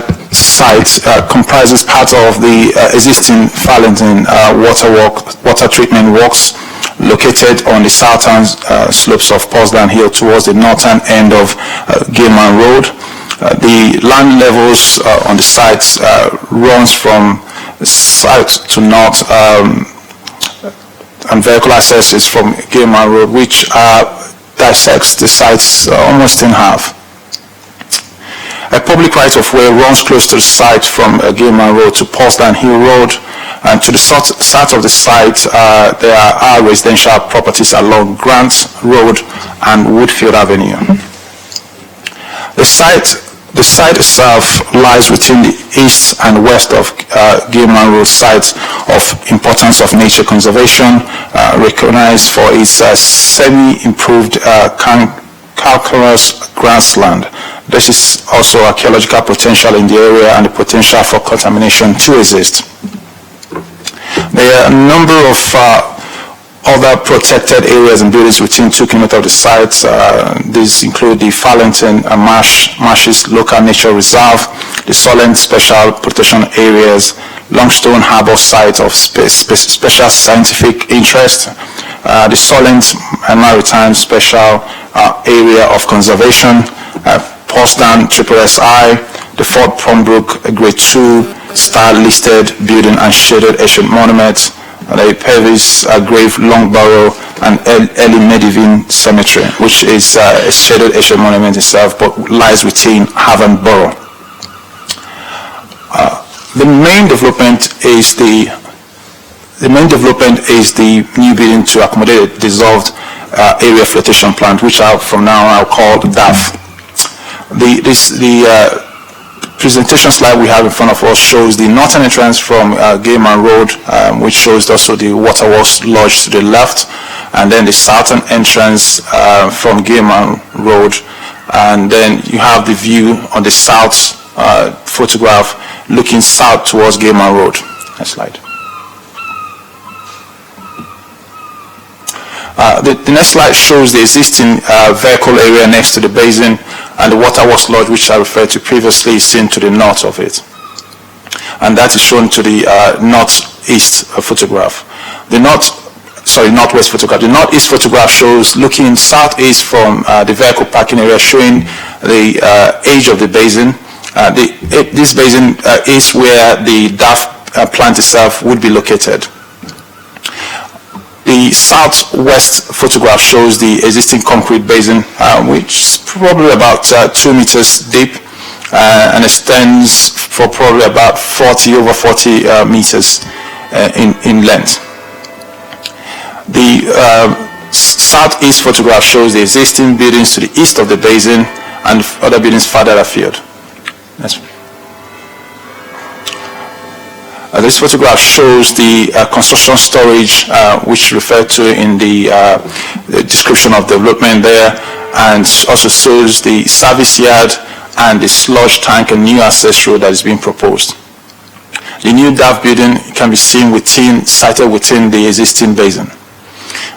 comprises part of the existing Farlington water treatment works located on the southern slopes of Portsmouth Hill towards the northern end of Gilman Road. The land levels on the site runs from south to north, and vehicle access is from Gilman Road, which dissects the sites almost in half. A public right-of-way runs close to the site from Gilman Road to Portsmouth Hill Road, and to the south of the site there are residential properties along Grant Road and Woodfield Avenue. The site itself lies within the east and west of Gilman Road, sites of importance of nature conservation, recognized for its semi-improved calcareous grassland. There is also archaeological potential in the area, and the potential for contamination to exist. There are a number of other protected areas and buildings within 2 kilometers of the site. These include the Farlington Marshes Local Nature Reserve, the Solent Special Protection Areas, Longstone Harbour Site of Special Scientific Interest, the Solent Maritime Special Area of Conservation, Portsdown SSSI, the Fort Pembroke Grade 2 Star Listed Building and Shaded Ancient Monument, the Purvis Grave Longborough, and Early Medieval Cemetery, which is a shaded ancient monument itself, but lies within Havant Borough. The main development is the new building to accommodate a dissolved area flotation plant, which are from now called DAF. The presentation slide we have in front of us shows the northern entrance from Gilman Road, which shows also the Waterworks Lodge to the left, and then the southern entrance from Gilman Road, and then you have the view on the south photograph looking south towards Gilman Road. Next slide. The next slide shows the existing vehicle area next to the basin, and the Waterworks Lodge, which I referred to previously, is seen to the north of it. And that is shown to the northeast photograph. The northwest photograph. The northeast photograph shows looking southeast from the vehicle parking area, showing the edge of the basin. This basin is where the DAF plant itself would be located. The southwest photograph shows the existing concrete basin, which is probably about 2 meters deep and extends for probably about over 40 meters in length. The southeast photograph shows the existing buildings to the east of the basin and other buildings further afield. This photograph shows the construction storage, which referred to in the description of development there, and also shows the service yard and the sludge tank and new access road that is being proposed. The new DAF building can be seen sited within the existing basin.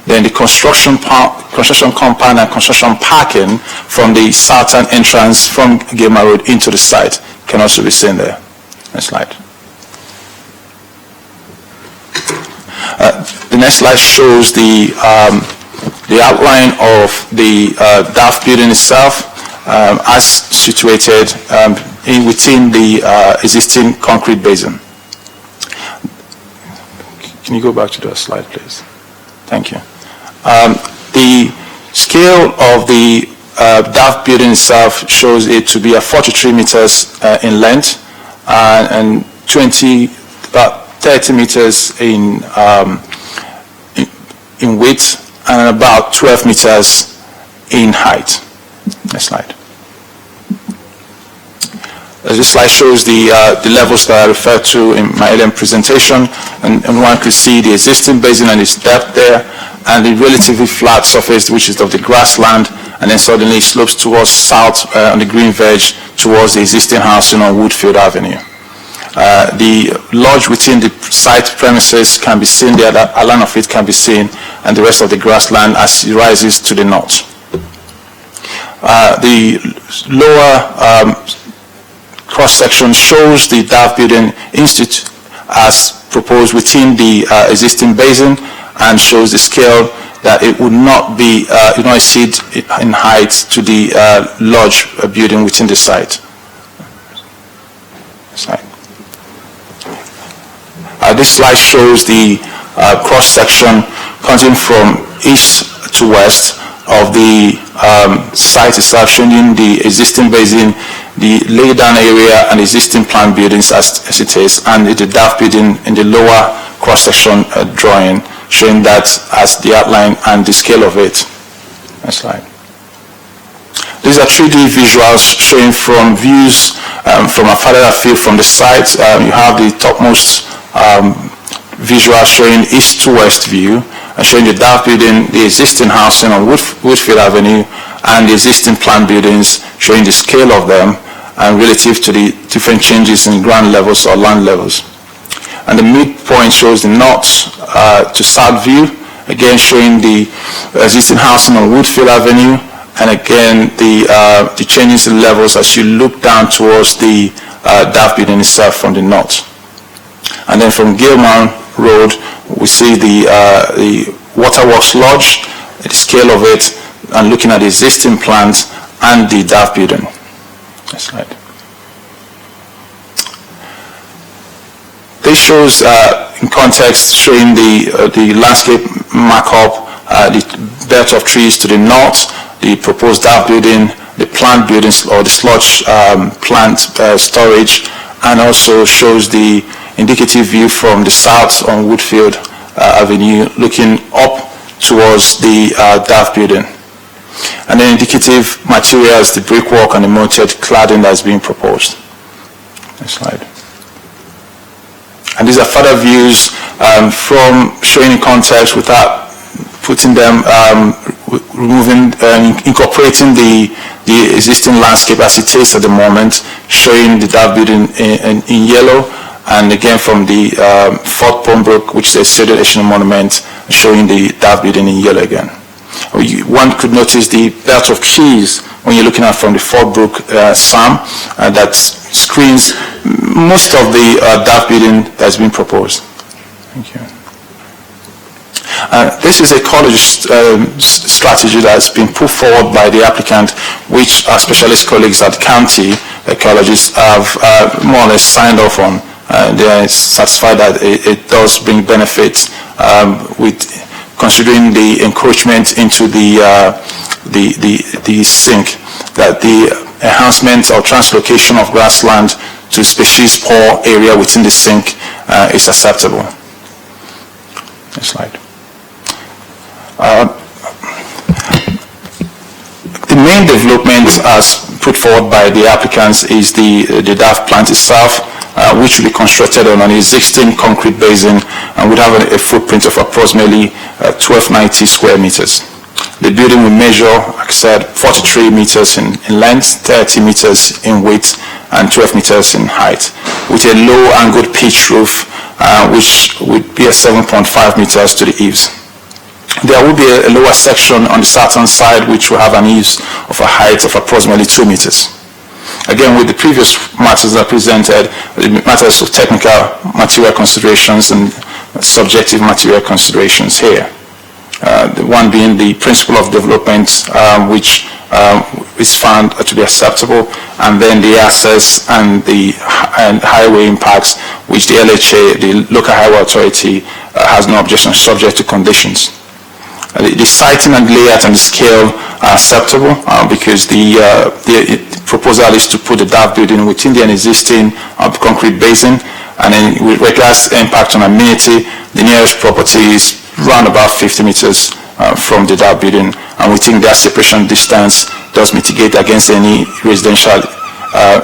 Then the construction compound and construction parking from the southern entrance from Gilman Road into the site can also be seen there. Next slide. The next slide shows the outline of the DAF building itself as situated within the existing concrete basin. Can you go back to that slide, please? Thank you. The scale of the DAF building itself shows it to be 43 meters in length and about 30 meters in width and about 12 meters in height. Next slide. This slide shows the levels that I referred to in my earlier presentation, and one could see the existing basin and its depth there, and the relatively flat surface, which is of the grassland, and then suddenly slopes towards south on the green veg towards the existing housing on Woodfield Avenue. The lodge within the site premises can be seen there, that outline of it can be seen, and the rest of the grassland as it rises to the north. The lower cross-section shows the DAF building institute as proposed within the existing basin, and shows the scale that it would not be, exceed in height to the lodge building within the site. This slide shows the cross-section continuing from east to west of the site itself, showing the existing basin, the laydown area and existing planned buildings as it is, and the DAF building in the lower cross-section drawing, showing that as the outline and the scale of it. Next slide. These are 3D visuals showing from views from a further field from the site. You have the topmost visual showing east to west view, and showing the DAF building, the existing housing on Woodfield Avenue, and the existing planned buildings, showing the scale of them and relative to the different changes in ground levels or land levels. And the midpoint shows the north to south view, again showing the existing housing on Woodfield Avenue, and again the changes in levels as you look down towards the DAF building itself from the north. And then from Gilman Road, we see the Waterworks Lodge, the scale of it, and looking at the existing plants and the DAF building. Next slide. This shows in context showing the landscape markup, the belt of trees to the north, the proposed DAF building, the plant buildings or the sludge plant storage, and also shows the indicative view from the south on Woodfield Avenue looking up towards the DAF building. And then indicative materials, the brickwork and the mounted cladding that is being proposed. Next slide. And these are further views from showing in context without putting them, incorporating the existing landscape as it is at the moment, showing the DAF building in yellow, and again from the Fort Pembroke, which is a studied national monument, showing the DAF building in yellow again. One could notice the belt of trees when you're looking at from the Fort Brook SAM that screens most of the DAF building that's been proposed. Thank you. This is a college strategy that's been put forward by the applicant, which our specialist colleagues at county colleges have more or less signed off on. They are satisfied that it does bring benefits with considering the encroachment into the sink, that the enhancement or translocation of grassland to species poor area within the sink is acceptable. Next slide. The main development as put forward by the applicants is the DAF plant itself, which will be constructed on an existing concrete basin and would have a footprint of approximately 1290 square meters. The building will measure, like I said, 43 meters in length, 30 meters in width, and 12 meters in height, with a low-angled pitch roof, which would be at 7.5 meters to the eaves. There will be a lower section on the southern side, which will have an eaves of a height of approximately 2 meters. Again, with the previous matters that I presented, the matters of technical material considerations and subjective material considerations here. The one being the principle of development, which is found to be acceptable, and then the access and the highway impacts, which the LHA, the local highway authority, has no objection, subject to conditions. The siting and layout and the scale are acceptable because the proposal is to put the DAF building within the existing concrete basin, and then with regards to impact on amenity, the nearest property is around about 50 meters from the DAF building, and we think that separation distance does mitigate against any residential,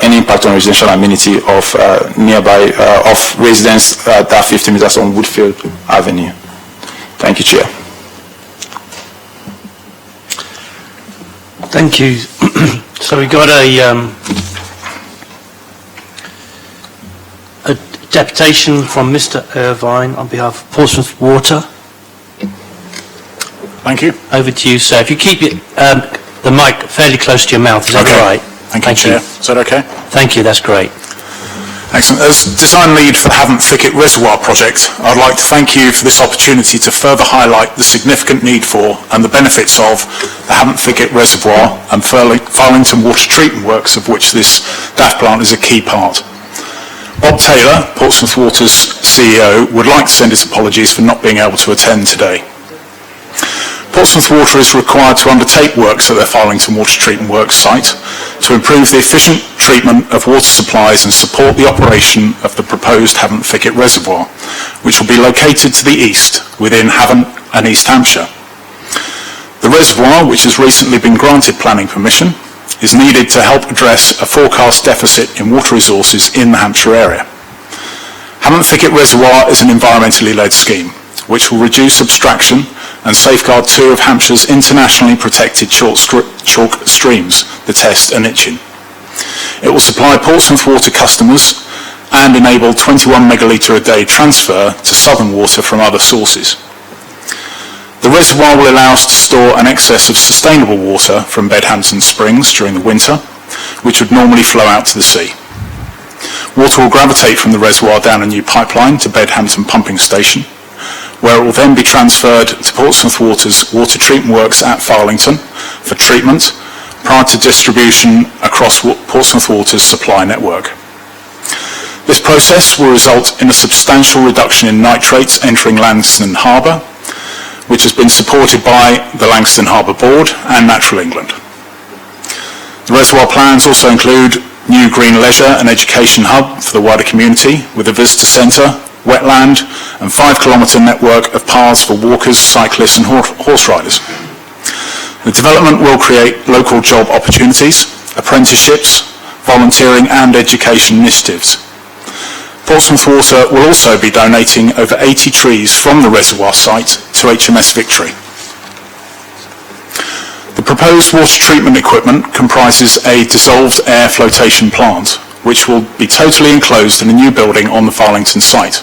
any impact on residential amenity of nearby of residents that 50 meters on Woodfield Avenue. Thank you, Chair. Thank you. So we got a deputation from Mr. Irvine on behalf of Portsmouth Water. Thank you. Over to you, sir. If you keep the mic fairly close to your mouth, is that okay. right? Thank you, Chair. Is that okay? Thank you, that's great. Excellent. As design lead for the Havant Thicket Reservoir project, I'd like to thank you for this opportunity to further highlight the significant need for and the benefits of the Havant Thicket Reservoir and Farlington Water Treatment Works, of which this DAF plant is a key part. Bob Taylor, Portsmouth Water's CEO, would like to send his apologies for not being able to attend today. Portsmouth Water is required to undertake works at their Farlington Water Treatment Works site to improve the efficient treatment of water supplies and support the operation of the proposed Havant Thicket Reservoir, which will be located to the east within Havant and East Hampshire. The reservoir, which has recently been granted planning permission, is needed to help address a forecast deficit in water resources in the Hampshire area. Havant Thicket Reservoir is an environmentally led scheme, which will reduce abstraction and safeguard two of Hampshire's internationally protected chalk streams, the Test and Itchen. It will supply Portsmouth Water customers and enable 21 megalitre a day transfer to southern water from other sources. The reservoir will allow us to store an excess of sustainable water from Bedhampton Springs during the winter, which would normally flow out to the sea. Water will gravitate from the reservoir down a new pipeline to Bedhampton Pumping Station, where it will then be transferred to Portsmouth Water's Water Treatment Works at Farlington for treatment prior to distribution across Portsmouth Water's supply network. This process will result in a substantial reduction in nitrates entering Langston Harbour, which has been supported by the Langston Harbour Board and Natural England. The reservoir plans also include new green leisure and education hub for the wider community with a visitor centre, wetland and 5-kilometre network of paths for walkers, cyclists and horse riders. The development will create local job opportunities, apprenticeships, volunteering and education initiatives. Portsmouth Water will also be donating over 80 trees from the reservoir site to HMS Victory. The proposed water treatment equipment comprises a dissolved air flotation plant, which will be totally enclosed in a new building on the Farlington site.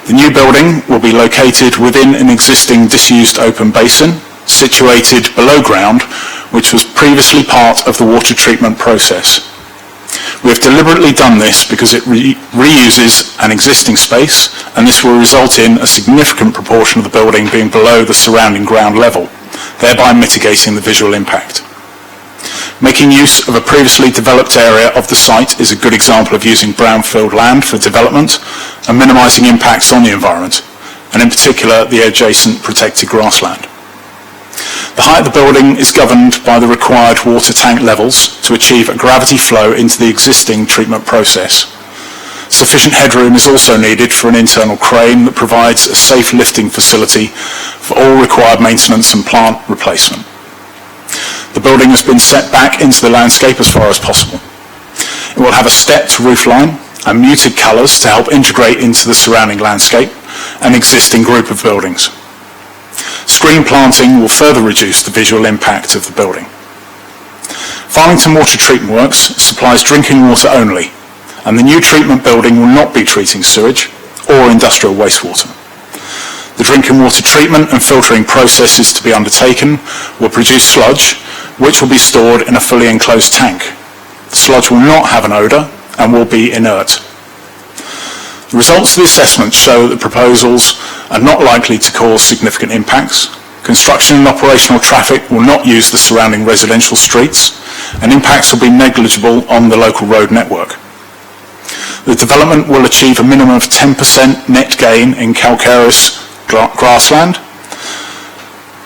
The new building will be located within an existing disused open basin, situated below ground, which was previously part of the water treatment process. We have deliberately done this because it reuses an existing space, and this will result in a significant proportion of the building being below the surrounding ground level, thereby mitigating the visual impact. Making use of a previously developed area of the site is a good example of using brownfield land for development and minimising impacts on the environment, and in particular the adjacent protected grassland. The height of the building is governed by the required water tank levels to achieve a gravity flow into the existing treatment process. Sufficient headroom is also needed for an internal crane that provides a safe lifting facility for all required maintenance and plant replacement. The building has been set back into the landscape as far as possible. It will have a stepped roof line and muted colours to help integrate into the surrounding landscape and existing group of buildings. Screen planting will further reduce the visual impact of the building. Farlington Water Treatment Works supplies drinking water only, and the new treatment building will not be treating sewage or industrial wastewater. The drinking water treatment and filtering processes to be undertaken will produce sludge, which will be stored in a fully enclosed tank. The sludge will not have an odour and will be inert. The results of the assessment show that proposals are not likely to cause significant impacts. Construction and operational traffic will not use the surrounding residential streets, and impacts will be negligible on the local road network. The development will achieve a minimum of 10% net gain in calcareous grassland.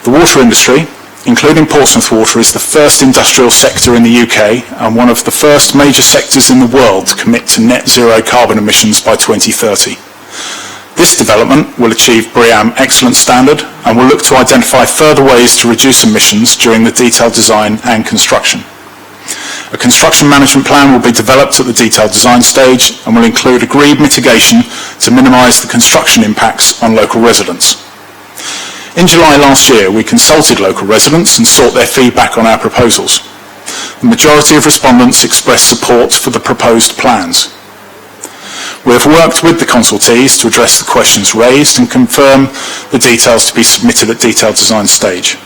The water industry, including Portsmouth Water, is the first industrial sector in the UK and one of the first major sectors in the world to commit to net zero carbon emissions by 2030. This development will achieve BREEAM Excellent Standard and will look to identify further ways to reduce emissions during the detailed design and construction. A construction management plan will be developed at the detailed design stage and will include agreed mitigation to minimise the construction impacts on local residents. In July last year, we consulted local residents and sought their feedback on our proposals. The majority of respondents expressed support for the proposed plans. We have worked with the consultees to address the questions raised and confirm the details to be submitted at detailed design stage.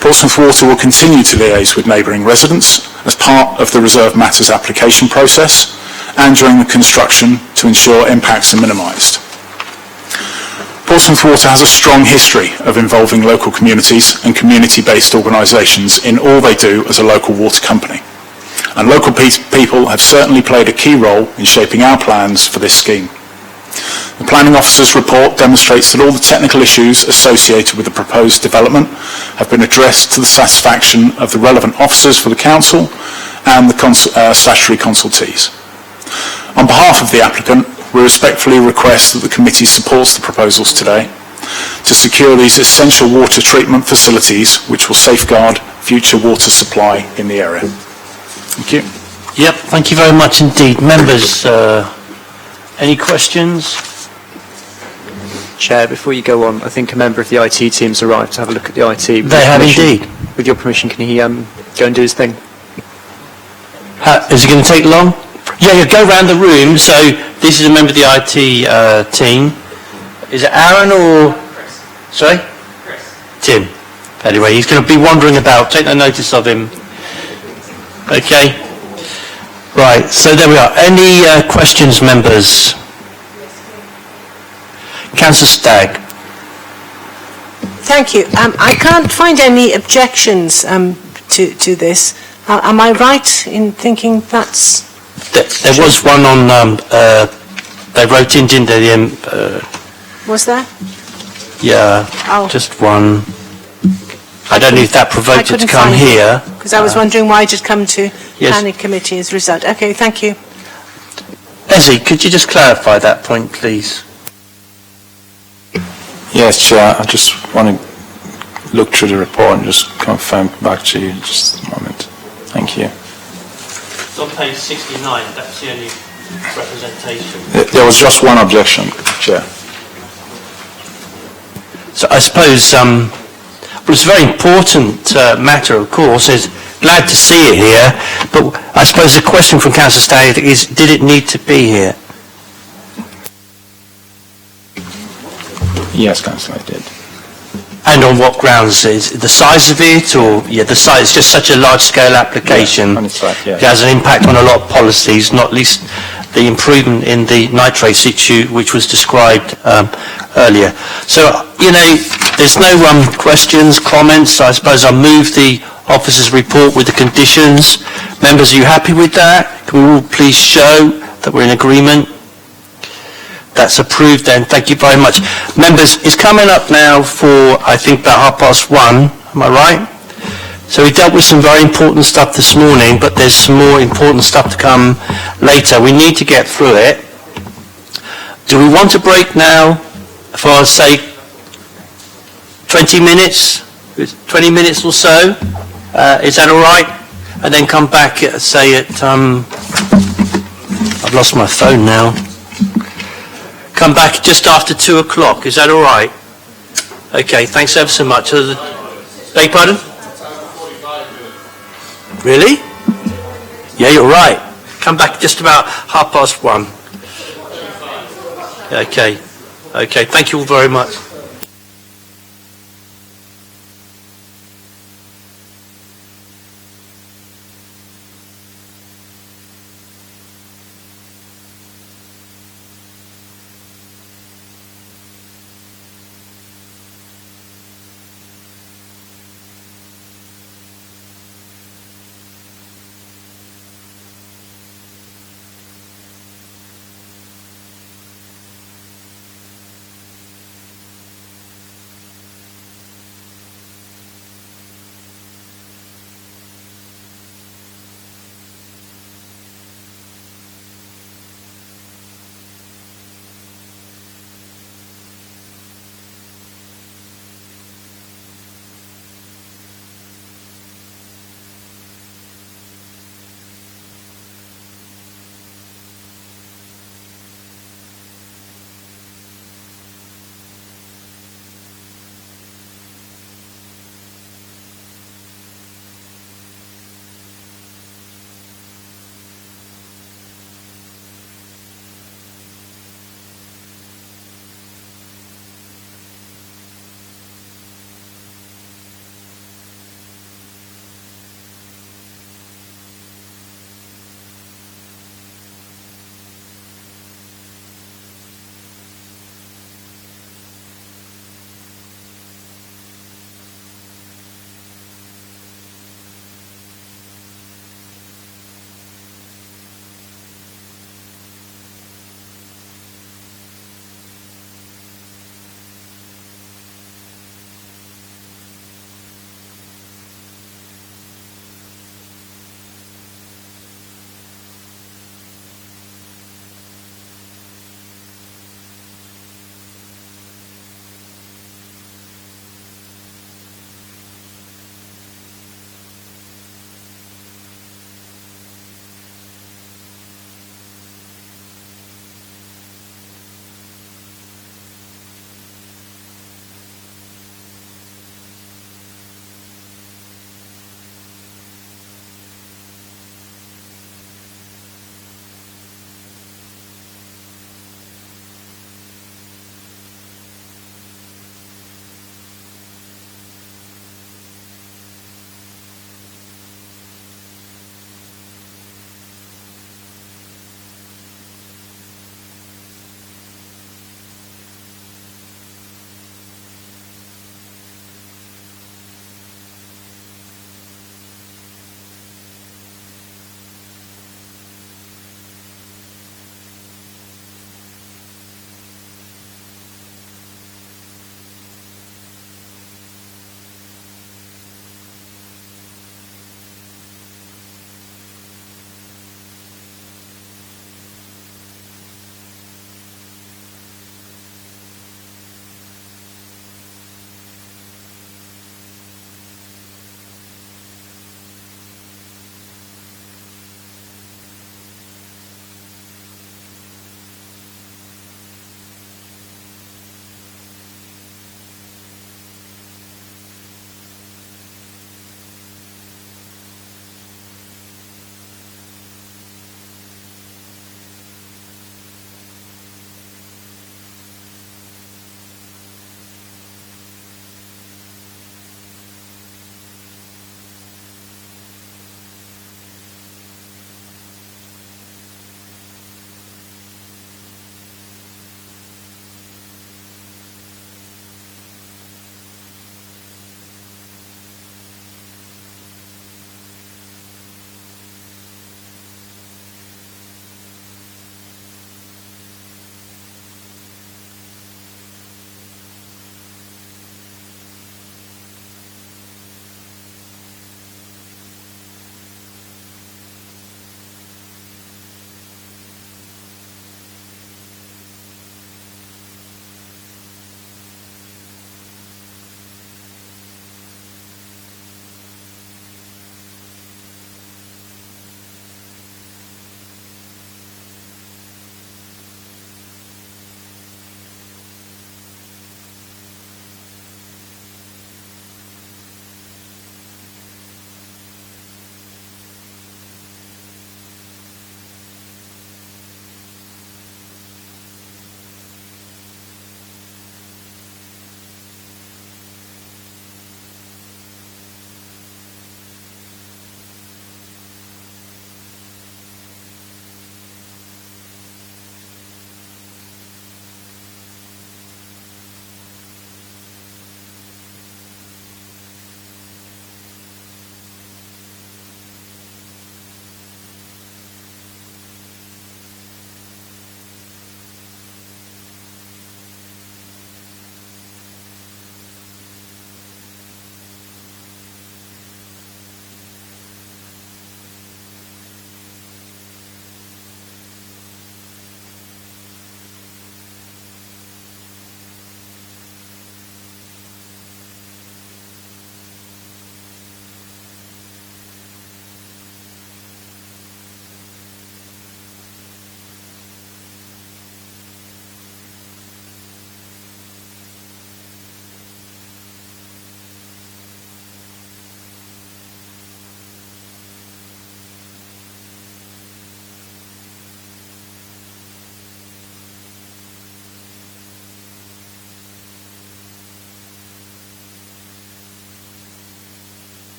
Portsmouth Water will continue to liaise with neighbouring residents as part of the Reserved Matters application process and during the construction to ensure impacts are minimised. Portsmouth Water has a strong history of involving local communities and community-based organisations in all they do as a local water company. And local people have certainly played a key role in shaping our plans for this scheme. The Planning Officer's report demonstrates that all the technical issues associated with the proposed development have been addressed to the satisfaction of the relevant officers for the Council and the statutory consultees. On behalf of the applicant, we respectfully request that the committee supports the proposals today to secure these essential water treatment facilities which will safeguard future water supply in the area. Thank you. Yep, thank you very much indeed. Members, any questions? Chair, before you go on, I think a member of the IT team's arrived to have a look at the IT. They have indeed. With your permission, can he go and do his thing? Is it going to take long? Yeah, go round the room. So this is a member of the IT team. Is it Aaron or... Chris. Sorry? Chris. Tim. Anyway, he's going to be wandering about. Take no notice of him. Okay. Right, so there we are. Any questions, members? Councillor Stagg. Thank you. I can't find any objections to this. Am I right in thinking that's... There was one on, they wrote in, didn't they? Was there? Yeah, just one. I don't know if that provoked it to come here. Because I was wondering why it had come to planning committee as a result. Okay, thank you. Ezzy, could you just clarify that point, please? Yes, Chair. I just want to look through the report and just confirm back to you just a moment. Thank you. It's on page 69. That's the only representation. There was just one objection, Chair. So I suppose, well, it's a very important matter, of course. It's glad to see it here, but I suppose the question from Councillor Stagg is, did it need to be here? Yes, Councillor, I did. And on what grounds? Is it the size of it, or the size? It's just such a large-scale application. Yeah, It has an impact on a lot of policies, not least the improvement in the nitrate situ, which was described earlier. So, there's no questions, comments. I suppose I'll move the officer's report with the conditions. Members, are you happy with that? Can we all please show that we're in agreement? That's approved then. Thank you very much. Members, it's coming up now for, I think, about 1:30. Am I right? So we dealt with some very important stuff this morning, but there's some more important stuff to come later. We need to get through it. Do we want to break now for, say, 20 minutes? 20 minutes or so? Is that all right? And then come back, say, at... I've lost my phone now. Come back just after 2 o'clock. Is that all right? Okay, thanks ever so much. Beg pardon? Really? Yeah, you're right. Come back just about 1:30. Okay. Okay, thank you all very much.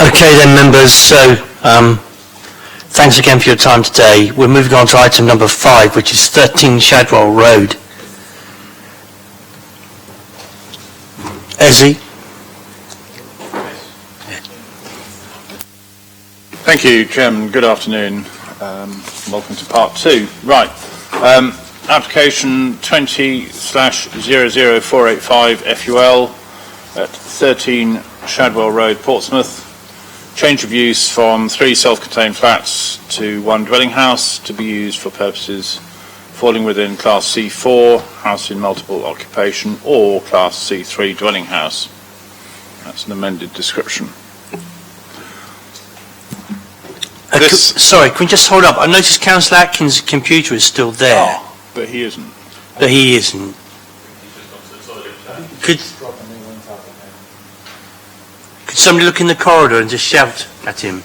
Okay then, members, so thanks again for your time today. We're moving on to item number 5, which is 13 Shadwell Road. Ezzy? Thank you, Chairman. Good afternoon. Welcome to part 2. Right. Application 20/00485 FUL at 13 Shadwell Road, Portsmouth. Change of use from 3 self-contained flats to 1 dwelling house to be used for purposes falling within Class C4, house in multiple occupation, or Class C3 dwelling house. That's an amended description. Sorry, can we just hold up? I noticed Councillor Atkins' computer is still there. Oh, but he isn't. But he isn't. Could somebody look in the corridor and just shout at him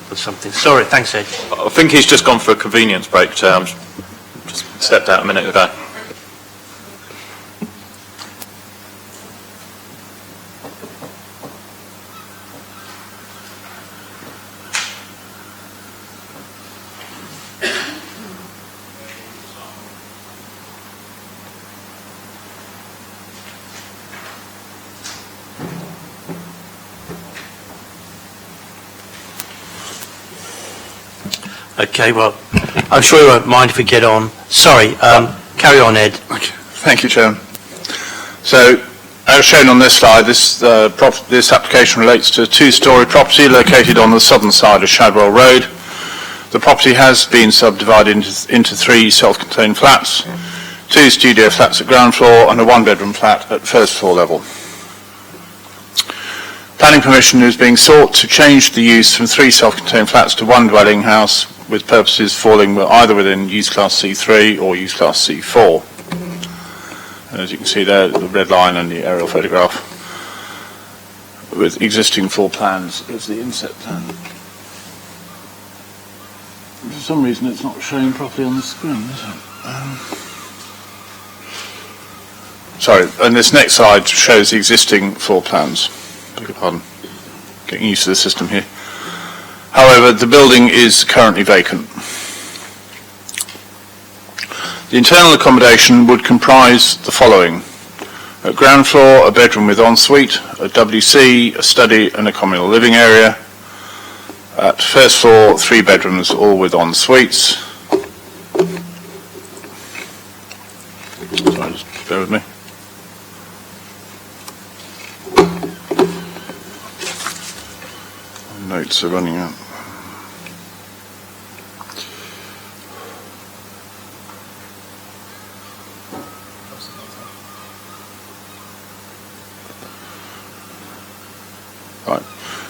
or something? Sorry, thanks, Ed. I think he's just gone for a convenience break, Chair. I'm just stepped out a minute ago. Okay, well, I'm sure you won't mind if we get on. Sorry, carry on, Ed. Okay. Thank you, Chairman. So, as shown on this slide, this application relates to a 2-storey property located on the southern side of Shadwell Road. The property has been subdivided into 3 self-contained flats, 2 studio flats at ground floor and a 1-bedroom flat at first floor level. Planning permission is being sought to change the use from 3 self-contained flats to 1 dwelling house with purposes falling either within Use Class C3 or Use Class C4. And as you can see there, the red line and the aerial photograph with existing floor plans as the inset plan. For some reason it's not showing properly on the screen, is it? Sorry, and this next slide shows the existing floor plans. Beg your pardon, getting used to the system here. However, the building is currently vacant. The internal accommodation would comprise the following. At ground floor, a bedroom with ensuite, a WC, a study and a communal living area. At first floor, 3 bedrooms, all with en-suites. Sorry, just bear with me. Notes are running out. Right.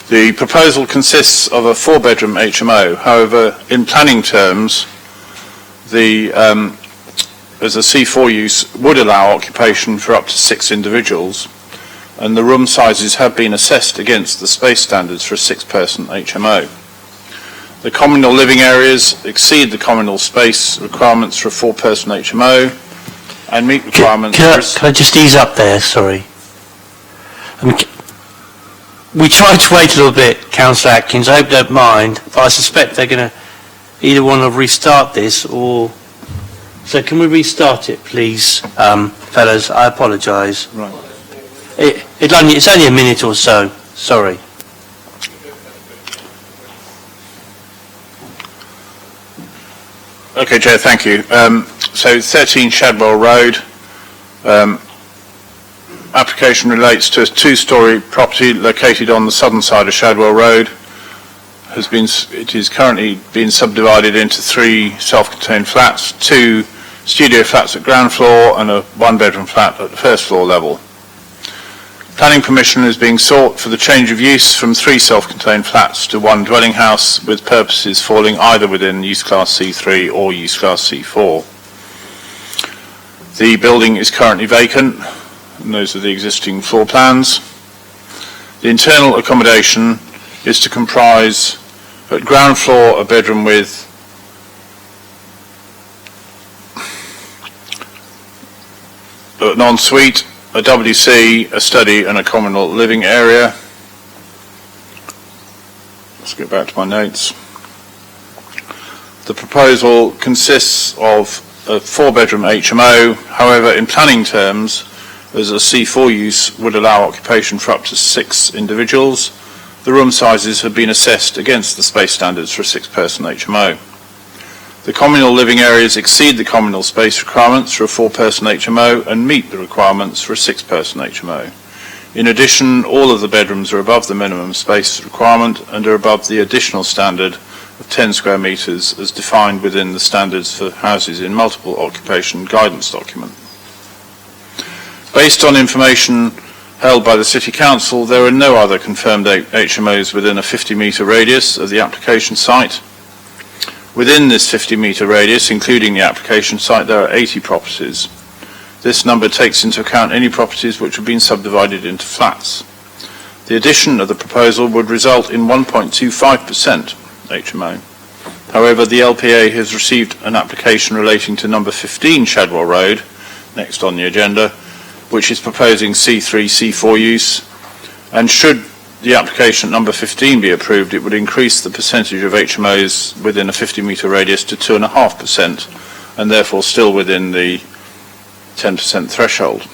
The proposal consists of a 4-bedroom HMO. However, in planning terms, as a C4 use would allow occupation for up to 6 individuals, and the room sizes have been assessed against the space standards for a 6-person HMO. The communal living areas exceed the communal space requirements for a 4-person HMO and meet requirements Can I just ease up there, sorry. We tried to wait a little bit, Councillor Atkins, I hope you don't mind, but I suspect they're going to either want to restart this or... So can we restart it, please, fellas? I apologise. Right. It's only a minute or so. Sorry. Okay, Chair, thank you. So 13 Shadwell Road. Application relates to a 2-storey property located on the southern side of Shadwell Road. It is currently been subdivided into 3 self-contained flats, 2 studio flats at ground floor and a 1-bedroom flat at the first floor level. Planning permission is being sought for the change of use from 3 self-contained flats to 1 dwelling house with purposes falling either within Use Class C3 or Use Class C4. The building is currently vacant, and those are the existing floor plans. The internal accommodation is to comprise at ground floor a bedroom with an ensuite, a WC, a study and a communal living area. Let's get back to my notes. The proposal consists of a 4-bedroom HMO. However, in planning terms, as a C4 use would allow occupation for up to 6 individuals, the room sizes have been assessed against the space standards for a 6-person HMO. The communal living areas exceed the communal space requirements for a 4-person HMO and meet the requirements for a 6-person HMO. In addition, all of the bedrooms are above the minimum space requirement and are above the additional standard of 10 square metres as defined within the standards for houses in multiple occupation guidance document. Based on information held by the City Council, there are no other confirmed HMOs within a 50-metre radius of the application site. Within this 50-metre radius, including the application site, there are 80 properties. This number takes into account any properties which have been subdivided into flats. The addition of the proposal would result in 1.25% HMO. However, the LPA has received an application relating to number 15 Shadwell Road, next on the agenda, which is proposing C3, C4 use, and should the application number 15 be approved, it would increase the percentage of HMOs within a 50-metre radius to 2.5%, and therefore still within the 10% threshold.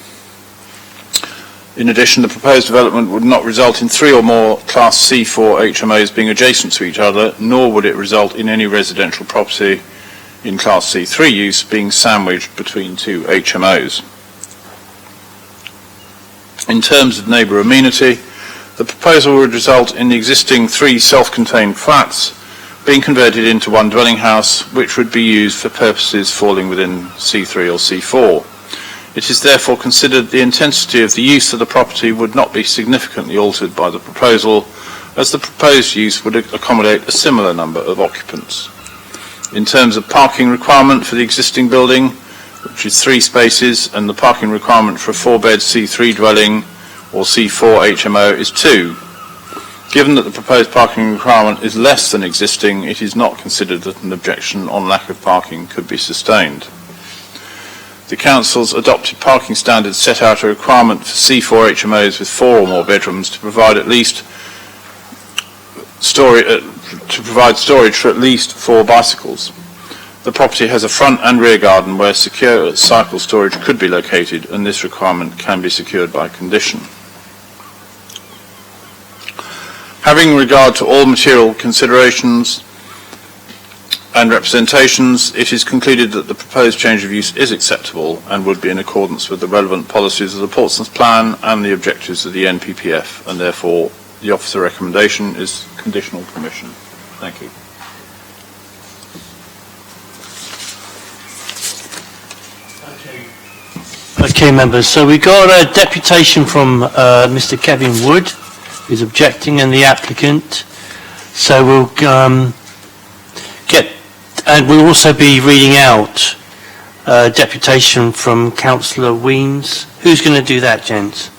In addition, the proposed development would not result in 3 or more Class C4 HMOs being adjacent to each other, nor would it result in any residential property in Class C3 use being sandwiched between 2 HMOs. In terms of neighbour amenity, the proposal would result in the existing 3 self-contained flats being converted into one dwelling house, which would be used for purposes falling within C3 or C4. It is therefore considered the intensity of the use of the property would not be significantly altered by the proposal, as the proposed use would accommodate a similar number of occupants. In terms of parking requirement for the existing building, which is 3 spaces, and the parking requirement for a 4-bed C3 dwelling or C4 HMO is 2. Given that the proposed parking requirement is less than existing, it is not considered that an objection on lack of parking could be sustained. The Council's adopted parking standards set out a requirement for C4 HMOs with 4 or more bedrooms to provide at least storage for at least 4 bicycles. The property has a front and rear garden where secure cycle storage could be located, and this requirement can be secured by condition. Having regard to all material considerations and representations, it is concluded that the proposed change of use is acceptable and would be in accordance with the relevant policies of the Portsmouth Plan and the objectives of the NPPF, and therefore the officer recommendation is conditional permission. Thank you. Okay, members, so we got a deputation from Mr. Kevin Wood, who's objecting, and the applicant. So we'll and we'll also be reading out a deputation from Councillor Weems. Who's going to do that, gents?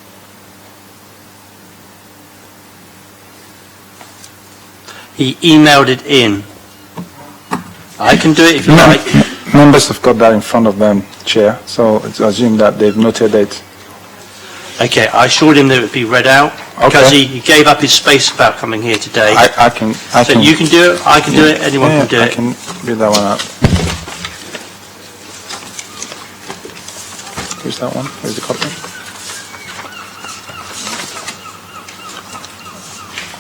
He emailed it in. I can do it if you like. Members have got that in front of them, Chair, so I assume that they've noted it. Okay, I assured him that it would be read out, because he gave up his space about coming here today. I can. So you can do it, I can do it, anyone can do it. I can read that one out. Where's that one? Where's the copy?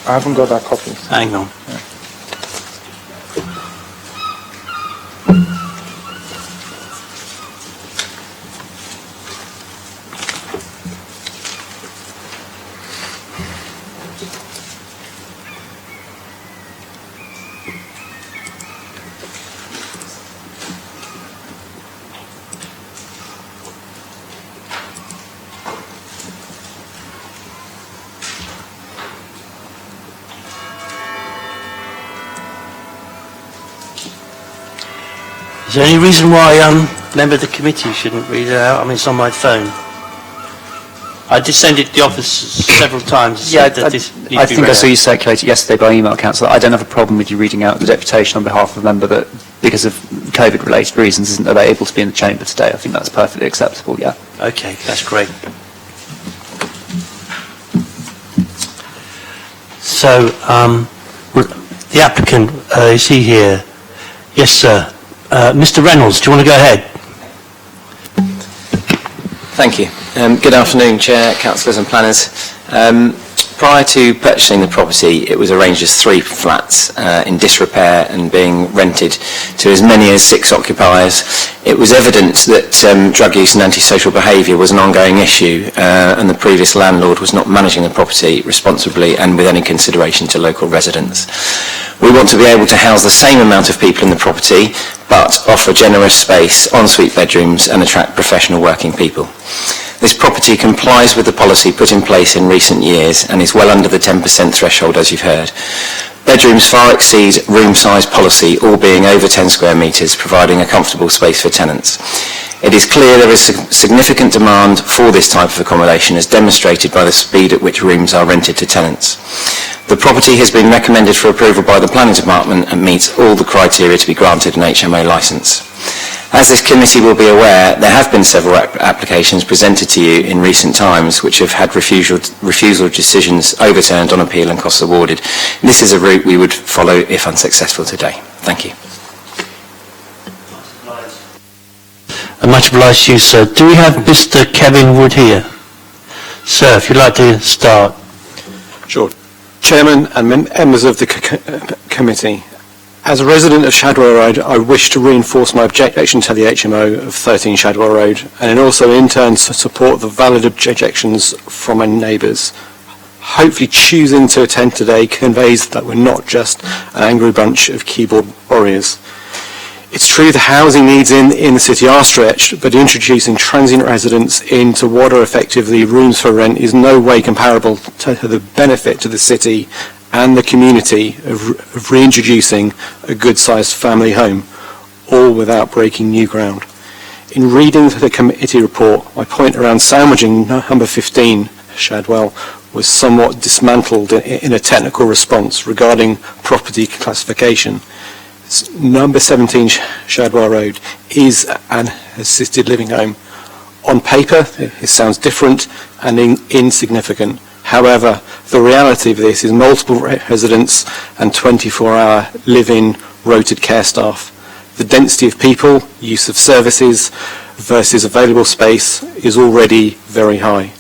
I haven't got that copy. Hang on. Yeah. Is there any reason why member of the committee shouldn't read it out? I mean, it's on my phone. I did send it to the office several times. Yeah, I think I saw you circulate it yesterday by email, Councillor. I don't have a problem with you reading out the deputation on behalf of a member that, because of COVID-related reasons, isn't able to be in the chamber today. I think that's perfectly acceptable, yeah. Okay, that's great. So, The applicant, is he here? Yes, sir. Mr. Reynolds, do you want to go ahead? Thank you. Good afternoon, Chair, Councillors and Planners. Prior to purchasing the property, it was arranged as 3 flats in disrepair and being rented to as many as 6 occupiers. It was evident that drug use and antisocial behaviour was an ongoing issue and the previous landlord was not managing the property responsibly and with any consideration to local residents. We want to be able to house the same amount of people in the property but offer generous space, ensuite bedrooms and attract professional working people. This property complies with the policy put in place in recent years and is well under the 10% threshold, as you've heard. Bedrooms far exceed room size policy, all being over 10 square metres, providing a comfortable space for tenants. It is clear there is significant demand for this type of accommodation, as demonstrated by the speed at which rooms are rented to tenants. The property has been recommended for approval by the Planning Department and meets all the criteria to be granted an HMO licence. As this committee will be aware, there have been several applications presented to you in recent times which have had refusal decisions overturned on appeal and costs awarded. This is a route we would follow if unsuccessful today. Thank you. Much obliged to you, sir. Do we have Mr. Kevin Wood here? Sir, if you'd like to start. Sure. Chairman and members of the committee, as a resident of Shadwell Road, I wish to reinforce my objection to the HMO of 13 Shadwell Road, and also in turn to support the valid objections from my neighbours. Hopefully choosing to attend today conveys that we're not just an angry bunch of keyboard warriors. It's true the housing needs in the city are stretched, but introducing transient residents into what are effectively rooms for rent is no way comparable to the benefit to the city and the community of reintroducing a good-sized family home, all without breaking new ground. In reading the committee report, my point around sandwiching number 15, Shadwell, was somewhat dismantled in a technical response regarding property classification. Number 17 Shadwell Road is an assisted living home. On paper, it sounds different and insignificant. However, the reality of this is multiple residents and 24-hour live-in rotated care staff. The density of people, use of services versus available space is already very high.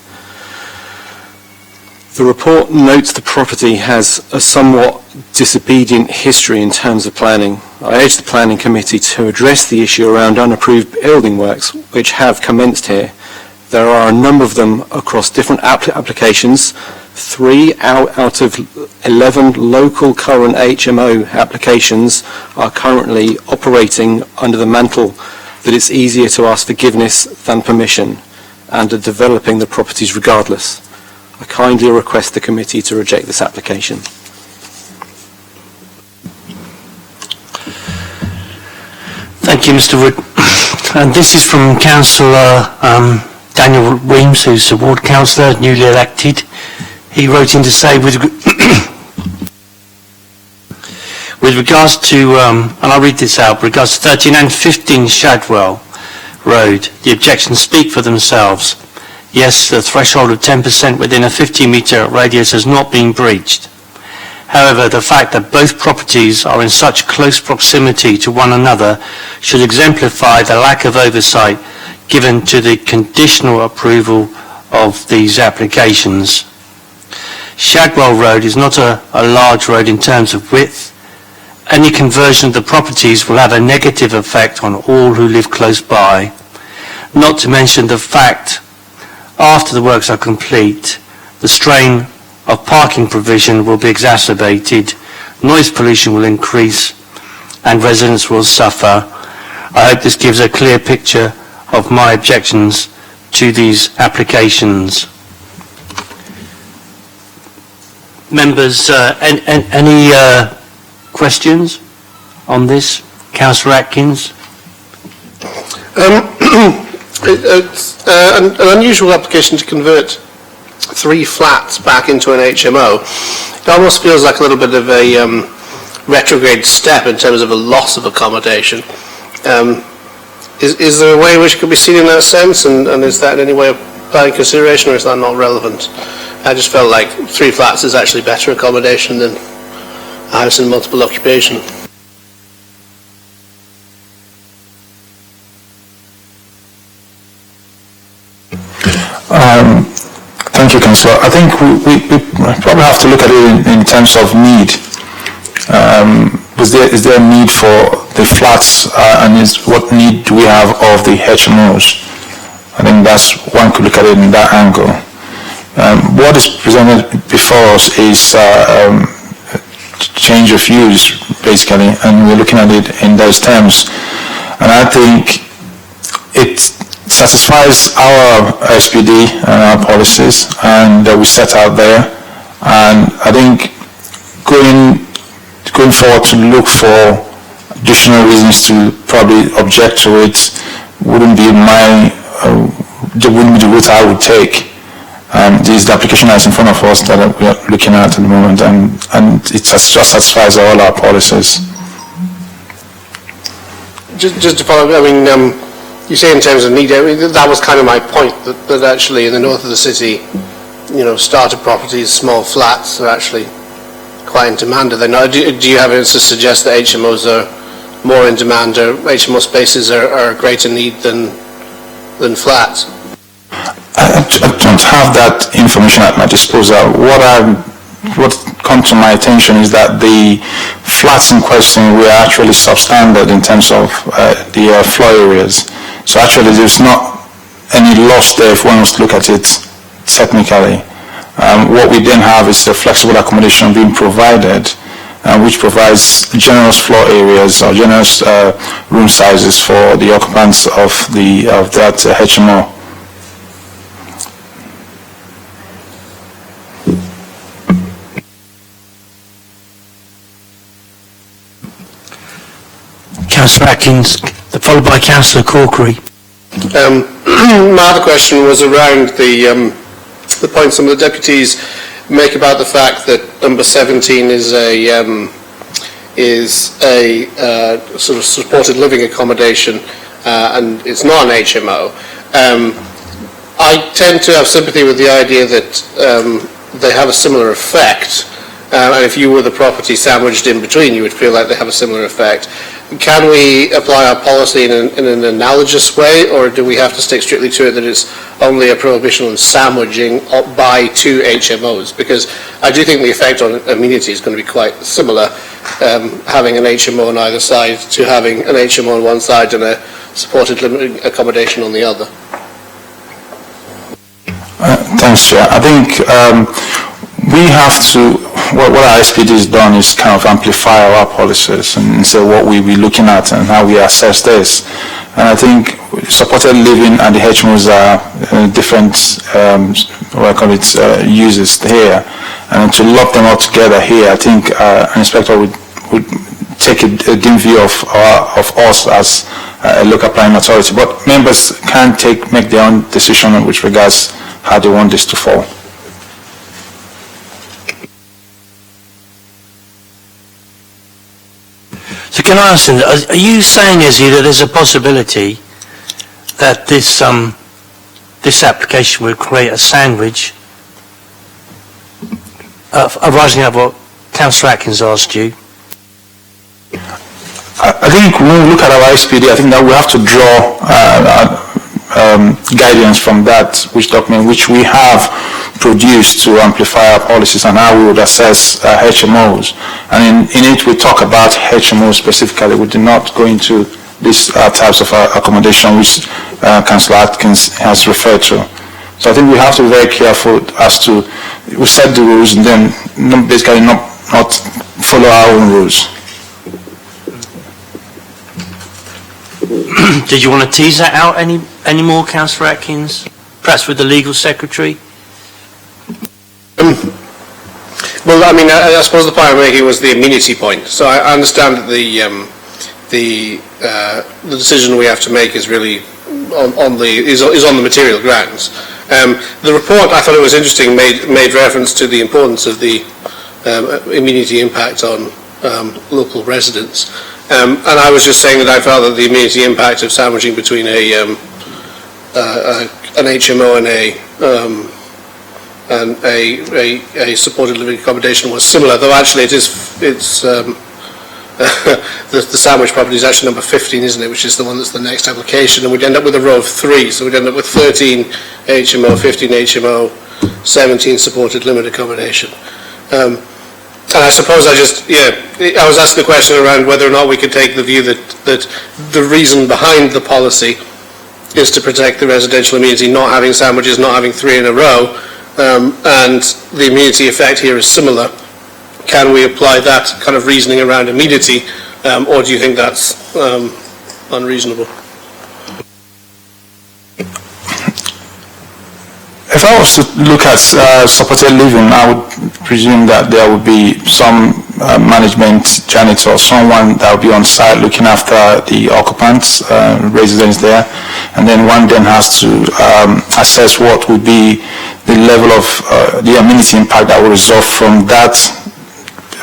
The report notes the property has a somewhat disobedient history in terms of planning. I urge the Planning Committee to address the issue around unapproved building works which have commenced here. There are a number of them across different applications. 3 out of 11 local current HMO applications are currently operating under the mantle that it's easier to ask forgiveness than permission and are developing the properties regardless. I kindly request the committee to reject this application. Thank you, Mr. Wood. And this is from Councillor Daniel Weems, who's a ward councillor, newly elected. He wrote in to say, with regards to, and I'll read this out, with regards to 13 and 15 Shadwell Road, the objections speak for themselves. Yes, the threshold of 10% within a 50-metre radius has not been breached. However, the fact that both properties are in such close proximity to one another should exemplify the lack of oversight given to the conditional approval of these applications. Shadwell Road is not a large road in terms of width. Any conversion of the properties will have a negative effect on all who live close by. Not to mention the fact, after the works are complete, the strain of parking provision will be exacerbated, noise pollution will increase, and residents will suffer. I hope this gives a clear picture of my objections to these applications. Members, any questions on this? Councillor Atkins? It's an unusual application to convert 3 flats back into an HMO. It almost feels like a little bit of a retrograde step in terms of a loss of accommodation. Is there a way in which it could be seen in that sense, and is that in any way a planning consideration, or is that not relevant? I just felt like 3 flats is actually better accommodation than a house in multiple occupation. Thank you, Councillor. I think we probably have to look at it in terms of need. Is there a need for the flats, and what need do we have of the HMOs? I think that's one could look at it in that angle. What is presented before us is change of use, basically, and we're looking at it in those terms. And I think it satisfies our SPD and our policies and that we set out there. And I think going forward to look for additional reasons to probably object to it wouldn't be the route I would take. This is the application that's in front of us that we are looking at the moment, and it just satisfies all our policies. Just to follow up, I mean, you say in terms of need, I mean, that was kind of my point, that actually in the north of the city, starter properties, small flats are actually quite in demand. Are they not? Do you have evidence to suggest that HMOs are more in demand, or HMO spaces are a greater need than flats? I don't have that information at my disposal. What come to my attention is that the flats in question were actually substandard in terms of the floor areas. So actually there's not any loss there if one was to look at it technically. What we then have is a flexible accommodation being provided, which provides generous floor areas or generous room sizes for the occupants of that HMO. Councillor Atkins, followed by Councillor Corkery. My other question was around the point some of the deputies make about the fact that number 17 is a sort of supported living accommodation, and it's not an HMO. I tend to have sympathy with the idea that they have a similar effect, and if you were the property sandwiched in between, you would feel like they have a similar effect. Can we apply our policy in an analogous way, or do we have to stick strictly to it that it's only a prohibition on sandwiching by two HMOs? Because I do think the effect on amenity is going to be quite similar, having an HMO on either side to having an HMO on one side and a supported living accommodation on the other. Thanks, Chair. I think we have to, what our SPD has done is kind of amplify our policies and say what we be looking at and how we assess this. And I think supported living and the HMOs are different, uses here. And to lump them all together here, I think an inspector would take a dim view of us as a local planning authority. But members can make their own decision with regards how they want this to fall. So can I ask you, are you saying, Izzy, that there's a possibility that this application will create a sandwich arising out of what Councillor Atkins asked you? I think when we look at our SPD, I think that we have to draw guidance from that document which we have produced to amplify our policies and how we would assess HMOs. And in it we talk about HMOs specifically. We do not go into these types of accommodation which Councillor Atkins has referred to. So I think we have to be very careful as to, we set the rules and then basically not follow our own rules. Did you want to tease that out any more, Councillor Atkins? Perhaps with the legal secretary? Well, I mean, I suppose the point I'm making was the amenity point. So I understand that the decision we have to make is really on the material grounds. The report, I thought it was interesting, made reference to the importance of the amenity impact on local residents. And I was just saying that I felt that the amenity impact of sandwiching between an HMO and and a supported living accommodation was similar, though actually it's the sandwich property is actually number 15, isn't it, which is the one that's the next application, and we'd end up with a row of 3, so we'd end up with 13 HMO, 15 HMO, 17 supported limited accommodation. And I suppose I was asked the question around whether or not we could take the view that the reason behind the policy is to protect the residential amenity, not having sandwiches, not having 3 in a row, and the amenity effect here is similar. Can we apply that kind of reasoning around amenity, or do you think that's unreasonable? If I was to look at supported living, I would presume that there would be some management janitor, someone that would be on site looking after the occupants, residents there, and then one then has to assess what would be the level of the amenity impact that will result from that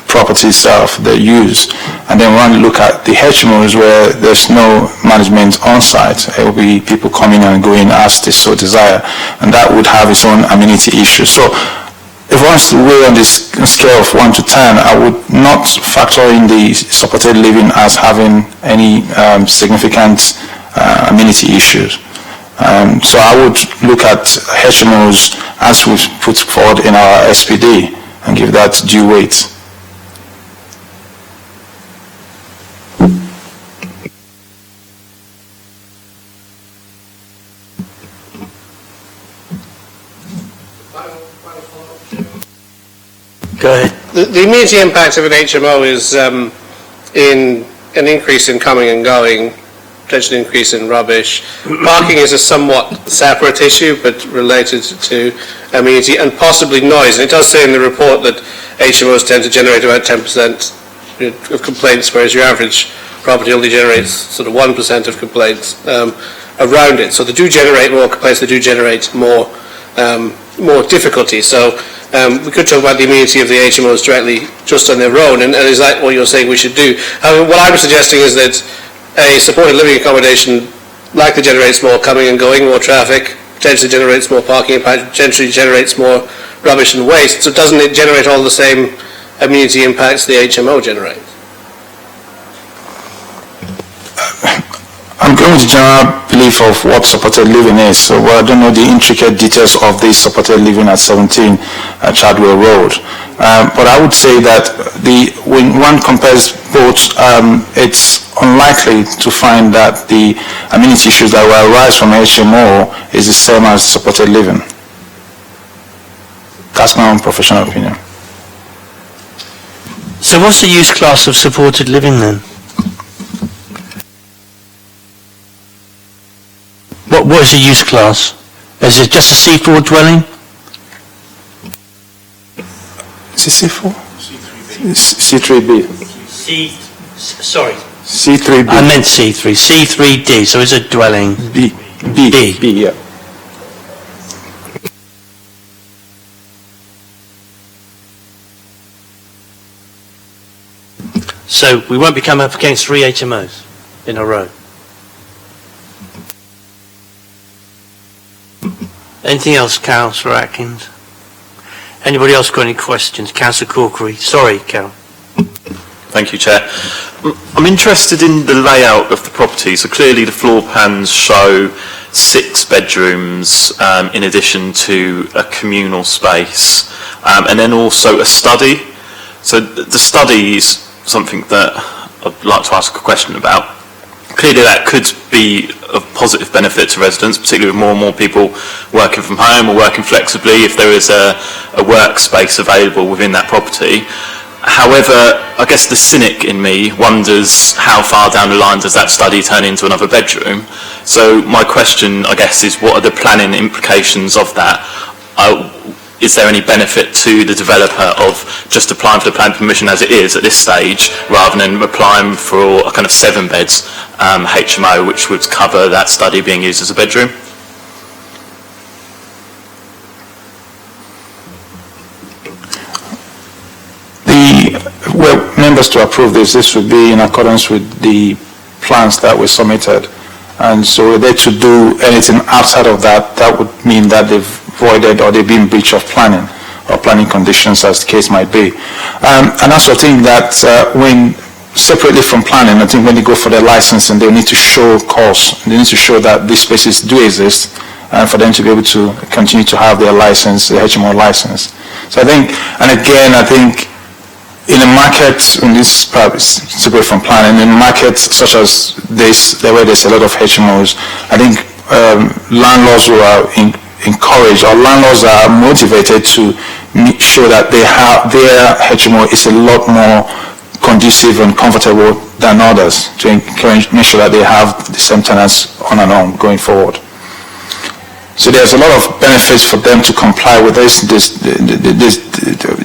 property itself, the use, and then one look at the HMOs where there's no management on site. It will be people coming and going as they so desire, and that would have its own amenity issue. So if one was to weigh on this scale of 1 to 10, I would not factor in the supported living as having any significant amenity issues. So I would look at HMOs as we've put forward in our SPD and give that due weight. Go ahead. The immediate impact of an HMO is in an increase in coming and going, potential increase in rubbish. Parking is a somewhat separate issue, but related to amenity and possibly noise. And it does say in the report that HMOs tend to generate about 10% of complaints, whereas your average property only generates sort of 1% of complaints around it. So they do generate more complaints, they do generate more difficulty. So we could talk about the amenity of the HMOs directly just on their own, and is that what you're saying we should do? What I'm suggesting is that a supported living accommodation likely generates more coming and going, more traffic, potentially generates more parking impact, potentially generates more rubbish and waste. So doesn't it generate all the same amenity impacts the HMO generates? I'm going with the general belief of what supported living is, so I don't know the intricate details of the supported living at 17 Chadwell Road. But I would say that when one compares both, it's unlikely to find that the amenity issues that will arise from HMO is the same as supported living. That's my own professional opinion. So what's the use class of supported living then? What is the use class? Is it just a C4 dwelling? Is it C4? C3B. Sorry. C3B. I meant C3. C3D, so it's a dwelling. B, yeah. So we won't be coming up against 3 HMOs in a row. Anything else, Councillor Atkins? Anybody else got any questions? Councillor Corkery. Sorry, Carol. Thank you, Chair. I'm interested in the layout of the property. So clearly the floor plans show 6 bedrooms in addition to a communal space, and then also a study. So the study is something that I'd like to ask a question about. Clearly that could be of positive benefit to residents, particularly with more and more people working from home or working flexibly, if there is a workspace available within that property. However, I guess the cynic in me wonders how far down the line does that study turn into another bedroom. So my question, I guess, is what are the planning implications of that? Is there any benefit to the developer of just applying for the planning permission as it is at this stage, rather than applying for a kind of 7 beds HMO, which would cover that study being used as a bedroom? Well, members to approve this would be in accordance with the plans that were submitted. And so were they to do anything outside of that, that would mean that they've voided or they've been in breach of planning or planning conditions, as the case might be. And also think that when separately from planning, I think when they go for their licensing, they need to show cause. They need to show that these spaces do exist, and for them to be able to continue to have their license, their HMO license. So I think, and again, I think in a market, in this separate from planning, in markets such as this, where there's a lot of HMOs, I think landlords who are encouraged, or landlords are motivated to make sure that they have their HMO is a lot more conducive and comfortable than others, to encourage, make sure that they have the same tenants on and on going forward. So there's a lot of benefits for them to comply with this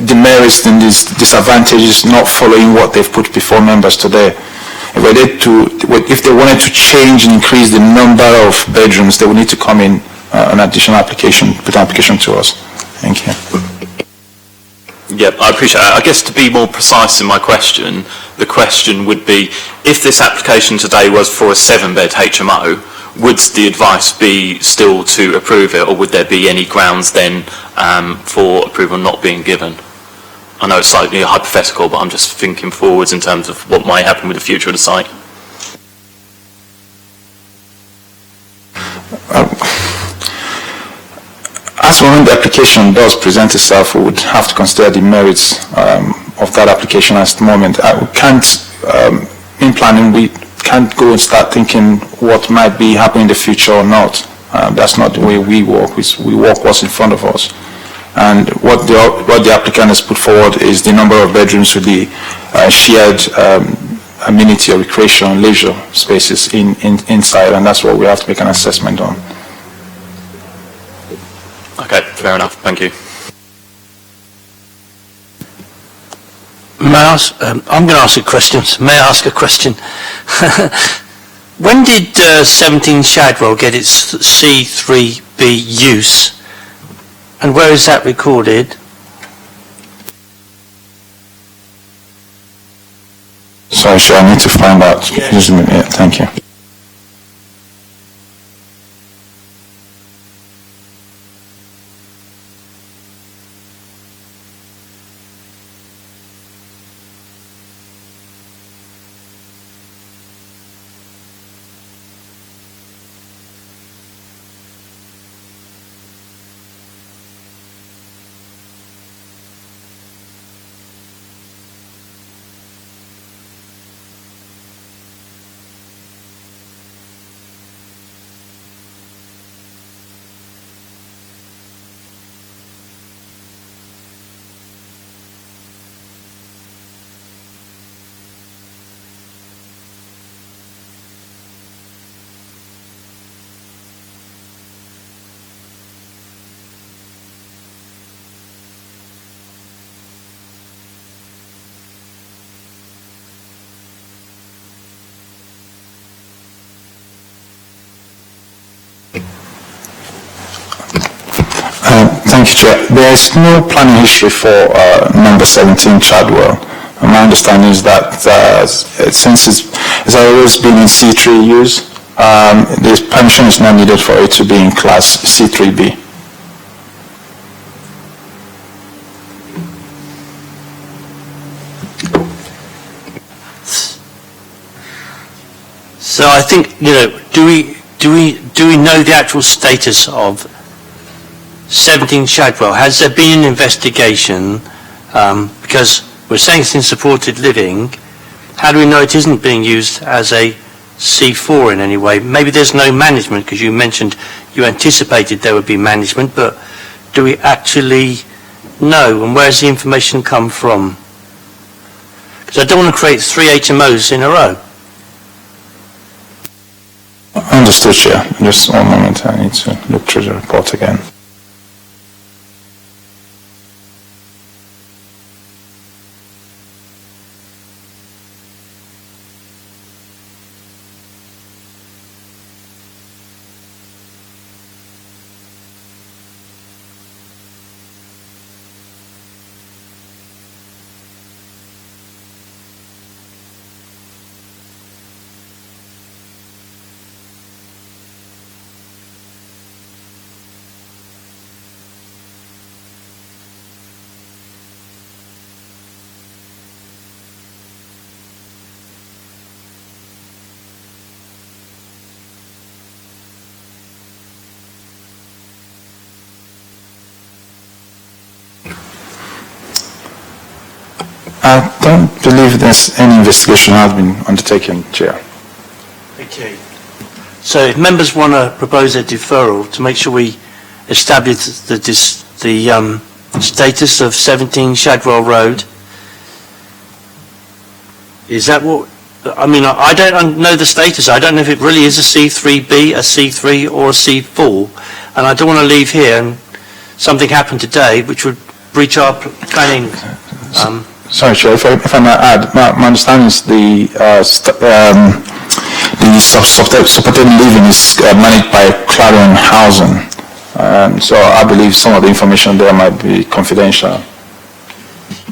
demerits and these disadvantages not following what they've put before members today. If they wanted to change and increase the number of bedrooms, they would need to come in an additional application, put an application to us. Thank you. Yeah, I appreciate that. I guess to be more precise in my question, the question would be, if this application today was for a 7-bed HMO, would the advice be still to approve it, or would there be any grounds then for approval not being given? I know it's slightly hypothetical, but I'm just thinking forwards in terms of what might happen with the future of the site. As when the application does present itself, we would have to consider the merits of that application at the moment. We can't, in planning, we can't go and start thinking what might be happening in the future or not. That's not the way we work. We work what's in front of us. And what the applicant has put forward is the number of bedrooms with the shared amenity or recreation leisure spaces inside, and that's what we have to make an assessment on. Okay, fair enough. Thank you. May I ask, I'm going to ask a question. May I ask a question? When did 17 Shadwell get its C3B use? And where is that recorded? Sorry, sir, I need to find out. Just a minute. Yeah, thank you. Thank you, Chair. There is no planning history for number 17 Chadwell. And my understanding is that since it's always been in C3 use, the permission is not needed for it to be in class C3B. So I think, do we know the actual status of 17 Shadwell? Has there been an investigation? Because we're saying it's in supported living. How do we know it isn't being used as a C4 in any way? Maybe there's no management, because you mentioned you anticipated there would be management, but do we actually know? And where's the information come from? Because I don't want to create 3 HMOs in a row. Understood, Chair. Just one moment. I need to look through the report again. I don't believe there's any investigation has been undertaken, Chair. Okay. So if members want to propose a deferral to make sure we establish the status of 17 Shadwell Road, is that what, I mean, I don't know the status. I don't know if it really is a C3B, a C3 or a C4, and I don't want to leave here and something happen today which would breach our planning. Sorry, Chair, if I may add, my understanding is the supported living is managed by Clarion Housing. So I believe some of the information there might be confidential.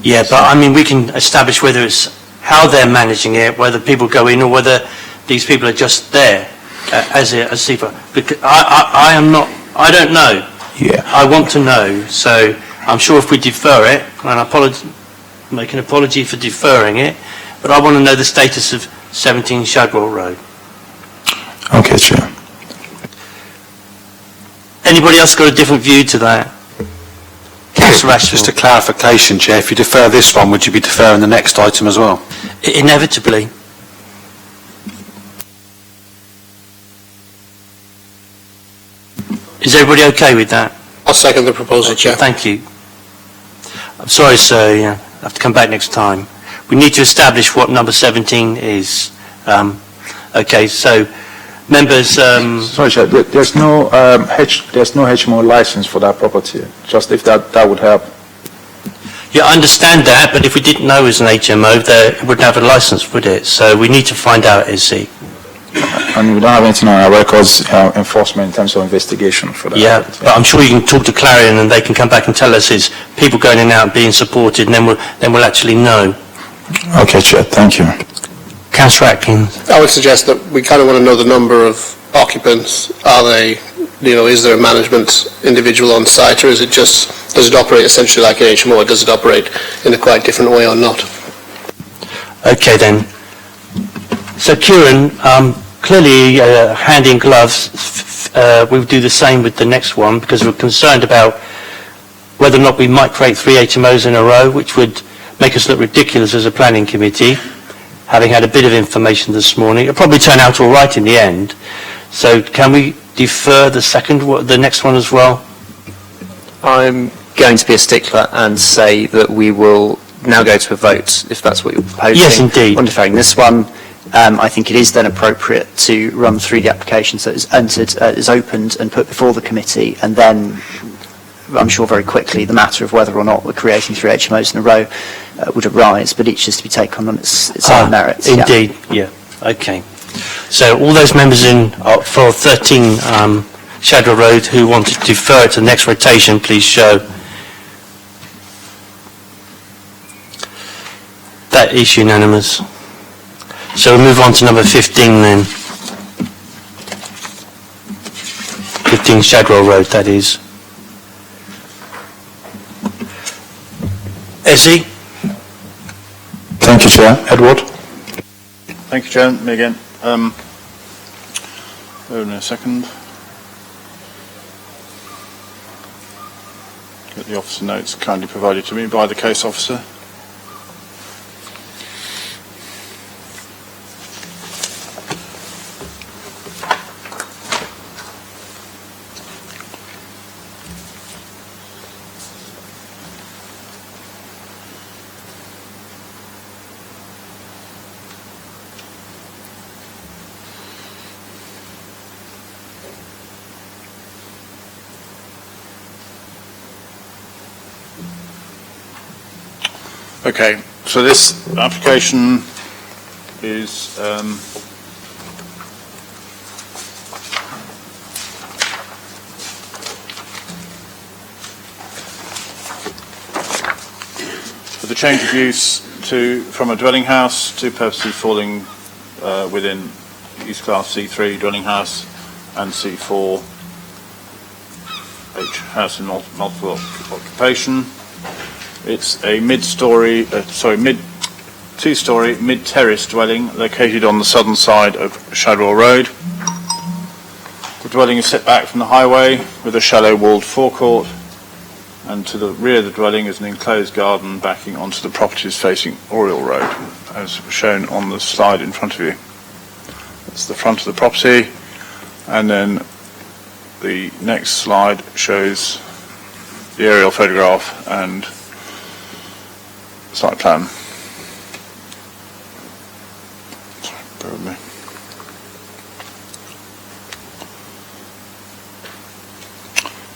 Yeah, but I mean, we can establish whether it's how they're managing it, whether people go in or whether these people are just there as a CFO. Because I I don't know. Yeah. I want to know, so I'm sure if we defer it, and I make an apology for deferring it, but I want to know the status of 17 Shadwell Road. Okay, Chair. Anybody else got a different view to that? Councillor Ashmore. Just a clarification, Chair. If you defer this one, would you be deferring the next item as well? Inevitably. Is everybody okay with that? I'll second the proposal, Chair. Thank you. I'm sorry, sir. Yeah, I have to come back next time. We need to establish what number 17 is. Okay, so members. Sorry, Chair. There's no HMO license for that property. Just if that would help. Yeah, I understand that, but if we didn't know it was an HMO, it wouldn't have a license, would it? So we need to find out, is And we don't have anything on our records, enforcement in terms of investigation for that. Yeah, but I'm sure you can talk to Clarion and they can come back and tell us is people going in and out and being supported, and then we'll actually know. Okay, Chair, thank you. Councillor Atkins. I would suggest that we kind of want to know the number of occupants. Are they, is there a management individual on site, or is it just, does it operate essentially like an HMO, or does it operate in a quite different way or not? Okay then. So Kieran, clearly hand in gloves, we'll do the same with the next one because we're concerned about whether or not we might create 3 HMOs in a row, which would make us look ridiculous as a planning committee, having had a bit of information this morning. It'll probably turn out all right in the end. So can we defer the next one as well? I'm going to be a stickler and say that we will now go to a vote, if that's what you're proposing. Yes, indeed. On deferring this one. I think it is then appropriate to run through the application so it's entered, is opened and put before the committee, and then I'm sure very quickly the matter of whether or not we're creating 3 HMOs in a row would arise, but each is to be taken on its own merits. Indeed, yeah. Okay. So all those members for 13 Shadwell Road who want to defer it to the next rotation, please show. That is unanimous. So we'll move on to number 15 then. 15 Shadwell Road, that is. Ezzy? Thank you, Chair. Edward? Thank you, Chair. Me again. Hold on a second. Get the officer notes kindly provided to me by the case officer. Okay, so this application is for the change of use from a dwelling house to purposely falling within use class C3 dwelling house and C4 house in multiple occupation. It's a two-storey mid-terrace dwelling located on the southern side of Shadwell Road. The dwelling is set back from the highway with a shallow walled forecourt and to the rear of the dwelling is an enclosed garden backing onto the properties facing Oriel Road, as shown on the slide in front of you. That's the front of the property, and then the next slide shows the aerial photograph and site plan. Sorry, bear with me.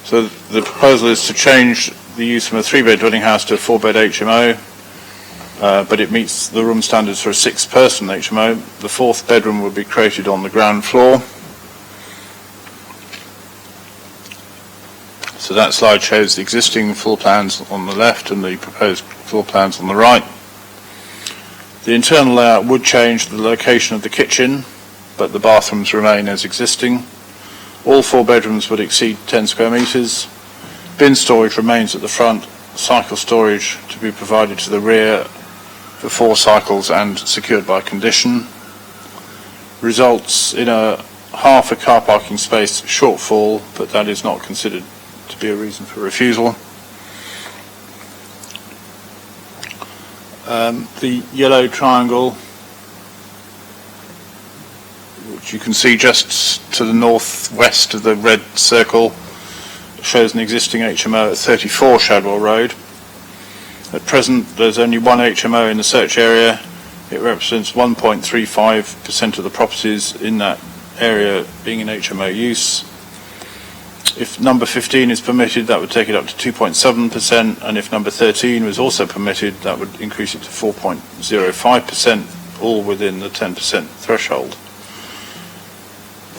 So the proposal is to change the use from a 3-bed dwelling house to a 4-bed HMO, but it meets the room standards for a 6-person HMO. The 4th bedroom will be created on the ground floor. So that slide shows the existing floor plans on the left and the proposed floor plans on the right. The internal layout would change the location of the kitchen, but the bathrooms remain as existing. All 4 bedrooms would exceed 10 square metres. Bin storage remains at the front, cycle storage to be provided to the rear for 4 cycles and secured by condition. Results in a half a car parking space shortfall, but that is not considered to be a reason for refusal. The yellow triangle, which you can see just to the northwest of the red circle, shows an existing HMO at 34 Shadwell Road. At present, there's only one HMO in the search area. It represents 1.35% of the properties in that area being in HMO use. If number 15 is permitted, that would take it up to 2.7%, and if number 13 was also permitted, that would increase it to 4.05%, all within the 10% threshold.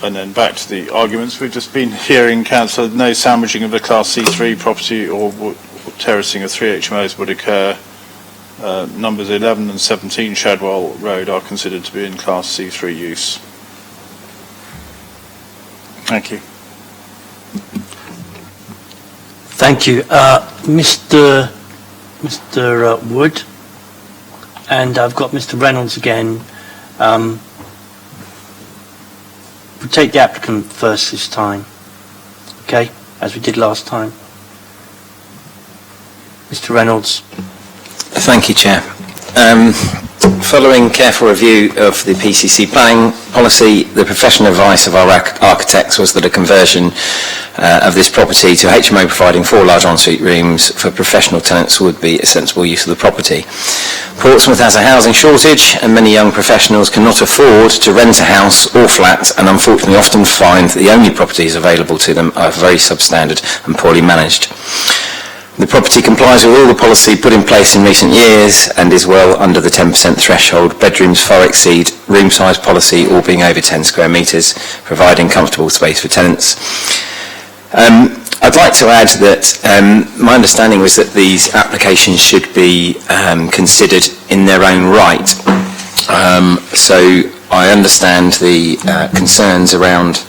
And then back to the arguments we've just been hearing, Councillor, no sandwiching of a Class C3 property or terracing of 3 HMOs would occur. Numbers 11 and 17 Shadwell Road are considered to be in Class C3 use. Thank you. Thank you. Mr. Wood, and I've got Mr. Reynolds again. We'll take the applicant first this time, okay, as we did last time. Mr. Reynolds. Thank you, Chair. Following careful review of the PCC planning policy, the professional advice of our architects was that a conversion of this property to HMO providing 4 large ensuite rooms for professional tenants would be a sensible use of the property. Portsmouth has a housing shortage and many young professionals cannot afford to rent a house or flat, and unfortunately often find the only properties available to them are very substandard and poorly managed. The property complies with all the policy put in place in recent years and is well under the 10% threshold. Bedrooms far exceed room size policy, all being over 10 square metres, providing comfortable space for tenants. I'd like to add that my understanding was that these applications should be considered in their own right. So I understand the concerns around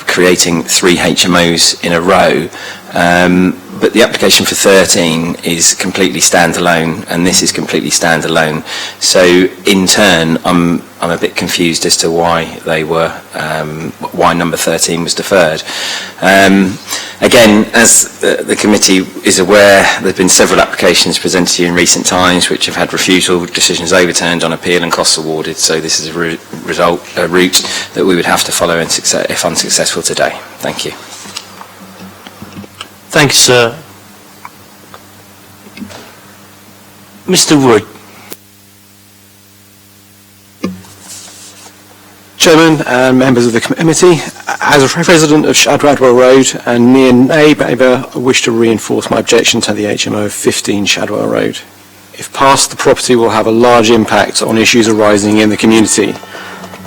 creating 3 HMOs in a row. But the application for 13 is completely standalone, and this is completely standalone. So in turn, I'm a bit confused as to why they were, why number 13 was deferred. Again, as the committee is aware, there have been several applications presented to you in recent times which have had refusal, decisions overturned on appeal and costs awarded. So this is a route that we would have to follow if unsuccessful today. Thank you. Thank you, sir. Mr. Wood. Chairman and members of the committee, as a resident of Shadwell Road and near neighbour, I wish to reinforce my objection to the HMO of 15 Shadwell Road. If passed, the property will have a large impact on issues arising in the community.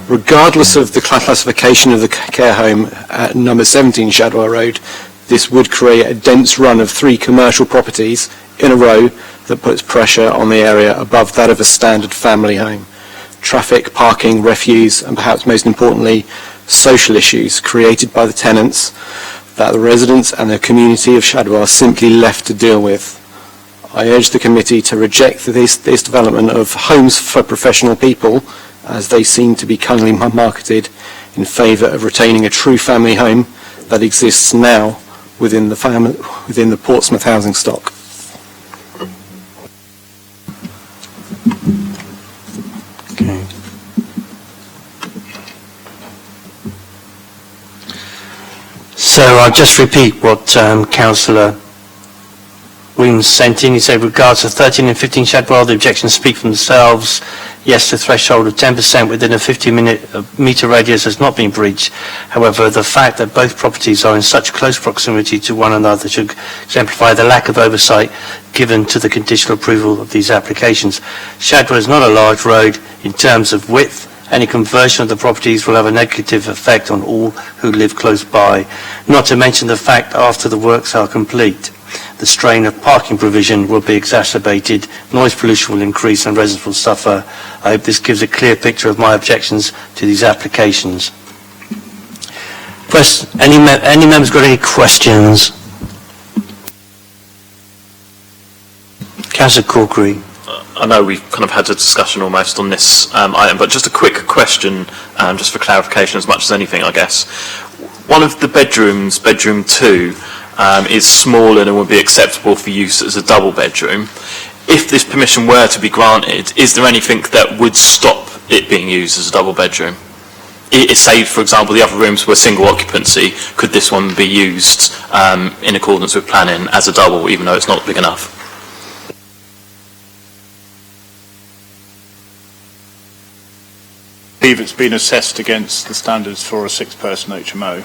Regardless of the classification of the care home at number 17 Shadwell Road, this would create a dense run of 3 commercial properties in a row that puts pressure on the area above that of a standard family home. Traffic, parking, refuse, and perhaps most importantly, social issues created by the tenants that the residents and the community of Shadwell are simply left to deal with. I urge the committee to reject this development of homes for professional people, as they seem to be cunningly marketed, in favour of retaining a true family home that exists now within the Portsmouth housing stock. Okay. So I'll just repeat what Councillor Williams sent in. He said, regards to 13 and 15 Shadwell, the objections speak for themselves. Yes, the threshold of 10% within a 50-metre radius has not been breached. However, the fact that both properties are in such close proximity to one another should exemplify the lack of oversight given to the conditional approval of these applications. Shadwell is not a large road in terms of width. Any conversion of the properties will have a negative effect on all who live close by, not to mention the fact after the works are complete, the strain of parking provision will be exacerbated, noise pollution will increase and residents will suffer. I hope this gives a clear picture of my objections to these applications. Any members got any questions? Councillor Corkery. I know we've kind of had a discussion almost on this item, but just a quick question, just for clarification as much as anything, I guess. One of the bedrooms, bedroom 2, is smaller than would be acceptable for use as a double bedroom. If this permission were to be granted, is there anything that would stop it being used as a double bedroom? Say, for example, the other rooms were single occupancy, could this one be used in accordance with planning as a double, even though it's not big enough? I believe it's been assessed against the standards for a 6-person HMO.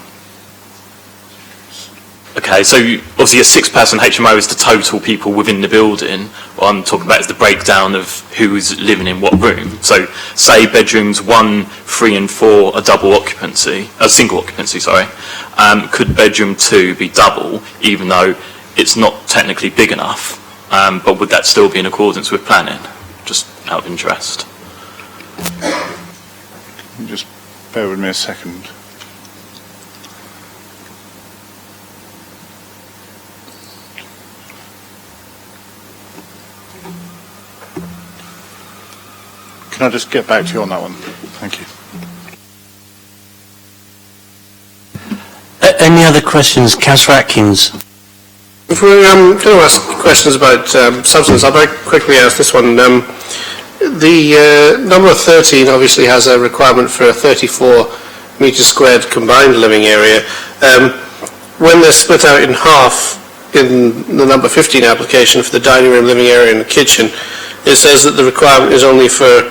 Okay, so obviously a 6-person HMO is the total people within the building. What I'm talking about is the breakdown of who's living in what room. So say bedrooms 1, 3 and 4 are double occupancy, single occupancy, sorry. Could bedroom 2 be double, even though it's not technically big enough? But would that still be in accordance with planning? Just out of interest. Just bear with me a second. Can I just get back to you on that one? Thank you. Any other questions? Councillor Atkins. If we're going to ask questions about substance, I'll very quickly ask this one. The number 13 obviously has a requirement for a 34 metre squared combined living area. When they're split out in half in the number 15 application for the dining room, living area and the kitchen, it says that the requirement is only for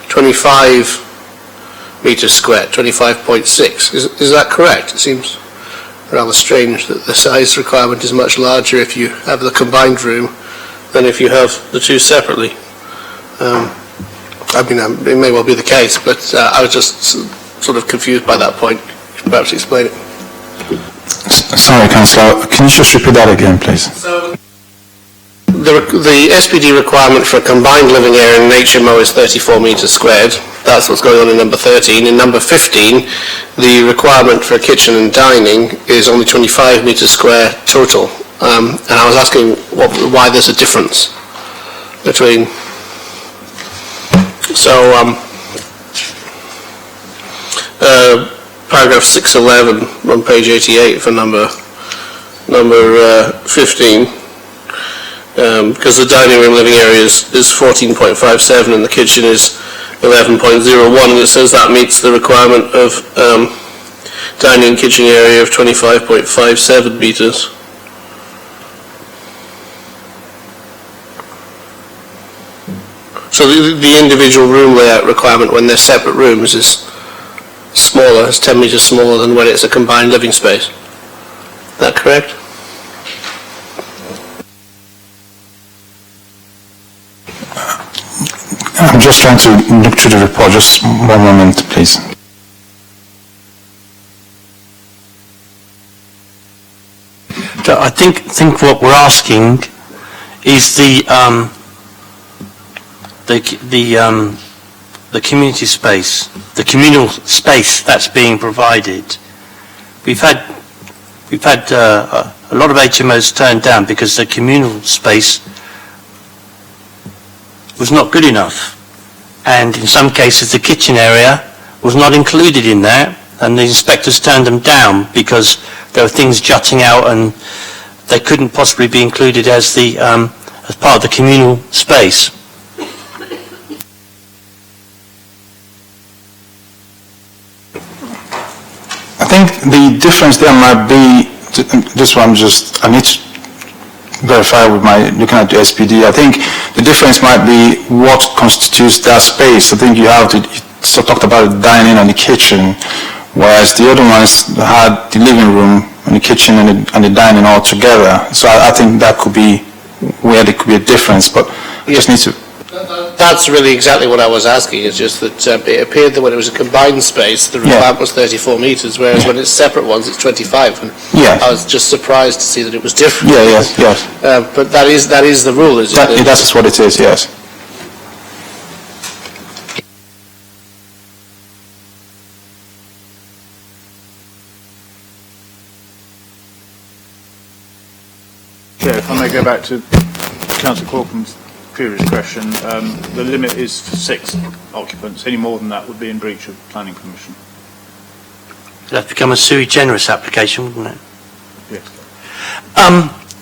25 metres squared, 25.6. Is that correct? It seems rather strange that the size requirement is much larger if you have the combined room than if you have the two separately. I mean, it may well be the case, but I was just sort of confused by that point. Perhaps explain it. Sorry, Councillor, can you just repeat that again, please? So, the SPD requirement for a combined living area in an HMO is 34 metres squared. That's what's going on in number 13. In number 15, the requirement for a kitchen and dining is only 25 metres square total. And I was asking why there's a difference between... So, paragraph 611 on page 88 for number 15, because the dining room living area is 14.57 and the kitchen is 11.01, and it says that meets the requirement of dining and kitchen area of 25.57 metres. So the individual room layout requirement when they're separate rooms is smaller, it's 10 metres smaller than when it's a combined living space. Is that correct? I'm just trying to look through the report. Just one moment, please. So I think what we're asking is the community space, the communal space that's being provided. We've had a lot of HMOs turned down because the communal space was not good enough, and in some cases the kitchen area was not included in that, and the inspectors turned them down because there were things jutting out and they couldn't possibly be included as as part of the communal space. I think the difference there might be, this one I need to verify with looking at the SPD. I think the difference might be what constitutes that space. I think you talked about the dining and the kitchen, whereas the other ones had the living room and the kitchen and the dining all together. So I think that could be where there could be a difference, but you just need to... That's really exactly what I was asking. It's just that it appeared that when it was a combined space, the requirement was 34 metres, whereas when it's separate ones, it's 25. And I was just surprised to see that it was different. Yes. But that is the rule, is it? That's what it is, yes. Chair, if I may go back to Councillor Corcoran's previous question, the limit is for 6 occupants. Any more than that would be in breach of planning permission. That'd become a sui generis application, wouldn't it? Yes.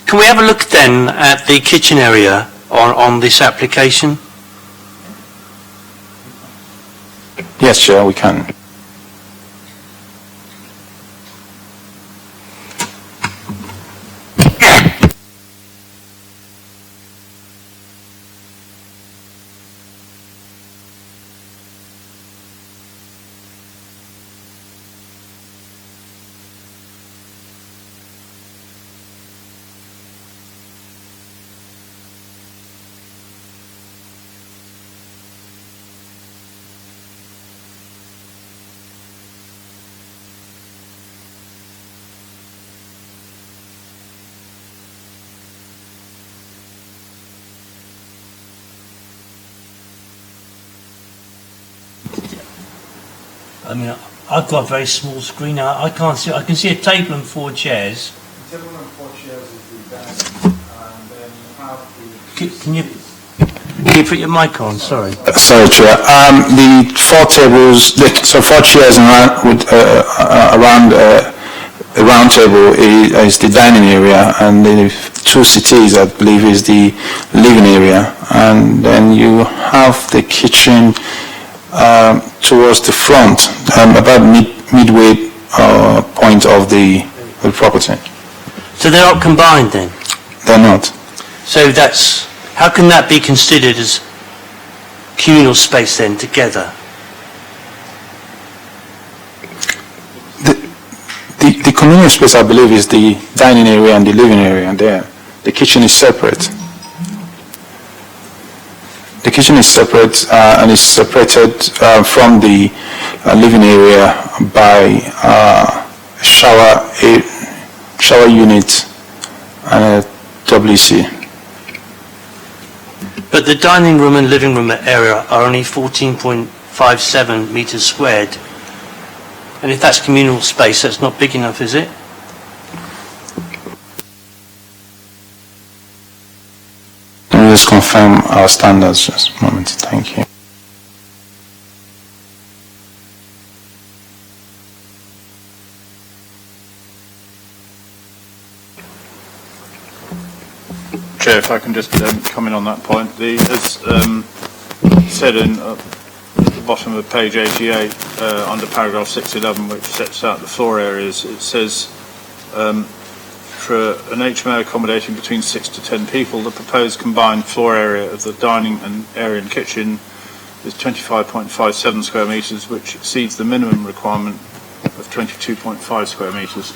Can we have a look then at the kitchen area on this application? Yes, Chair, we can. I mean, I've got a very small screen now. I can't see. I can see a table and 4 chairs. The table and 4 chairs is the desk, and then you have the... Can you put your mic on? Sorry. Sorry, Chair. The 4 tables, 4 chairs around a round table is the dining area, and the 2 settees, I believe, is the living area, and then you have the kitchen towards the front, about midway point of the property. So they're not combined then? They're not. So how can that be considered as communal space then together? The communal space, I believe, is the dining area and the living area there. The kitchen is separate. The kitchen is separate and is separated from the living area by shower unit and a WC. But the dining room and living room area are only 14.57 metres squared. And if that's communal space, that's not big enough, is it? Let me just confirm our standards just a moment. Thank you. Chair, if I can just come in on that point. As said at the bottom of page 88, under paragraph 611, which sets out the floor areas, it says for an HMO accommodating between 6 to 10 people, the proposed combined floor area of the dining and area and kitchen is 25.57 square metres, which exceeds the minimum requirement of 22.5 square metres.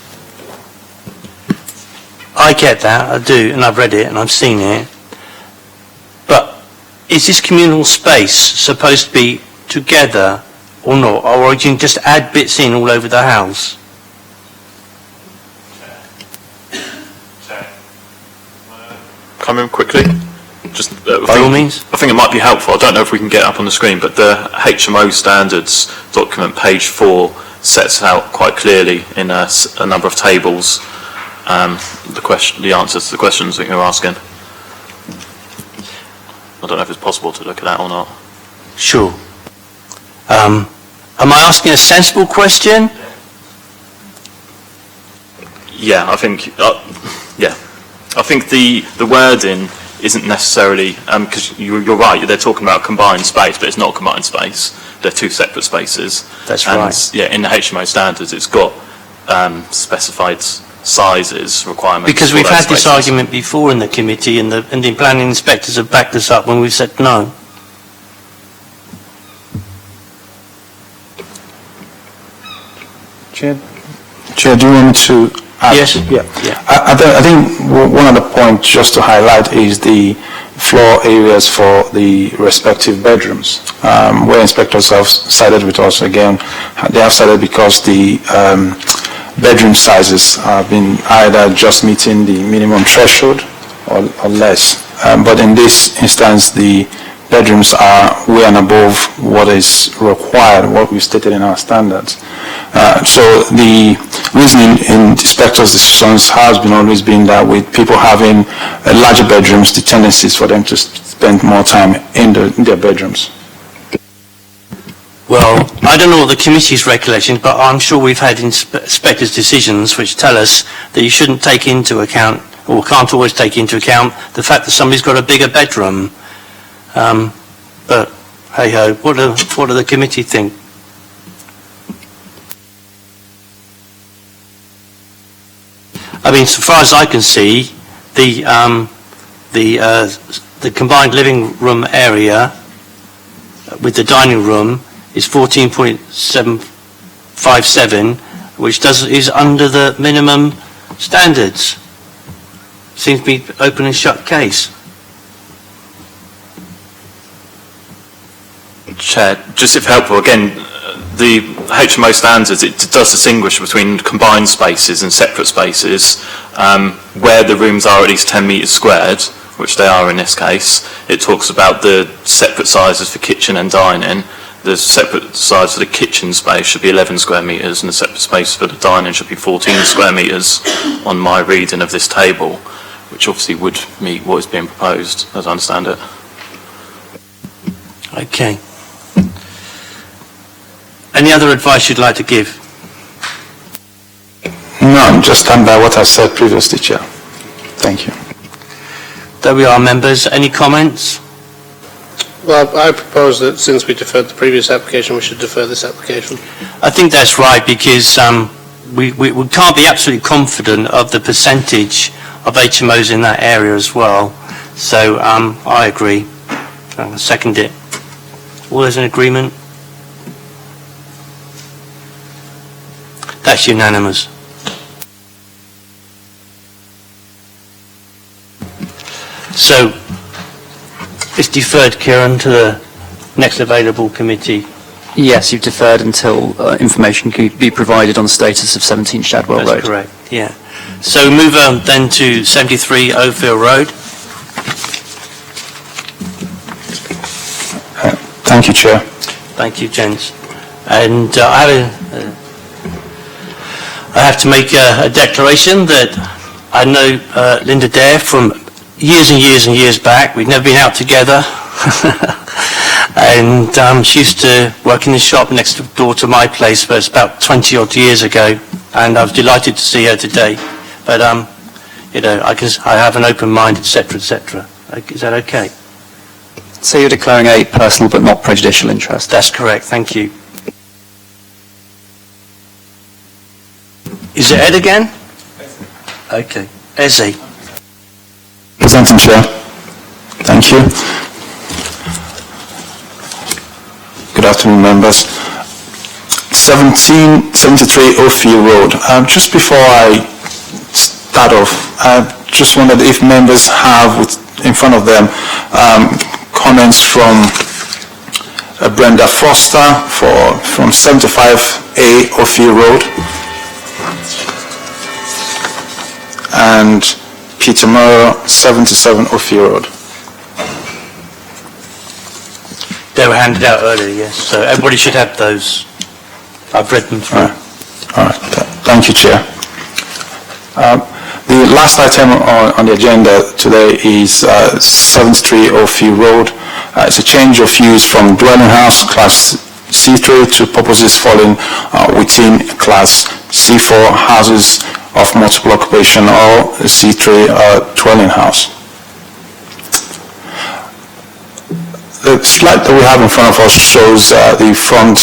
I get that, I do, and I've read it and I've seen it. But is this communal space supposed to be together or not? Or you can just add bits in all over the house? Come in quickly. Just by all means. I think it might be helpful. I don't know if we can get it up on the screen, but the HMO standards document, page 4, sets out quite clearly in a number of tables the answers to the questions that you're asking. I don't know if it's possible to look at that or not. Sure. Am I asking a sensible question? Yeah, I think, I think the wording isn't necessarily, because you're right, they're talking about combined space, but it's not combined space. They're two separate spaces. That's and, right. Yeah, in the HMO standards, it's got specified sizes, requirements. Because for we've those had this spaces. argument before in the committee, and the planning inspectors have backed us up when we've said no. Chair, do you want me to add? Yes. Yeah. I think one other point just to highlight is the floor areas for the respective bedrooms, where inspectors have sided with us again. They have sided because the bedroom sizes have been either just meeting the minimum threshold or less. But in this instance, the bedrooms are way and above what is required, what we've stated in our standards. So the reasoning in inspectors' decisions has always been that with people having larger bedrooms, the tendency is for them to spend more time in their bedrooms. Well, I don't know what the committee's recollection, but I'm sure we've had inspectors' decisions which tell us that you shouldn't take into account, or can't always take into account, the fact that somebody's got a bigger bedroom. But hey-ho, what do the committee think? I mean, so far as I can see, the combined living room area with the dining room is 14.757, which is under the minimum standards. Seems to be open and shut case. Chair, just if helpful, again, the HMO standards, it does distinguish between combined spaces and separate spaces. Where the rooms are at least 10 metres squared, which they are in this case, it talks about the separate sizes for kitchen and dining. The separate size for the kitchen space should be 11 square metres and the separate space for the dining should be 14 square metres on my reading of this table, which obviously would meet what is being proposed, as I understand it. Okay. Any other advice you'd like to give? No, just stand by what I said previously, Chair. Thank you. There we are, members. Any comments? Well, I propose that since we deferred the previous application, we should defer this application. I think that's right, because we can't be absolutely confident of the percentage of HMOs in that area as well. So I agree. I'll second it. All those in agreement? That's unanimous. So it's deferred, Kieran, to the next available committee. Yes, you've deferred until information could be provided on the status of 17 Shadwell Road. That's correct, yeah. So move on then to 73 Oldfield Road. Thank you, Chair. Thank you, gents. And I have to make a declaration that I know Linda Dare from years and years and years back. We'd never been out together. And she used to work in the shop next door to my place, but it's about 20 odd years ago. And I was delighted to see her today. But, you know, I have an open mind, etc., etc. Is that okay? So you're declaring a personal but not prejudicial interest? That's correct, thank you. Is it Ed again? Okay. Ezzy. Presenting, Chair. Thank you. Good afternoon, members. 1773 Oldfield Road. Just before I start off, I just wondered if members have in front of them comments from Brenda Foster from 75A Oldfield Road and Peter Murrow, 77 Oldfield Road. They were handed out earlier, yes, so everybody should have those. I've read them through. All right. Thank you, Chair. The last item on the agenda today is 73 Oldfield Road. It's a change of use from dwelling house class C3 to purposes falling within class C4 houses of multiple occupation or C3 dwelling house. The slide that we have in front of us shows the front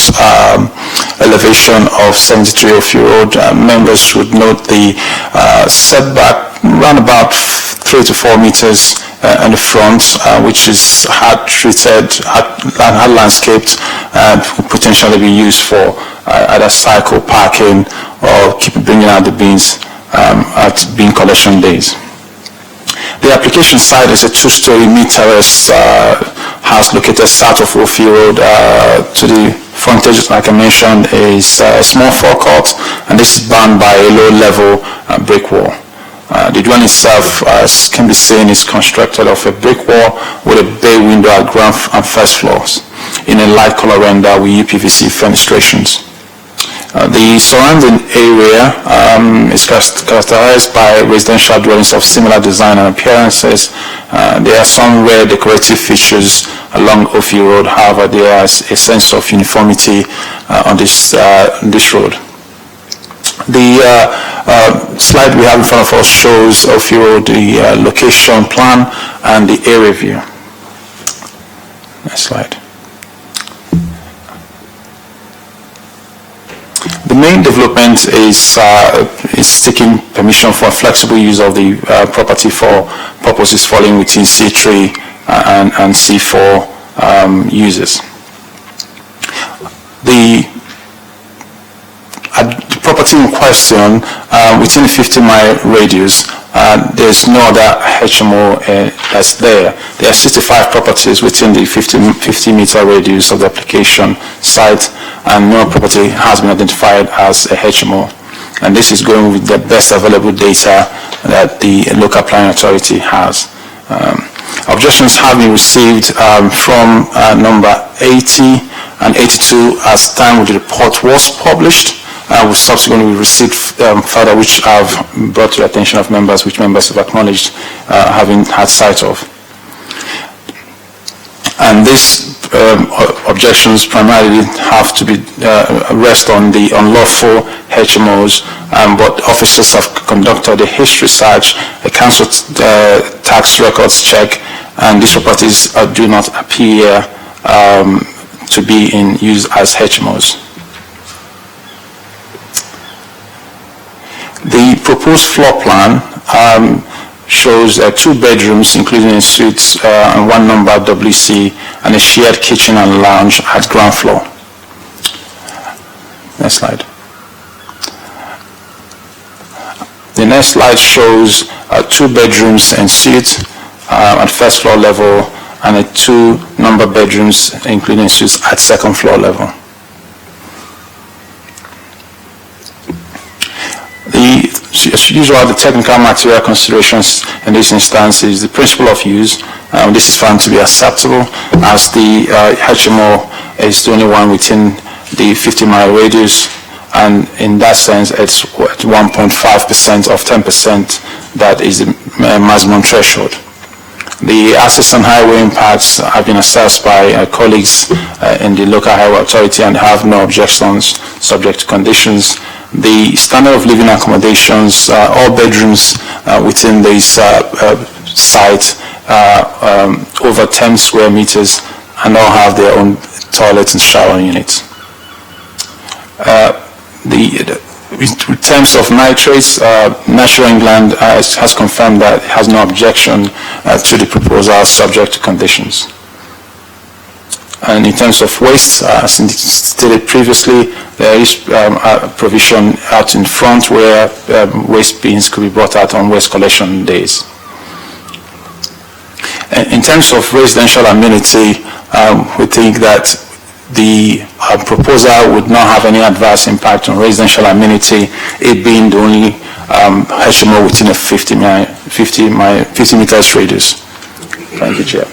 elevation of 73 Ophir Road. Members would note the setback around about 3 to 4 meters in the front, which is hard treated, hard landscaped, could potentially be used for either cycle parking or keep bringing out the bins at bin collection days. The application site is a 2-story mid-terrace house located south of Ophir Road. To the frontage, like I mentioned, is a small forecourt, and this is bound by a low-level brick wall. The dwelling itself, as can be seen, is constructed of a brick wall with a bay window at ground and first floors in a light color render with UPVC fenestrations. The surrounding area is characterized by residential dwellings of similar design and appearances. There are some rare decorative features along Ophir Road. However, there is a sense of uniformity on this road. The slide we have in front of us shows Ophir Road, the location plan and the area view. Next slide. The main development is seeking permission for flexible use of the property for purposes falling within C3 and C4 uses. The property in question, within a 50-mile radius, there's no other HMO that's there. There are 65 properties within the 50-meter radius of the application site, and no property has been identified as a HMO. And this is going with the best available data that the local planning authority has. Objections have been received from number 80 and 82 as time the report was published. We subsequently received further, which I've brought to the attention of members, which members have acknowledged having had sight of. And these objections primarily have to be rest on the unlawful HMOs, but officers have conducted a history search, a council tax records check, and these properties do not appear to be in use as HMOs. The proposed floor plan shows 2 bedrooms, including a suite and 1 number WC, and a shared kitchen and lounge at ground floor. Next slide. The next slide shows 2 bedrooms and suite at first floor level, and 2 number bedrooms, including suites at second floor level. As usual, the technical material considerations in this instance is the principle of use. This is found to be acceptable as the HMO is the only one within the 50-mile radius, and in that sense it's 1.5% of 10% that is the maximum threshold. The assets and highway impacts have been assessed by colleagues in the local highway authority and have no objections subject to conditions. The standard of living accommodations, all bedrooms within this site over 10 square meters and all have their own toilets and shower units. In terms of nitrates, National England has confirmed that it has no objection to the proposal subject to conditions. And in terms of waste, as stated previously, there is a provision out in front where waste bins could be brought out on waste collection days. In terms of residential amenity, we think that the proposal would not have any adverse impact on residential amenity, it being the only HMO within a 50 meters radius. Thank you, Chair.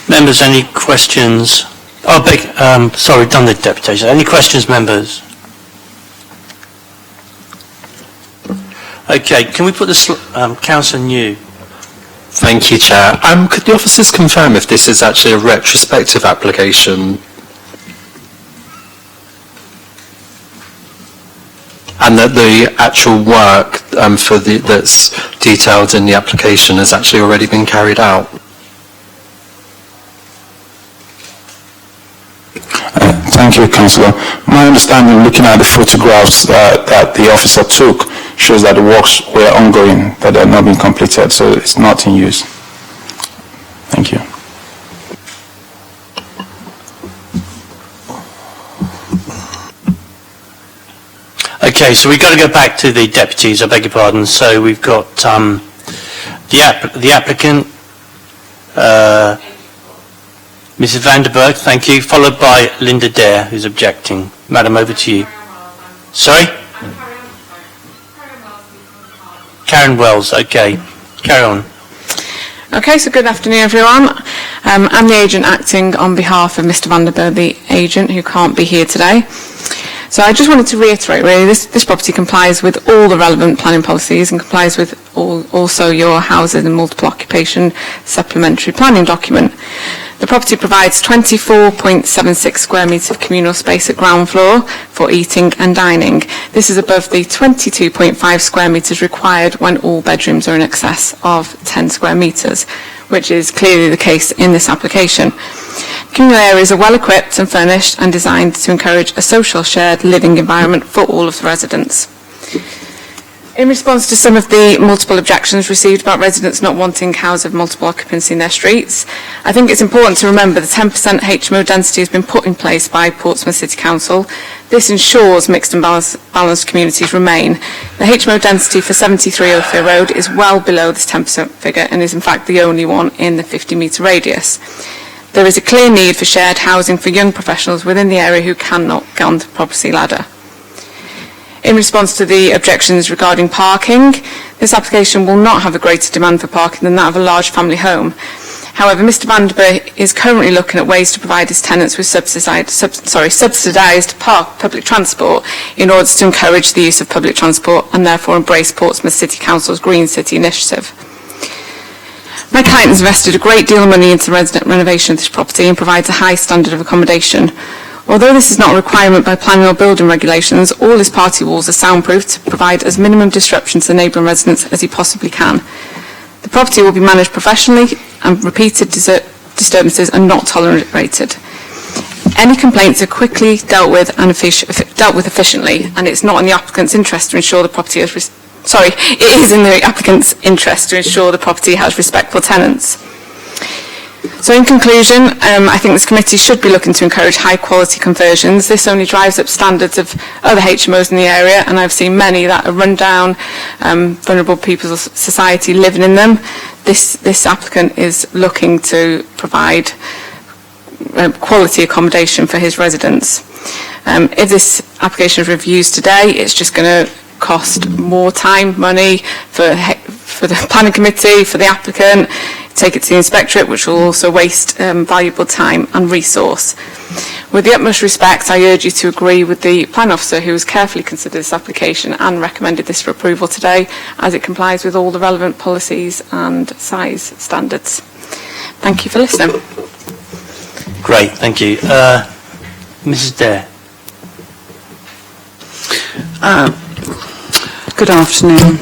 Members, any questions? Sorry, done the deputation. Any questions, members? Okay, can we put this, Councillor New? Thank you, Chair. Could the officers confirm if this is actually a retrospective application? and that the actual work that's detailed in the application has actually already been carried out. Thank you, Councillor. My understanding, looking at the photographs that the officer took, shows that the works were ongoing, that they had not been completed, so it's not in use. Thank you. Okay, so we've got to go back to the deputies, I beg your pardon. So we've got the applicant, Mrs. Vanderberg, thank you, followed by Linda Dare, who's objecting. Madam, over to you. Sorry? Karen Wells, okay. Carry on. Okay, so good afternoon, everyone. I'm the agent acting on behalf of Mr. Vanderberg, the agent, who can't be here today. So I just wanted to reiterate, really, this property complies with all the relevant planning policies and complies with also your housing and multiple occupation supplementary planning document. The property provides 24.76 square metres of communal space at ground floor for eating and dining. This is above the 22.5 square metres required when all bedrooms are in excess of 10 square metres, which is clearly the case in this application. Communal areas are well equipped and furnished and designed to encourage a social shared living environment for all of the residents. In response to some of the multiple objections received about residents not wanting houses of multiple occupancy in their streets, I think it's important to remember the 10% HMO density has been put in place by Portsmouth City Council. This ensures mixed and balanced communities remain. The HMO density for 73 Ophir Road is well below this 10% figure and is in fact the only one in the 50-metre radius. There is a clear need for shared housing for young professionals within the area who cannot get on the property ladder. In response to the objections regarding parking, this application will not have a greater demand for parking than that of a large family home. However, Mr. Vanderberg is currently looking at ways to provide his tenants with subsidised public transport in order to encourage the use of public transport and therefore embrace Portsmouth City Council's Green City initiative. My client has invested a great deal of money into the resident renovation of this property and provides a high standard of accommodation. Although this is not a requirement by planning or building regulations, all his party walls are soundproof to provide as minimum disruption to the neighbouring residents as he possibly can. The property will be managed professionally and repeated disturbances are not tolerated. Any complaints are quickly dealt with efficiently, and it's not in the applicant's interest to ensure the property has it is in the applicant's interest to ensure the property has respectful tenants. So in conclusion, I think this committee should be looking to encourage high quality conversions. This only drives up standards of other HMOs in the area, and I've seen many that are run down, vulnerable people's society living in them. This applicant is looking to provide quality accommodation for his residents. If this application is reviewed today, it's just going to cost more time, money for the planning committee, for the applicant, take it to the inspectorate, which will also waste valuable time and resource. With the utmost respect, I urge you to agree with the plan officer who has carefully considered this application and recommended this for approval today, as it complies with all the relevant policies and size standards. Thank you for listening. Great, thank you. Mrs. Dare. Good afternoon,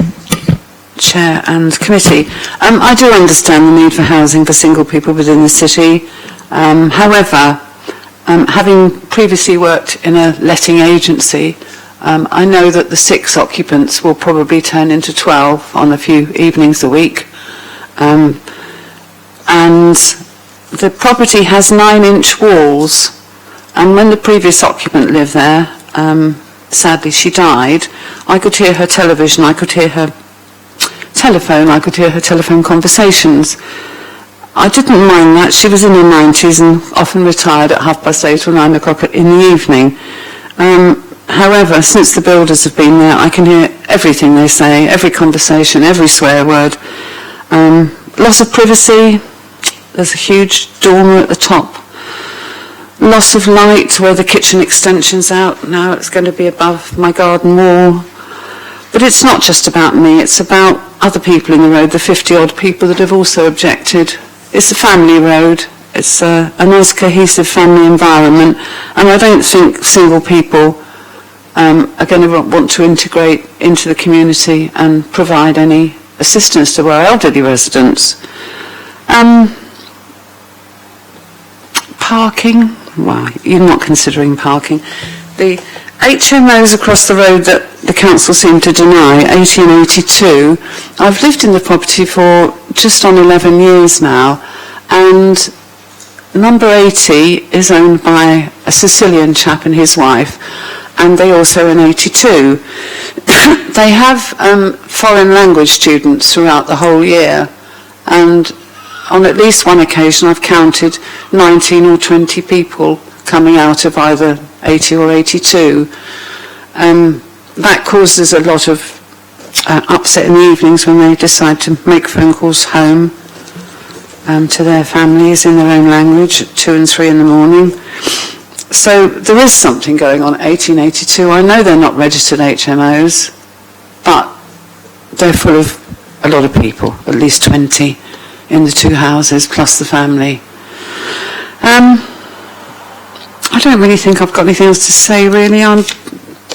Chair and Committee. I do understand the need for housing for single people within the city. However, having previously worked in a letting agency, I know that the 6 occupants will probably turn into 12 on a few evenings a week. And the property has 9-inch walls, and when the previous occupant lived there, sadly she died, I could hear her television, I could hear her telephone, I could hear her telephone conversations. I didn't mind that. She was in her 90s and often retired at 8:30 or 9 o'clock in the evening. However, since the builders have been there, I can hear everything they say, every conversation, every swear word. Loss of privacy, there's a huge dormer at the top. Loss of light where the kitchen extension's out, now it's going to be above my garden wall. But it's not just about me, it's about other people in the road, the 50-odd people that have also objected. It's a family road, it's a nice cohesive family environment, and I don't think single people are going to want to integrate into the community and provide any assistance to our elderly residents. Parking, well, you're not considering parking. The HMOs across the road that the council seemed to deny, 80 and 82, I've lived in the property for just on 11 years now, and number 80 is owned by a Sicilian chap and his wife, and they also own 82. They have foreign language students throughout the whole year, and on at least one occasion I've counted 19 or 20 people coming out of either 80 or 82. That causes a lot of upset in the evenings when they decide to make phone calls home to their families in their own language at 2 and 3 in the morning. So there is something going on at 1882. I know they're not registered HMOs, but they're full of a lot of people, at least 20 in the 2 houses, plus the family. I don't really think I've got anything else to say, really. I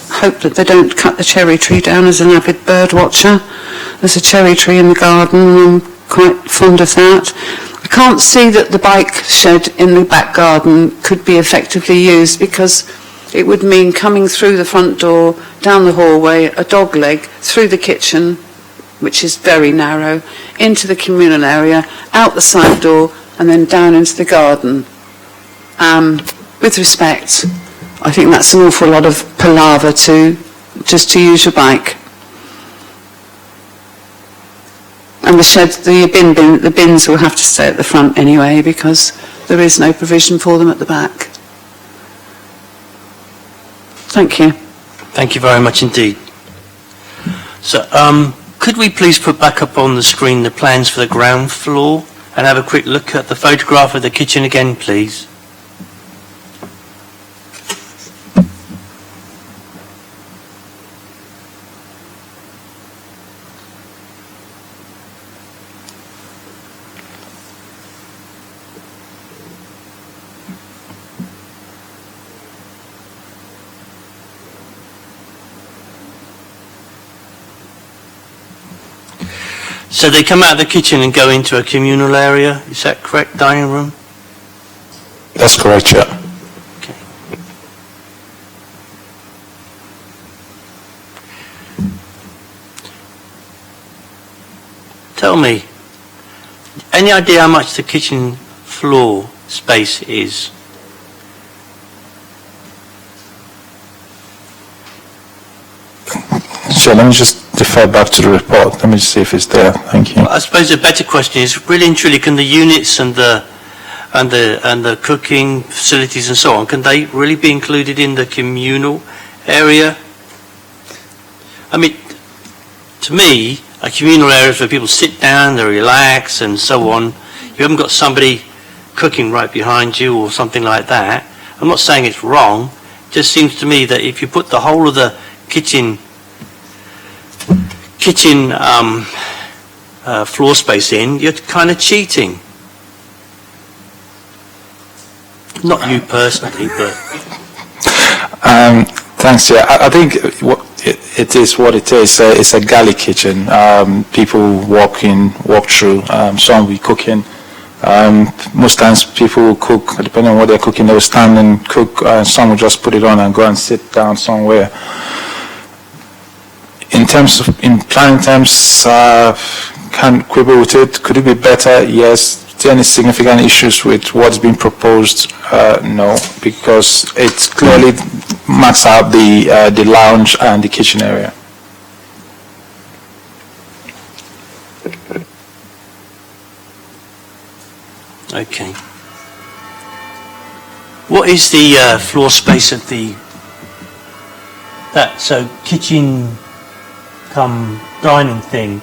hope that they don't cut the cherry tree down as an avid bird watcher. There's a cherry tree in the garden, and I'm quite fond of that. I can't see that the bike shed in the back garden could be effectively used, because it would mean coming through the front door, down the hallway, a dog leg, through the kitchen, which is very narrow, into the communal area, out the side door, and then down into the garden. With respect, I think that's an awful lot of palaver just to use your bike. And the shed, the bins will have to stay at the front anyway, because there is no provision for them at the back. Thank you. Thank you very much indeed. So, could we please put back up on the screen the plans for the ground floor and have a quick look at the photograph of the kitchen again, please? So they come out of the kitchen and go into a communal area, is that correct, dining room? That's correct, Chair. Okay. Tell me, any idea how much the kitchen floor space is? So let me just defer back to the report. Let me see if it's there. Thank you. Well, I suppose a better question is, really and truly, can the units and the cooking facilities and so on, can they really be included in the communal area? I mean, to me, a communal area is where people sit down, they relax and so on. You haven't got somebody cooking right behind you or something like that. I'm not saying it's wrong. It just seems to me that if you put the whole of the kitchen floor space in, you're kind of cheating. Not you personally, but... Thanks, Chair. I think it is what it is. It's a galley kitchen. People walk through. Some will be cooking. Most times people will cook, depending on what they're cooking, they will stand and cook. Some will just put it on and go and sit down somewhere. In planning terms, can't quibble with it. Could it be better? Yes. Is there any significant issues with what's been proposed? No, because it clearly marks out the lounge and the kitchen area. Okay. What is the floor space of so kitchen come dining thing,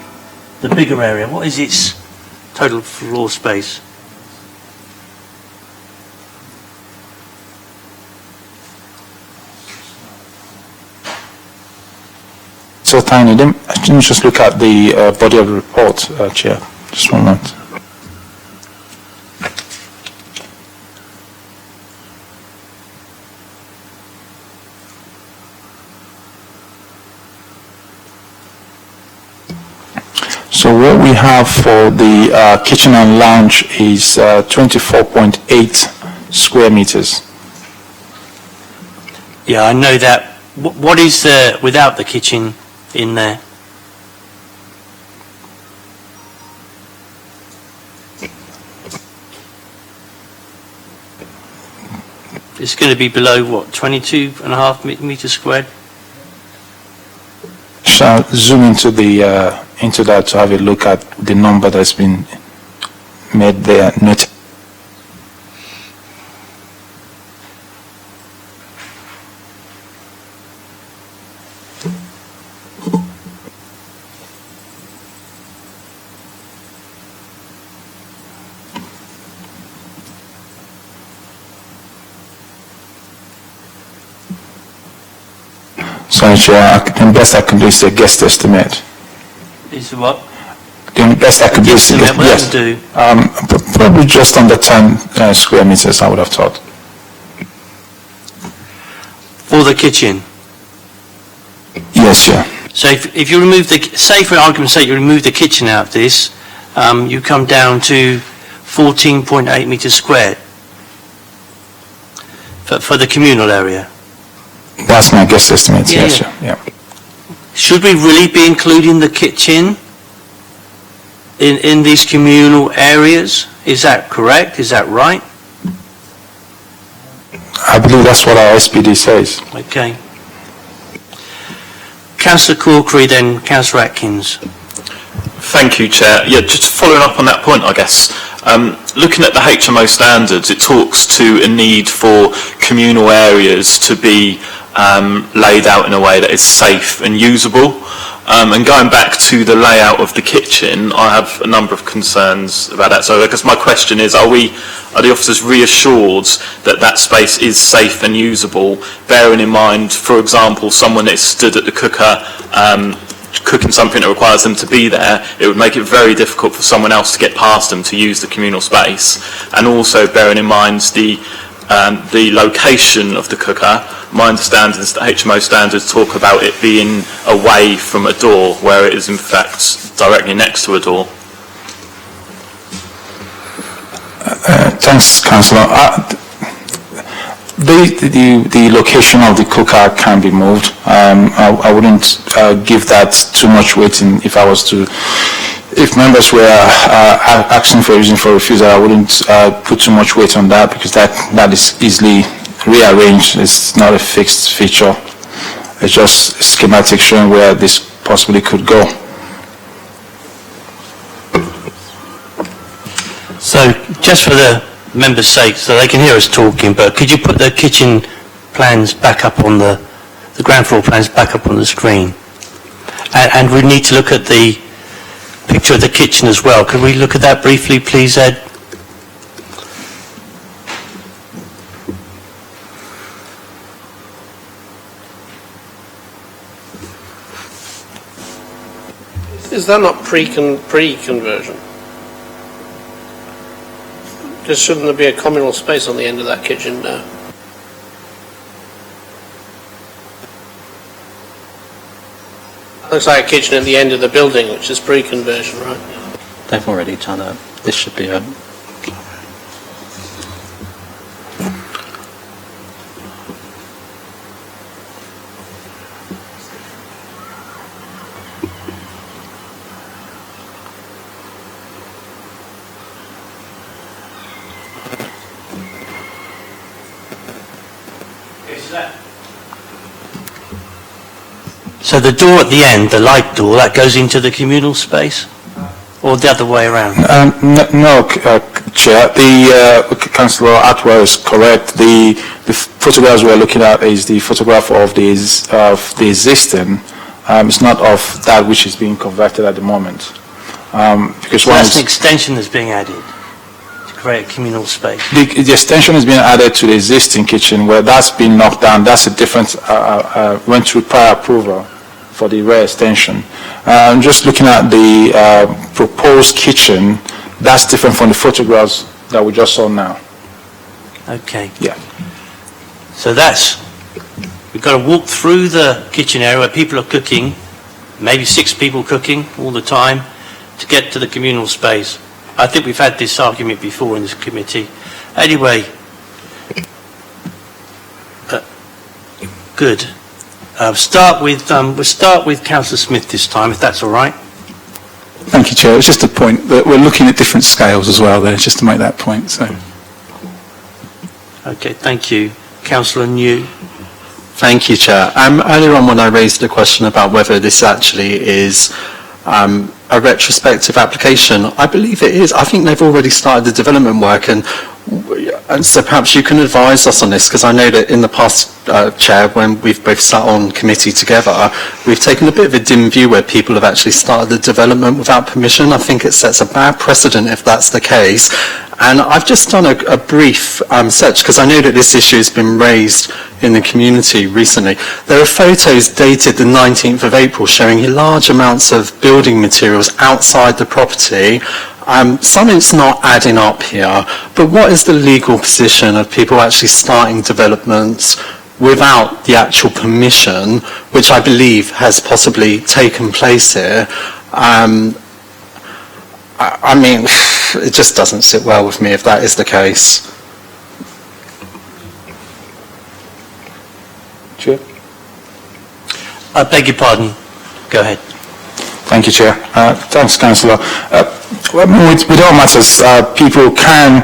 the bigger area, what is its total floor space? So tiny. Let me just look at the body of the report, Chair. Just one moment. So what we have for the kitchen and lounge is 24.8 square meters. Yeah, I know that. What is without the kitchen in there? It's going to be below, what, 22.5 meters squared? Shall I zoom into that to have a look at the number that's been made there. Sorry, Chair, the best I can do is a guess estimate. Is what? The best I can do is a guess. Yes. Probably just under 10 square meters, I would have thought. For the kitchen? Yes, Chair. So if you remove say for argument's sake, you remove the kitchen out of this, you come down to 14.8 meters squared for the communal area. That's my guess estimate, yes, Yeah. yeah. Should we really be including the kitchen in these communal areas? Is that correct? Is that right? I believe that's what our SPD says. Okay. Councillor Corkery, then Councillor Atkins. Thank you, Chair. Yeah, just following up on that point, I guess. Looking at the HMO standards, it talks to a need for communal areas to be laid out in a way that is safe and usable. And going back to the layout of the kitchen, I have a number of concerns about that. So I guess my question is, are the officers reassured that that space is safe and usable, bearing in mind, for example, someone that is stood at the cooker cooking something that requires them to be there, it would make it very difficult for someone else to get past them to use the communal space. And also bearing in mind the location of the cooker, my understanding is that HMO standards talk about it being away from a door, where it is in fact directly next to a door. Thanks, Councillor. The location of the cooker can be moved. I wouldn't give that too much weight if members were asking for a reason for refusal. I wouldn't put too much weight on that, because that is easily rearranged. It's not a fixed feature. It's just a schematic showing where this possibly could go. So just for the members' sake, so they can hear us talking, but could you put the kitchen plans back up on the ground floor plans back up on the screen? And we need to look at the picture of the kitchen as well. Could we look at that briefly, please, Ed? Is that not pre-conversion? Just shouldn't there be a communal space on the end of that kitchen now? Looks like a kitchen at the end of the building, which is pre-conversion, right? They've already done it. This should be a... So the door at the end, the light door, that goes into the communal space? Or the other way around? No, Chair. Councillor Atwell is correct. The photographs we're looking at is the photograph of the existing. It's not of that which is being converted at the moment. Because so that's an extension that's being added to create a communal space. The extension is being added to the existing kitchen, where that's been knocked down. That's a different, went through prior approval for the rear extension. Just looking at the proposed kitchen, that's different from the photographs that we just saw now. Okay. Yeah. So we've got to walk through the kitchen area where people are cooking, maybe 6 people cooking all the time, to get to the communal space. I think we've had this argument before in this committee. Anyway, good. We'll start with Councillor Smith this time, if that's all right. Thank you, Chair. It's just a point that we're looking at different scales as well there, just to make that point. So. Okay, thank you. Councillor New. Thank you, Chair. Earlier on when I raised the question about whether this actually is a retrospective application, I believe it is. I think they've already started the development work, and so perhaps you can advise us on this, because I know that in the past, Chair, when we've both sat on committee together, we've taken a bit of a dim view where people have actually started the development without permission. I think it sets a bad precedent if that's the case. And I've just done a brief search, because I know that this issue has been raised in the community recently. There are photos dated the 19th of April showing large amounts of building materials outside the property. Something's not adding up here, but what is the legal position of people actually starting developments without the actual permission, which I believe has possibly taken place here? I mean, it just doesn't sit well with me if that is the case. Chair? I beg your pardon. Go ahead. Thank you, Chair. Thanks, Councillor. With all matters, people can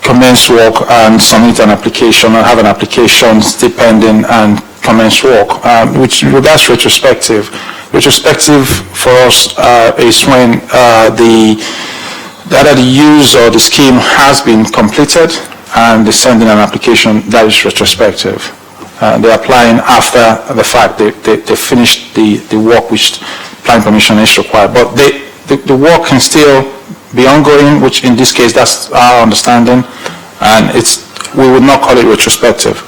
commence work and submit an application or have an application depending and commence work. Which regards retrospective for us is when either the use or the scheme has been completed and they send in an application that is retrospective. They're applying after the fact they finished the work which planning permission is required. But the work can still be ongoing, which in this case that's our understanding, and we would not call it retrospective.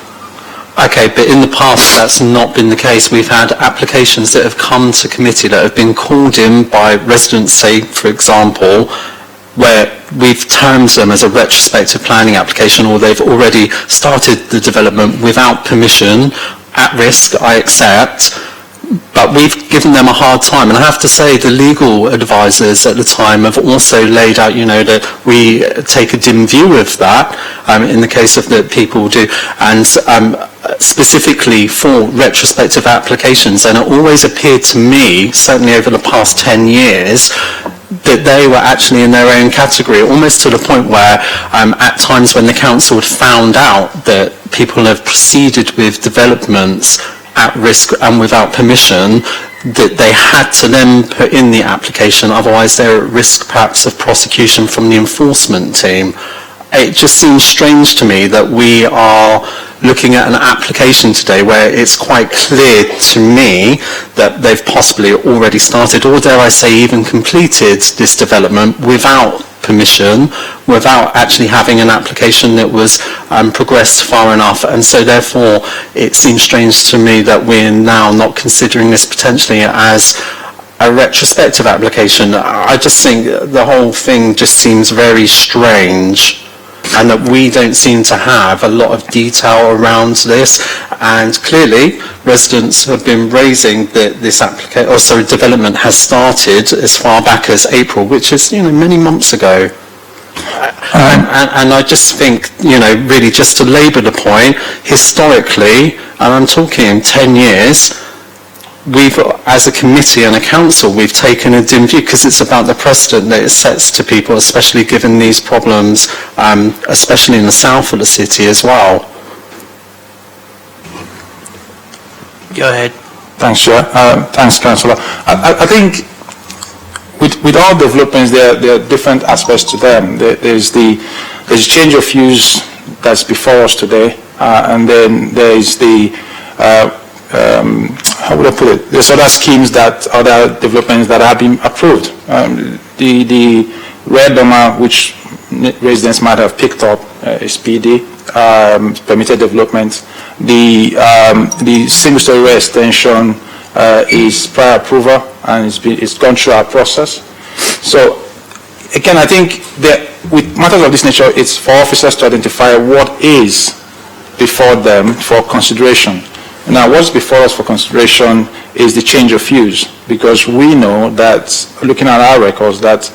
Okay, but in the past that's not been the case. We've had applications that have come to committee that have been called in by residents, say, for example, where we've termed them as a retrospective planning application, or they've already started the development without permission, at risk, I accept, but we've given them a hard time. And I have to say the legal advisors at the time have also laid out, that we take a dim view of that in the case of that people do. And specifically for retrospective applications, and it always appeared to me, certainly over the past 10 years, that they were actually in their own category, almost to the point where at times when the council had found out that people have proceeded with developments at risk and without permission, that they had to then put in the application, otherwise they're at risk perhaps of prosecution from the enforcement team. It just seems strange to me that we are looking at an application today where it's quite clear to me that they've possibly already started, or dare I say even completed this development without permission, without actually having an application that was progressed far enough. And so therefore it seems strange to me that we're now not considering this potentially as a retrospective application. I just think the whole thing just seems very strange, and that we don't seem to have a lot of detail around this. And clearly residents have been raising that this development has started as far back as April, which is many months ago. And I just think, really just to labour the point, historically, and I'm talking 10 years, we've, as a committee and a council, we've taken a dim view, because it's about the precedent that it sets to people, especially given these problems, especially in the south of the city as well. Go ahead. Thanks, Chair. Thanks, Councillor. I think with all developments, there are different aspects to them. There's a change of use that's before us today, and then there is the how would I put it? There's other schemes other developments that have been approved. The red dormer, which residents might have picked up, is PD, permitted development. The single-story rear extension is prior approval, and it's gone through our process. So, again, I think that with matters of this nature, it's for officers to identify what is before them for consideration. Now, what's before us for consideration is the change of use, because we know that, looking at our records, that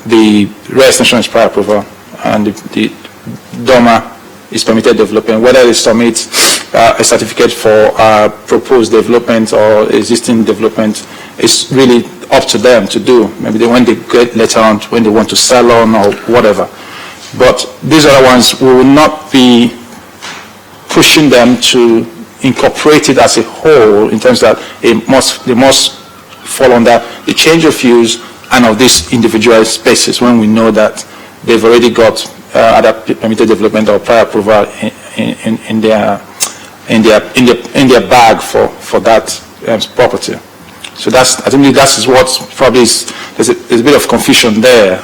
the rear extension is prior approval and the dormer is permitted development. Whether they submit a certificate for proposed development or existing development is really up to them to do. Maybe when they get later on, when they want to sell on or whatever. But these other ones, we will not be pushing them to incorporate it as a whole in terms that they must fall under the change of use and of these individual spaces when we know that they've already got either permitted development or prior approval in their bag for that property. So I think that is what probably is, there's a bit of confusion there.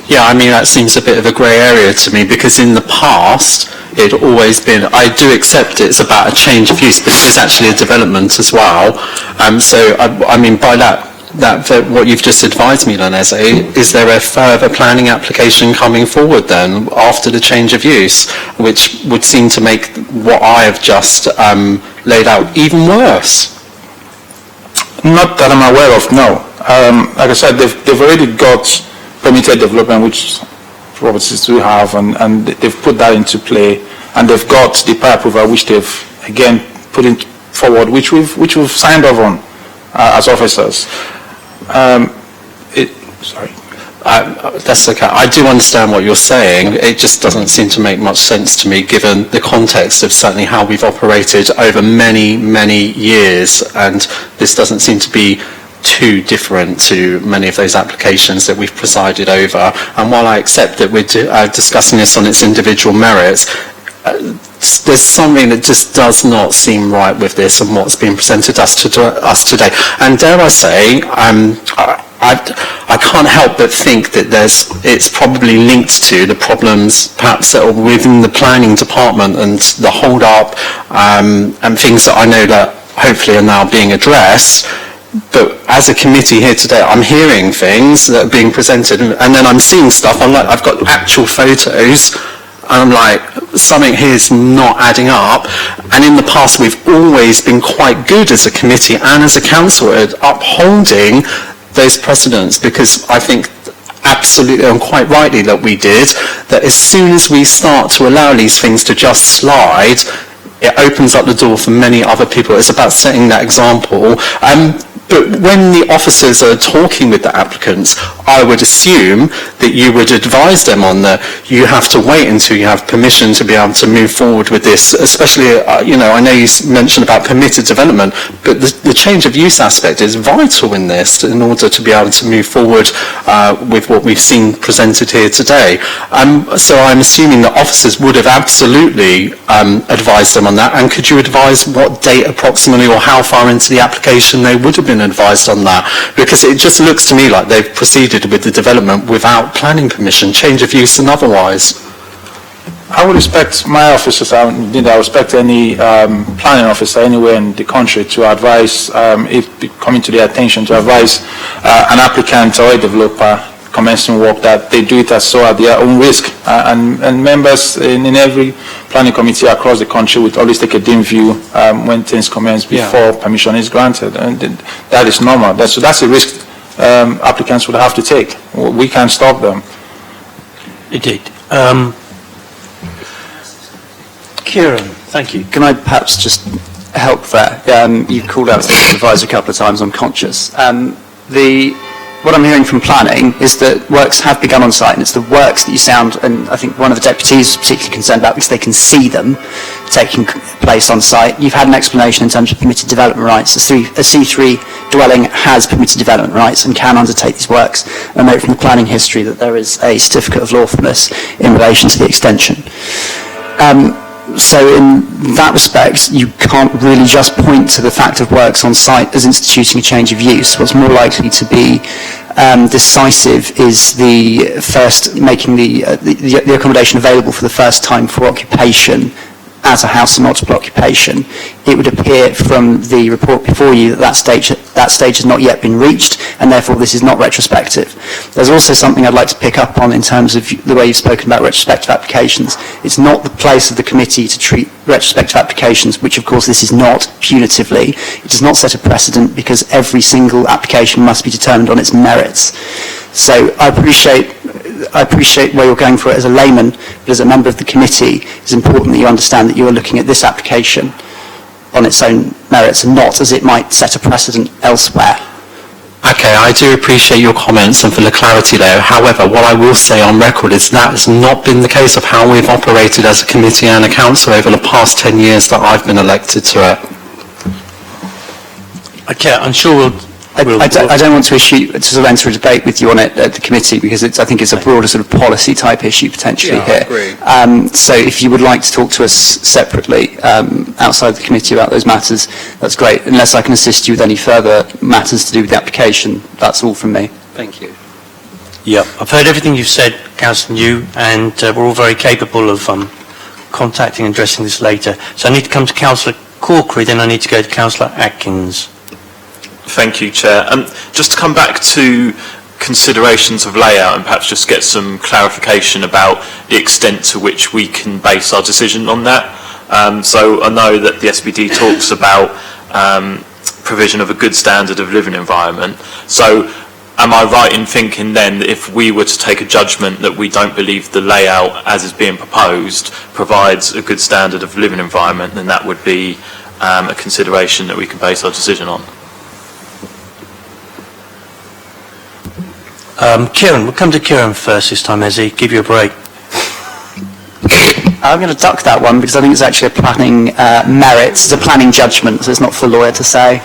Yeah, I mean, that seems a bit of a grey area to me, because in the past, it had always been, I do accept it's about a change of use, but it is actually a development as well. So, I mean, by that what you've just advised me, Lanese, is there a further planning application coming forward then after the change of use, which would seem to make what I have just laid out even worse? Not that I'm aware of, no. Like I said, they've already got permitted development, which properties do have, and they've put that into play, and they've got the prior approval, which they've again put in forward, which we've signed off on as officers. That's okay. I do understand what you're saying. It just doesn't seem to make much sense to me, given the context of certainly how we've operated over many, many years, and this doesn't seem to be too different to many of those applications that we've presided over. And while I accept that we're discussing this on its individual merits, there's something that just does not seem right with this and what's being presented to us today. And dare I say, I can't help but think that it's probably linked to the problems perhaps that are within the planning department and the hold-up and things that I know that hopefully are now being addressed. But as a committee here today, I'm hearing things that are being presented, and then I'm seeing stuff. I've got actual photos, and I'm like, something here's not adding up. And in the past, we've always been quite good as a committee and as a council at upholding those precedents, because I think absolutely and quite rightly that we did, that as soon as we start to allow these things to just slide, it opens up the door for many other people. It's about setting that example. But when the officers are talking with the applicants, I would assume that you would advise them on that you have to wait until you have permission to be able to move forward with this, especially, I know you mentioned about permitted development, but the change of use aspect is vital in this in order to be able to move forward with what we've seen presented here today. So I'm assuming that officers would have absolutely advised them on that, and could you advise what date approximately or how far into the application they would have been advised on that? Because it just looks to me like they've proceeded with the development without planning permission, change of use and otherwise. I would expect my officers, I would expect any planning officer anywhere in the country to advise, if coming to their attention, to advise an applicant or a developer commencing work that they do it at their own risk. And members in every planning committee across the country would always take a dim view when things commence before permission is granted. And that is normal. So that's a risk applicants would have to take. We can't stop them. Indeed. Kieran, thank you. Can I perhaps just help there? You called out the advisor a couple of times. I'm conscious. What I'm hearing from planning is that works have begun on site, and it's the works that you sound, and I think one of the deputies is particularly concerned about because they can see them taking place on site. You've had an explanation in terms of permitted development rights. A C3 dwelling has permitted development rights and can undertake these works. I note from the planning history that there is a certificate of lawfulness in relation to the extension. So in that respect, you can't really just point to the fact of works on site as instituting a change of use. What's more likely to be decisive is the first making the accommodation available for the first time for occupation as a house of multiple occupation, it would appear from the report before you that that stage has not yet been reached, and therefore this is not retrospective. There's also something I'd like to pick up on in terms of the way you've spoken about retrospective applications. It's not the place of the committee to treat retrospective applications, which of course this is not, punitively. It does not set a precedent because every single application must be determined on its merits. So I appreciate where you're going for it as a layman, but as a member of the committee, it's important that you understand that you are looking at this application on its own merits and not as it might set a precedent elsewhere. Okay, I do appreciate your comments and for the clarity there. However, what I will say on record is that has not been the case of how we've operated as a committee and a council over the past 10 years that I've been elected to it. Okay, I'm sure I don't want to enter a debate with you on it at the committee because I think it's a broader sort of policy type issue potentially here. I agree. So if you would like to talk to us separately outside the committee about those matters, that's great. Unless I can assist you with any further matters to do with the application, that's all from me. Thank you. Yeah, I've heard everything you've said, Councillor New, and we're all very capable of contacting and addressing this later. So I need to come to Councillor Corkery, then I need to go to Councillor Atkins. Thank you, Chair. Just to come back to considerations of layout and perhaps just get some clarification about the extent to which we can base our decision on that. So I know that the SBD talks about provision of a good standard of living environment. So am I right in thinking then that if we were to take a judgment that we don't believe the layout as is being proposed provides a good standard of living environment, then that would be a consideration that we can base our decision on? Kieran, we'll come to Kieran first this time, Ezzy. Give you a break. I'm going to duck that one because I think it's actually a planning merit. It's a planning judgment, so it's not for the lawyer to say.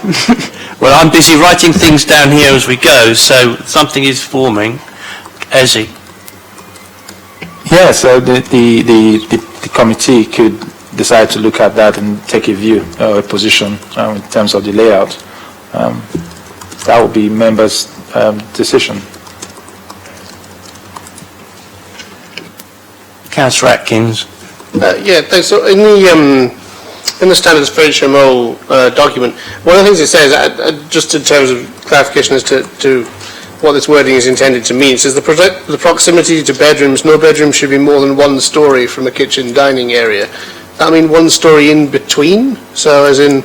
Well, I'm busy writing things down here as we go, so something is forming. Ezzy. Yeah, so the committee could decide to look at that and take a view, a position in terms of the layout. That would be members' decision. Councillor Atkins. Yeah, thanks. So in the standards for HMO document, one of the things it says, just in terms of clarification as to what this wording is intended to mean, it says the proximity to bedrooms, no bedroom should be more than 1 story from a kitchen dining area. That mean 1 story in between? So as in,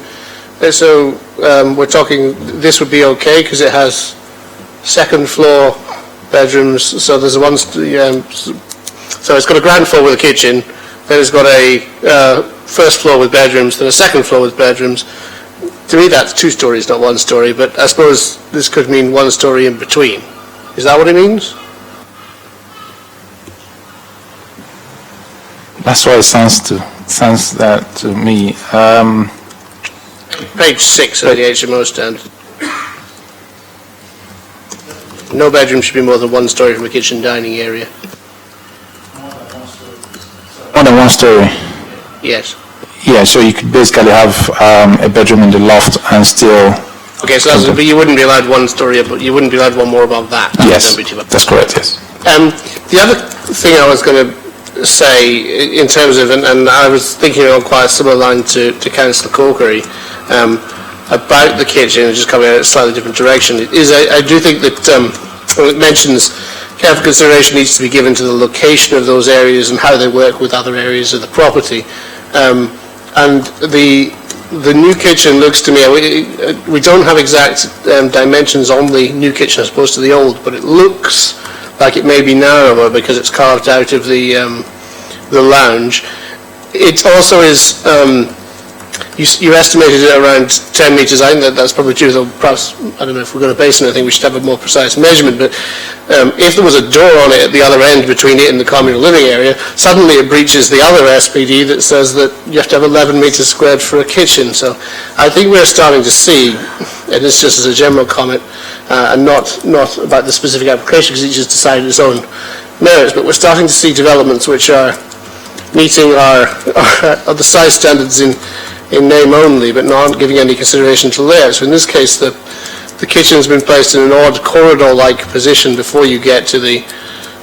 we're talking, this would be okay because it has second floor bedrooms, so there's so it's got a ground floor with a kitchen, then it's got a first floor with bedrooms, then a second floor with bedrooms. To me that's 2 stories, not 1 story, but I suppose this could mean 1 story in between. Is that what it means? That's what it sounds that to me. Page 6 of the HMO standard. No bedroom should be more than 1 story from a kitchen dining area. More than 1 story. Yes. Yeah, so you could basically have a bedroom in the loft and still... Okay, so but you wouldn't be allowed 1 story, but you wouldn't be allowed 1 more above that. Yes, that's correct, yes. The other thing I was going to say in terms of, and I was thinking on quite a similar line to Councillor Corkery, about the kitchen, just coming in a slightly different direction, is I do think that it mentions careful consideration needs to be given to the location of those areas and how they work with other areas of the property. And the new kitchen looks to me, we don't have exact dimensions on the new kitchen as opposed to the old, but it looks like it may be narrower because it's carved out of the lounge. It also is, you estimated it around 10 metres. I think that's probably true, though perhaps, I don't know if we're going to base it, I think we should have a more precise measurement, but if there was a door on it at the other end between it and the communal living area, suddenly it breaches the other SPD that says that you have to have 11 metres squared for a kitchen. So I think we're starting to see, and it's just as a general comment, and not about the specific application because each has decided its own merits, but we're starting to see developments which are meeting the size standards in name only, but not giving any consideration to layout. So in this case, the kitchen's been placed in an odd corridor-like position before you get to the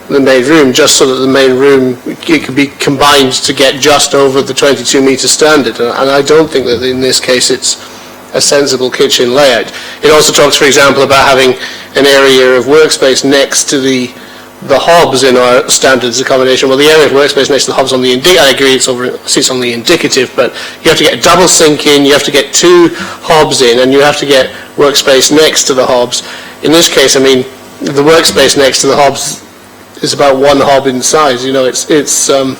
the main room, just so that the main room, it could be combined to get just over the 22-metre standard. And I don't think that in this case it's a sensible kitchen layout. It also talks, for example, about having an area of workspace next to the hobs in our standards accommodation. Well, the area of workspace next to the hobs on the I agree it sits on the indicative, but you have to get a double sink in, you have to get 2 hobs in, and you have to get workspace next to the hobs. In this case, I mean, the workspace next to the hobs is about 1 hob in size. You know, it's to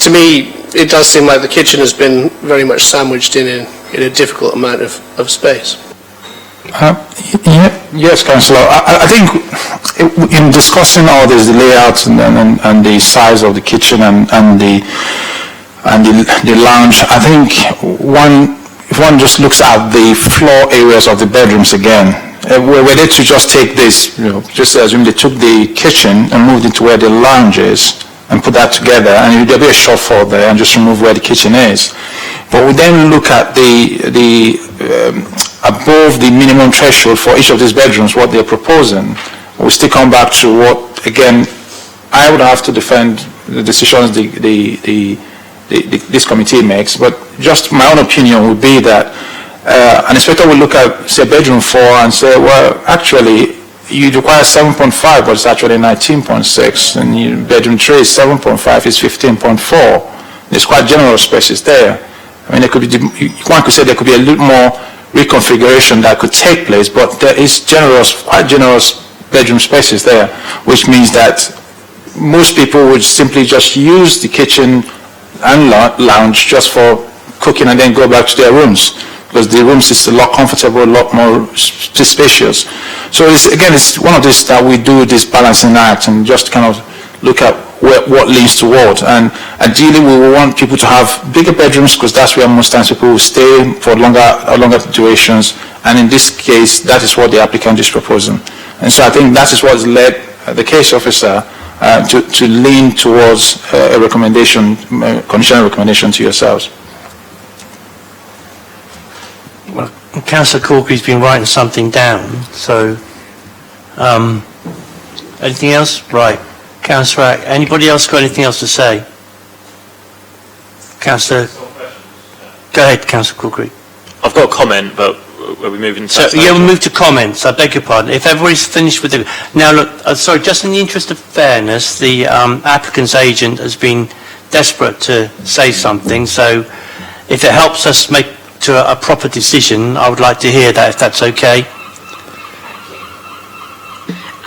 me, it does seem like the kitchen has been very much sandwiched in a difficult amount of space. Yes, Councillor. I think in discussing all this, the layout and the size of the kitchen and the lounge, I think if one just looks at the floor areas of the bedrooms again, were they to just take this, just assume they took the kitchen and moved into where the lounge is and put that together, and there'll be a shortfall there, and just remove where the kitchen is. But we then look at the above the minimum threshold for each of these bedrooms, what they're proposing. We still come back to what, again, I would have to defend the decisions this committee makes, but just my own opinion would be that an inspector will look at, say, bedroom 4 and say, well, actually, you require 7.5, but it's actually 19.6, and bedroom 3 is 7.5, it's 15.4. There's quite generous spaces there. I mean, one could say there could be a little more reconfiguration that could take place, but there is quite generous bedroom spaces there, which means that most people would simply just use the kitchen and lounge just for cooking and then go back to their rooms, because the rooms is a lot comfortable, a lot more spacious. So it's one of these that we do this balancing act and just kind of look at what leads toward. And ideally, we will want people to have bigger bedrooms, because that's where most times people will stay for longer durations. And in this case, that is what the applicant is proposing. And so I think that is what has led the case officer to lean towards a recommendation, conditional recommendation to yourselves. Well, Councillor Corkery's been writing something down, so anything else? Right. Councillor, anybody else got anything else to say? Councillor, go ahead, Councillor Corkery. I've got a comment, but are we moving to... So, yeah, we'll move to comments. I beg your pardon. If everybody's finished with it... Now, look, sorry, just in the interest of fairness, the applicant's agent has been desperate to say something, so if it helps us make to a proper decision, I would like to hear that, if that's okay.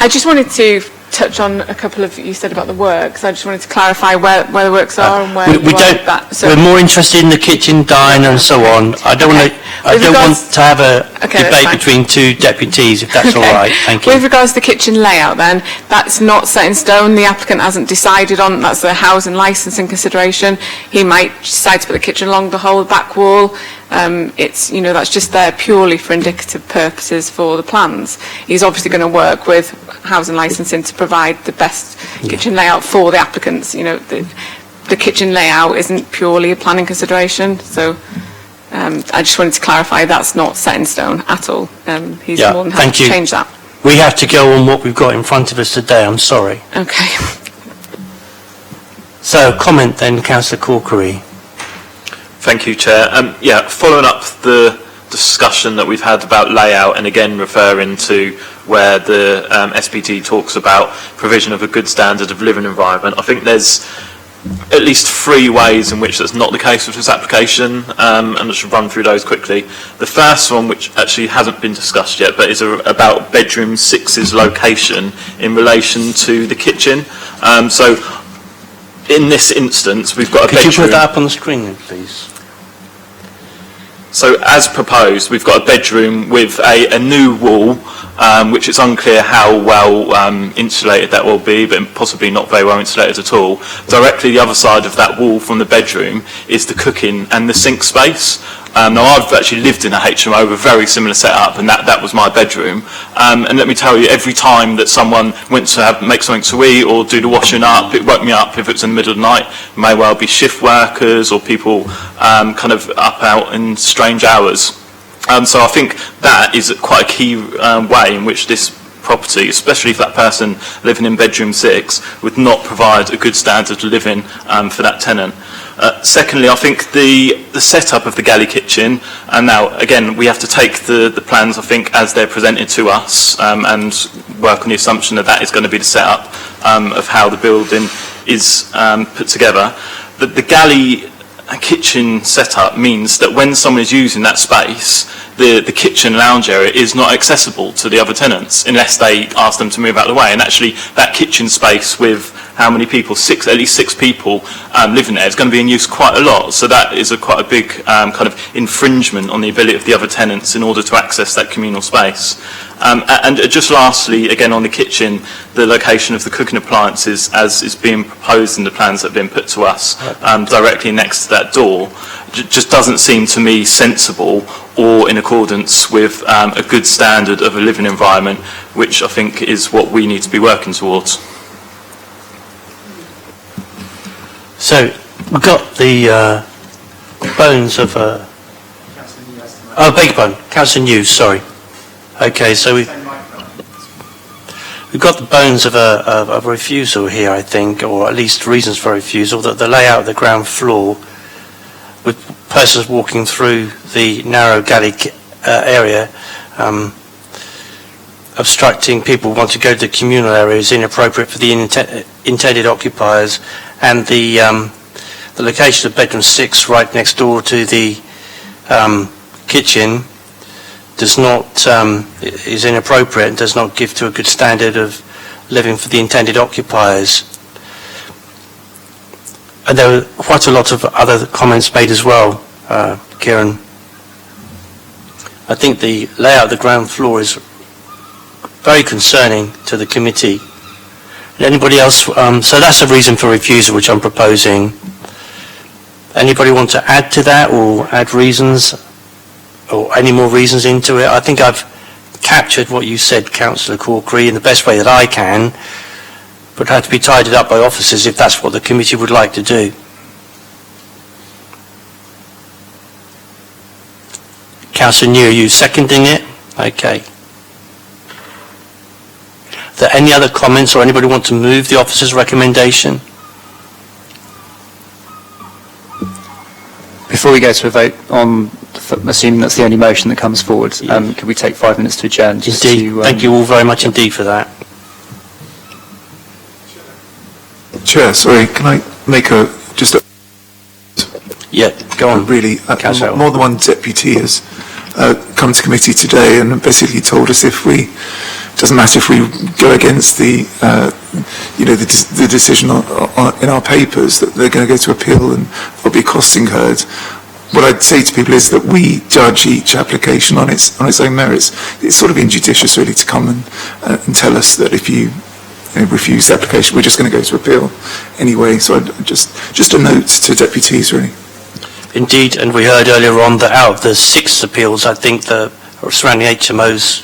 I just wanted to touch on a couple of, you said about the works. I just wanted to clarify where the works are and where we don't. We're more interested in the kitchen, dine, and so on. I don't want to. I don't want to have a debate between 2 deputies, if that's all right. Thank you. With regards to the kitchen layout, then that's not set in stone. The applicant hasn't decided on. That's the housing licensing consideration. He might decide to put the kitchen along the whole back wall. It's, that's just there purely for indicative purposes for the plans. He's obviously going to work with housing licensing to provide the best kitchen layout for the applicants. The kitchen layout isn't purely a planning consideration, so I just wanted to clarify that's not set in stone at all. He's more than happy to change that. We have to go on what we've got in front of us today, I'm sorry. Okay. So, comment then, Councillor Corkery. Thank you, Chair. Following up the discussion that we've had about layout, and again referring to where the SPT talks about provision of a good standard of living environment, I think there's at least 3 ways in which that's not the case with this application, and I should run through those quickly. The first one, which actually hasn't been discussed yet, but is about bedroom 6's location in relation to the kitchen. So in this instance, we've got a bedroom... Could you put that up on the screen then, please? So as proposed, we've got a bedroom with a new wall, which it's unclear how well insulated that will be, but possibly not very well insulated at all. Directly the other side of that wall from the bedroom is the cooking and the sink space. Now I've actually lived in a HMO with a very similar setup, and that was my bedroom. And let me tell you, every time that someone went to make something to eat or do the washing up, it woke me up if it's in the middle of the night. It may well be shift workers or people kind of up out in strange hours. So I think that is quite a key way in which this property, especially if that person living in bedroom 6 would not provide a good standard of living for that tenant. Secondly, I think the setup of the galley kitchen, and now again we have to take the plans, I think, as they're presented to us and work on the assumption that that is going to be the setup of how the building is put together. The galley kitchen setup means that when someone is using that space, the kitchen lounge area is not accessible to the other tenants unless they ask them to move out of the way. And actually that kitchen space with how many people, at least six people living there, is going to be in use quite a lot. So that is quite a big kind of infringement on the ability of the other tenants in order to access that communal space. And just lastly, again on the kitchen, the location of the cooking appliances as is being proposed in the plans that have been put to us directly next to that door just doesn't seem to me sensible or in accordance with a good standard of a living environment, which I think is what we need to be working towards. So we've got the bones of a... Oh, beg your pardon, Councillor News, sorry. Okay, so we've got the bones of a refusal here, I think, or at least reasons for refusal, that the layout of the ground floor with persons walking through the narrow galley area obstructing people who want to go to the communal area is inappropriate for the intended occupiers, and the location of bedroom 6 right next door to the kitchen is inappropriate and does not give to a good standard of living for the intended occupiers. And there were quite a lot of other comments made as well, Kieran. I think the layout of the ground floor is very concerning to the committee. Anybody else? So that's a reason for refusal which I'm proposing. Anybody want to add to that or add reasons or any more reasons into it? I think I've captured what you said, Councillor Corkery, in the best way that I can, but had to be tidied up by officers if that's what the committee would like to do. Councillor New, are you seconding it? Okay. Are there any other comments or anybody want to move the officer's recommendation? Before we go to a vote on, assuming that's the only motion that comes forward, could we take 5 minutes to adjourn? Indeed. Thank you all very much indeed for that. Chair, sorry, can I make just a... Yeah, go on. Really, more than one deputy has come to committee today and basically told us it doesn't matter if we go against the decision in our papers, that they're going to go to appeal and there'll be a costing heard. What I'd say to people is that we judge each application on its own merits. It's sort of injudicious really to come and tell us that if you refuse the application, we're just going to go to appeal anyway. So just a note to deputies really. Indeed, and we heard earlier on that out of the 6 appeals, I think the surrounding HMOs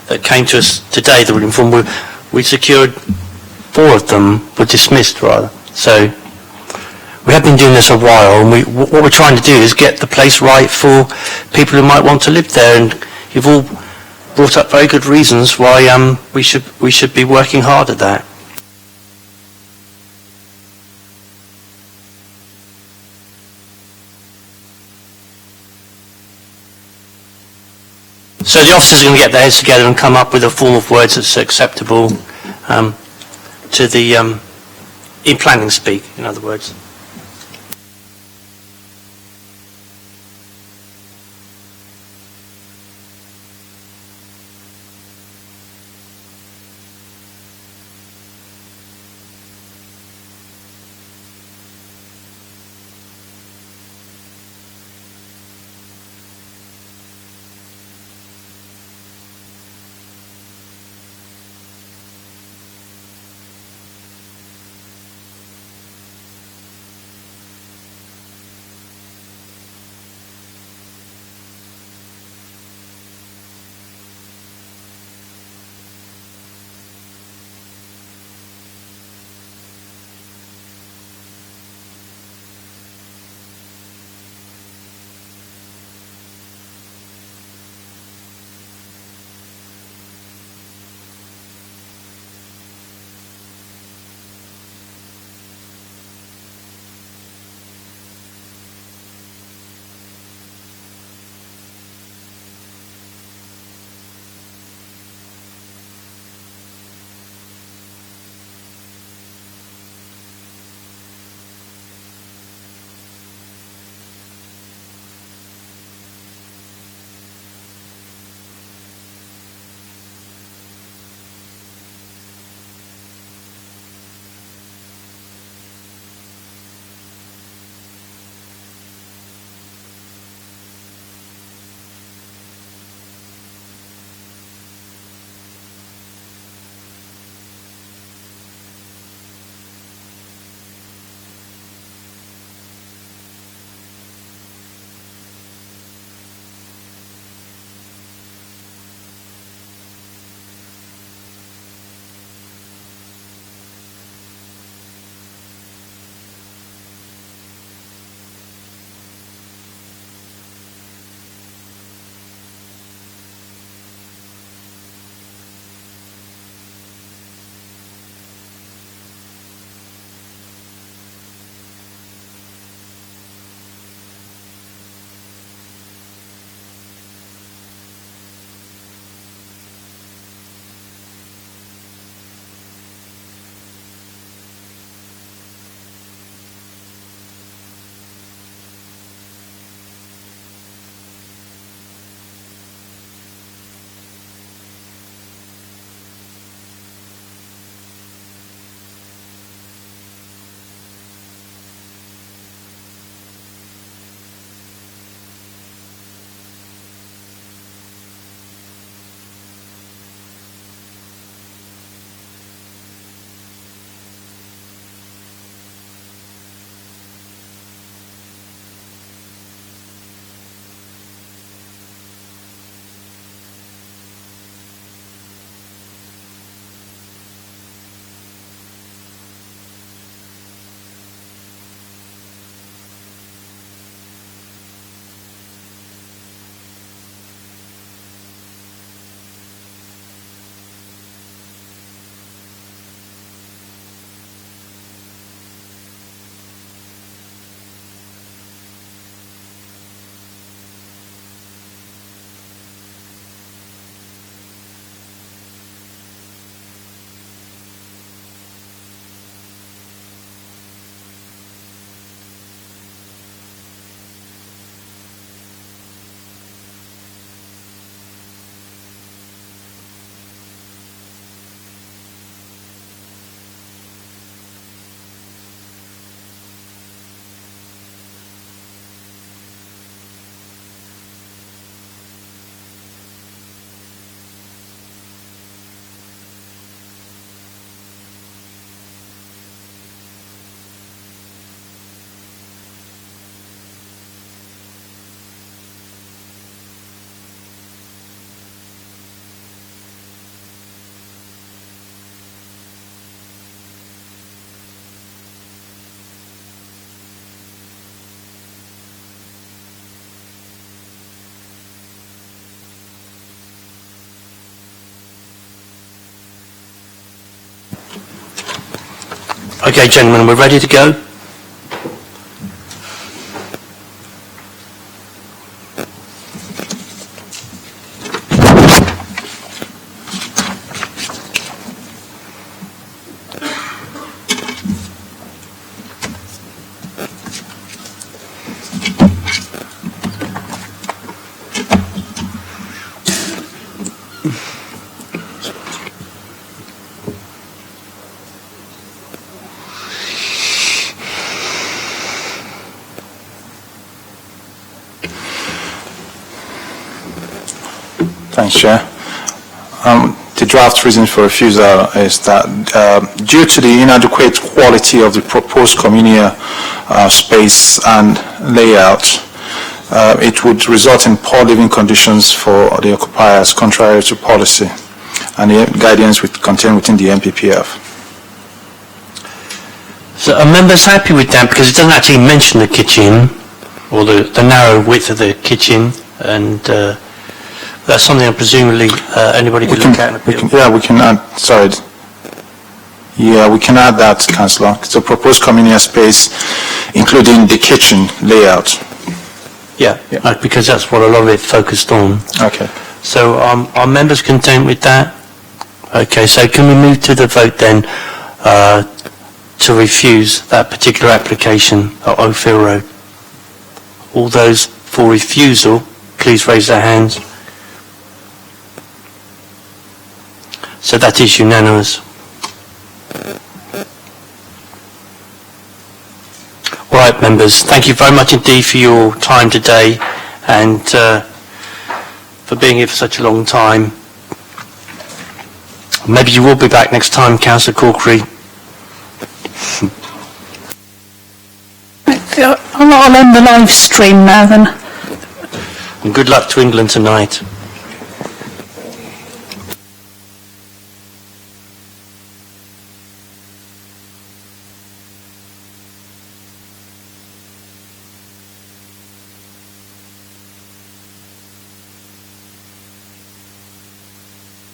that came to us today that were informed, we secured 4 of them were dismissed rather. So we have been doing this a while, and what we're trying to do is get the place right for people who might want to live there, and you've all brought up very good reasons why we should be working hard at that. So the officers are going to get their heads together and come up with a form of words that's acceptable to the in planning speak, in other words. Okay, gentlemen, we're ready to go? Thanks, Chair. The draft reason for refusal is that due to the inadequate quality of the proposed communal space and layout, it would result in poor living conditions for the occupiers, contrary to policy and the guidance contained within the MPPF. So are members happy with that? Because it doesn't actually mention the kitchen or the narrow width of the kitchen, and that's something that presumably anybody could look at and appeal. We can add, sorry. Yeah, we can add that, Councillor. It's a proposed communal space, including the kitchen layout. Yeah, because that's what a lot of it focused on. Okay. So are members content with that? Okay, so can we move to the vote then to refuse that particular application at Ophir Road? All those for refusal, please raise their hands. So that is unanimous. All right, members, thank you very much indeed for your time today and for being here for such a long time. Maybe you will be back next time, Councillor Corkery. I'll end the live stream now then. And good luck to England tonight.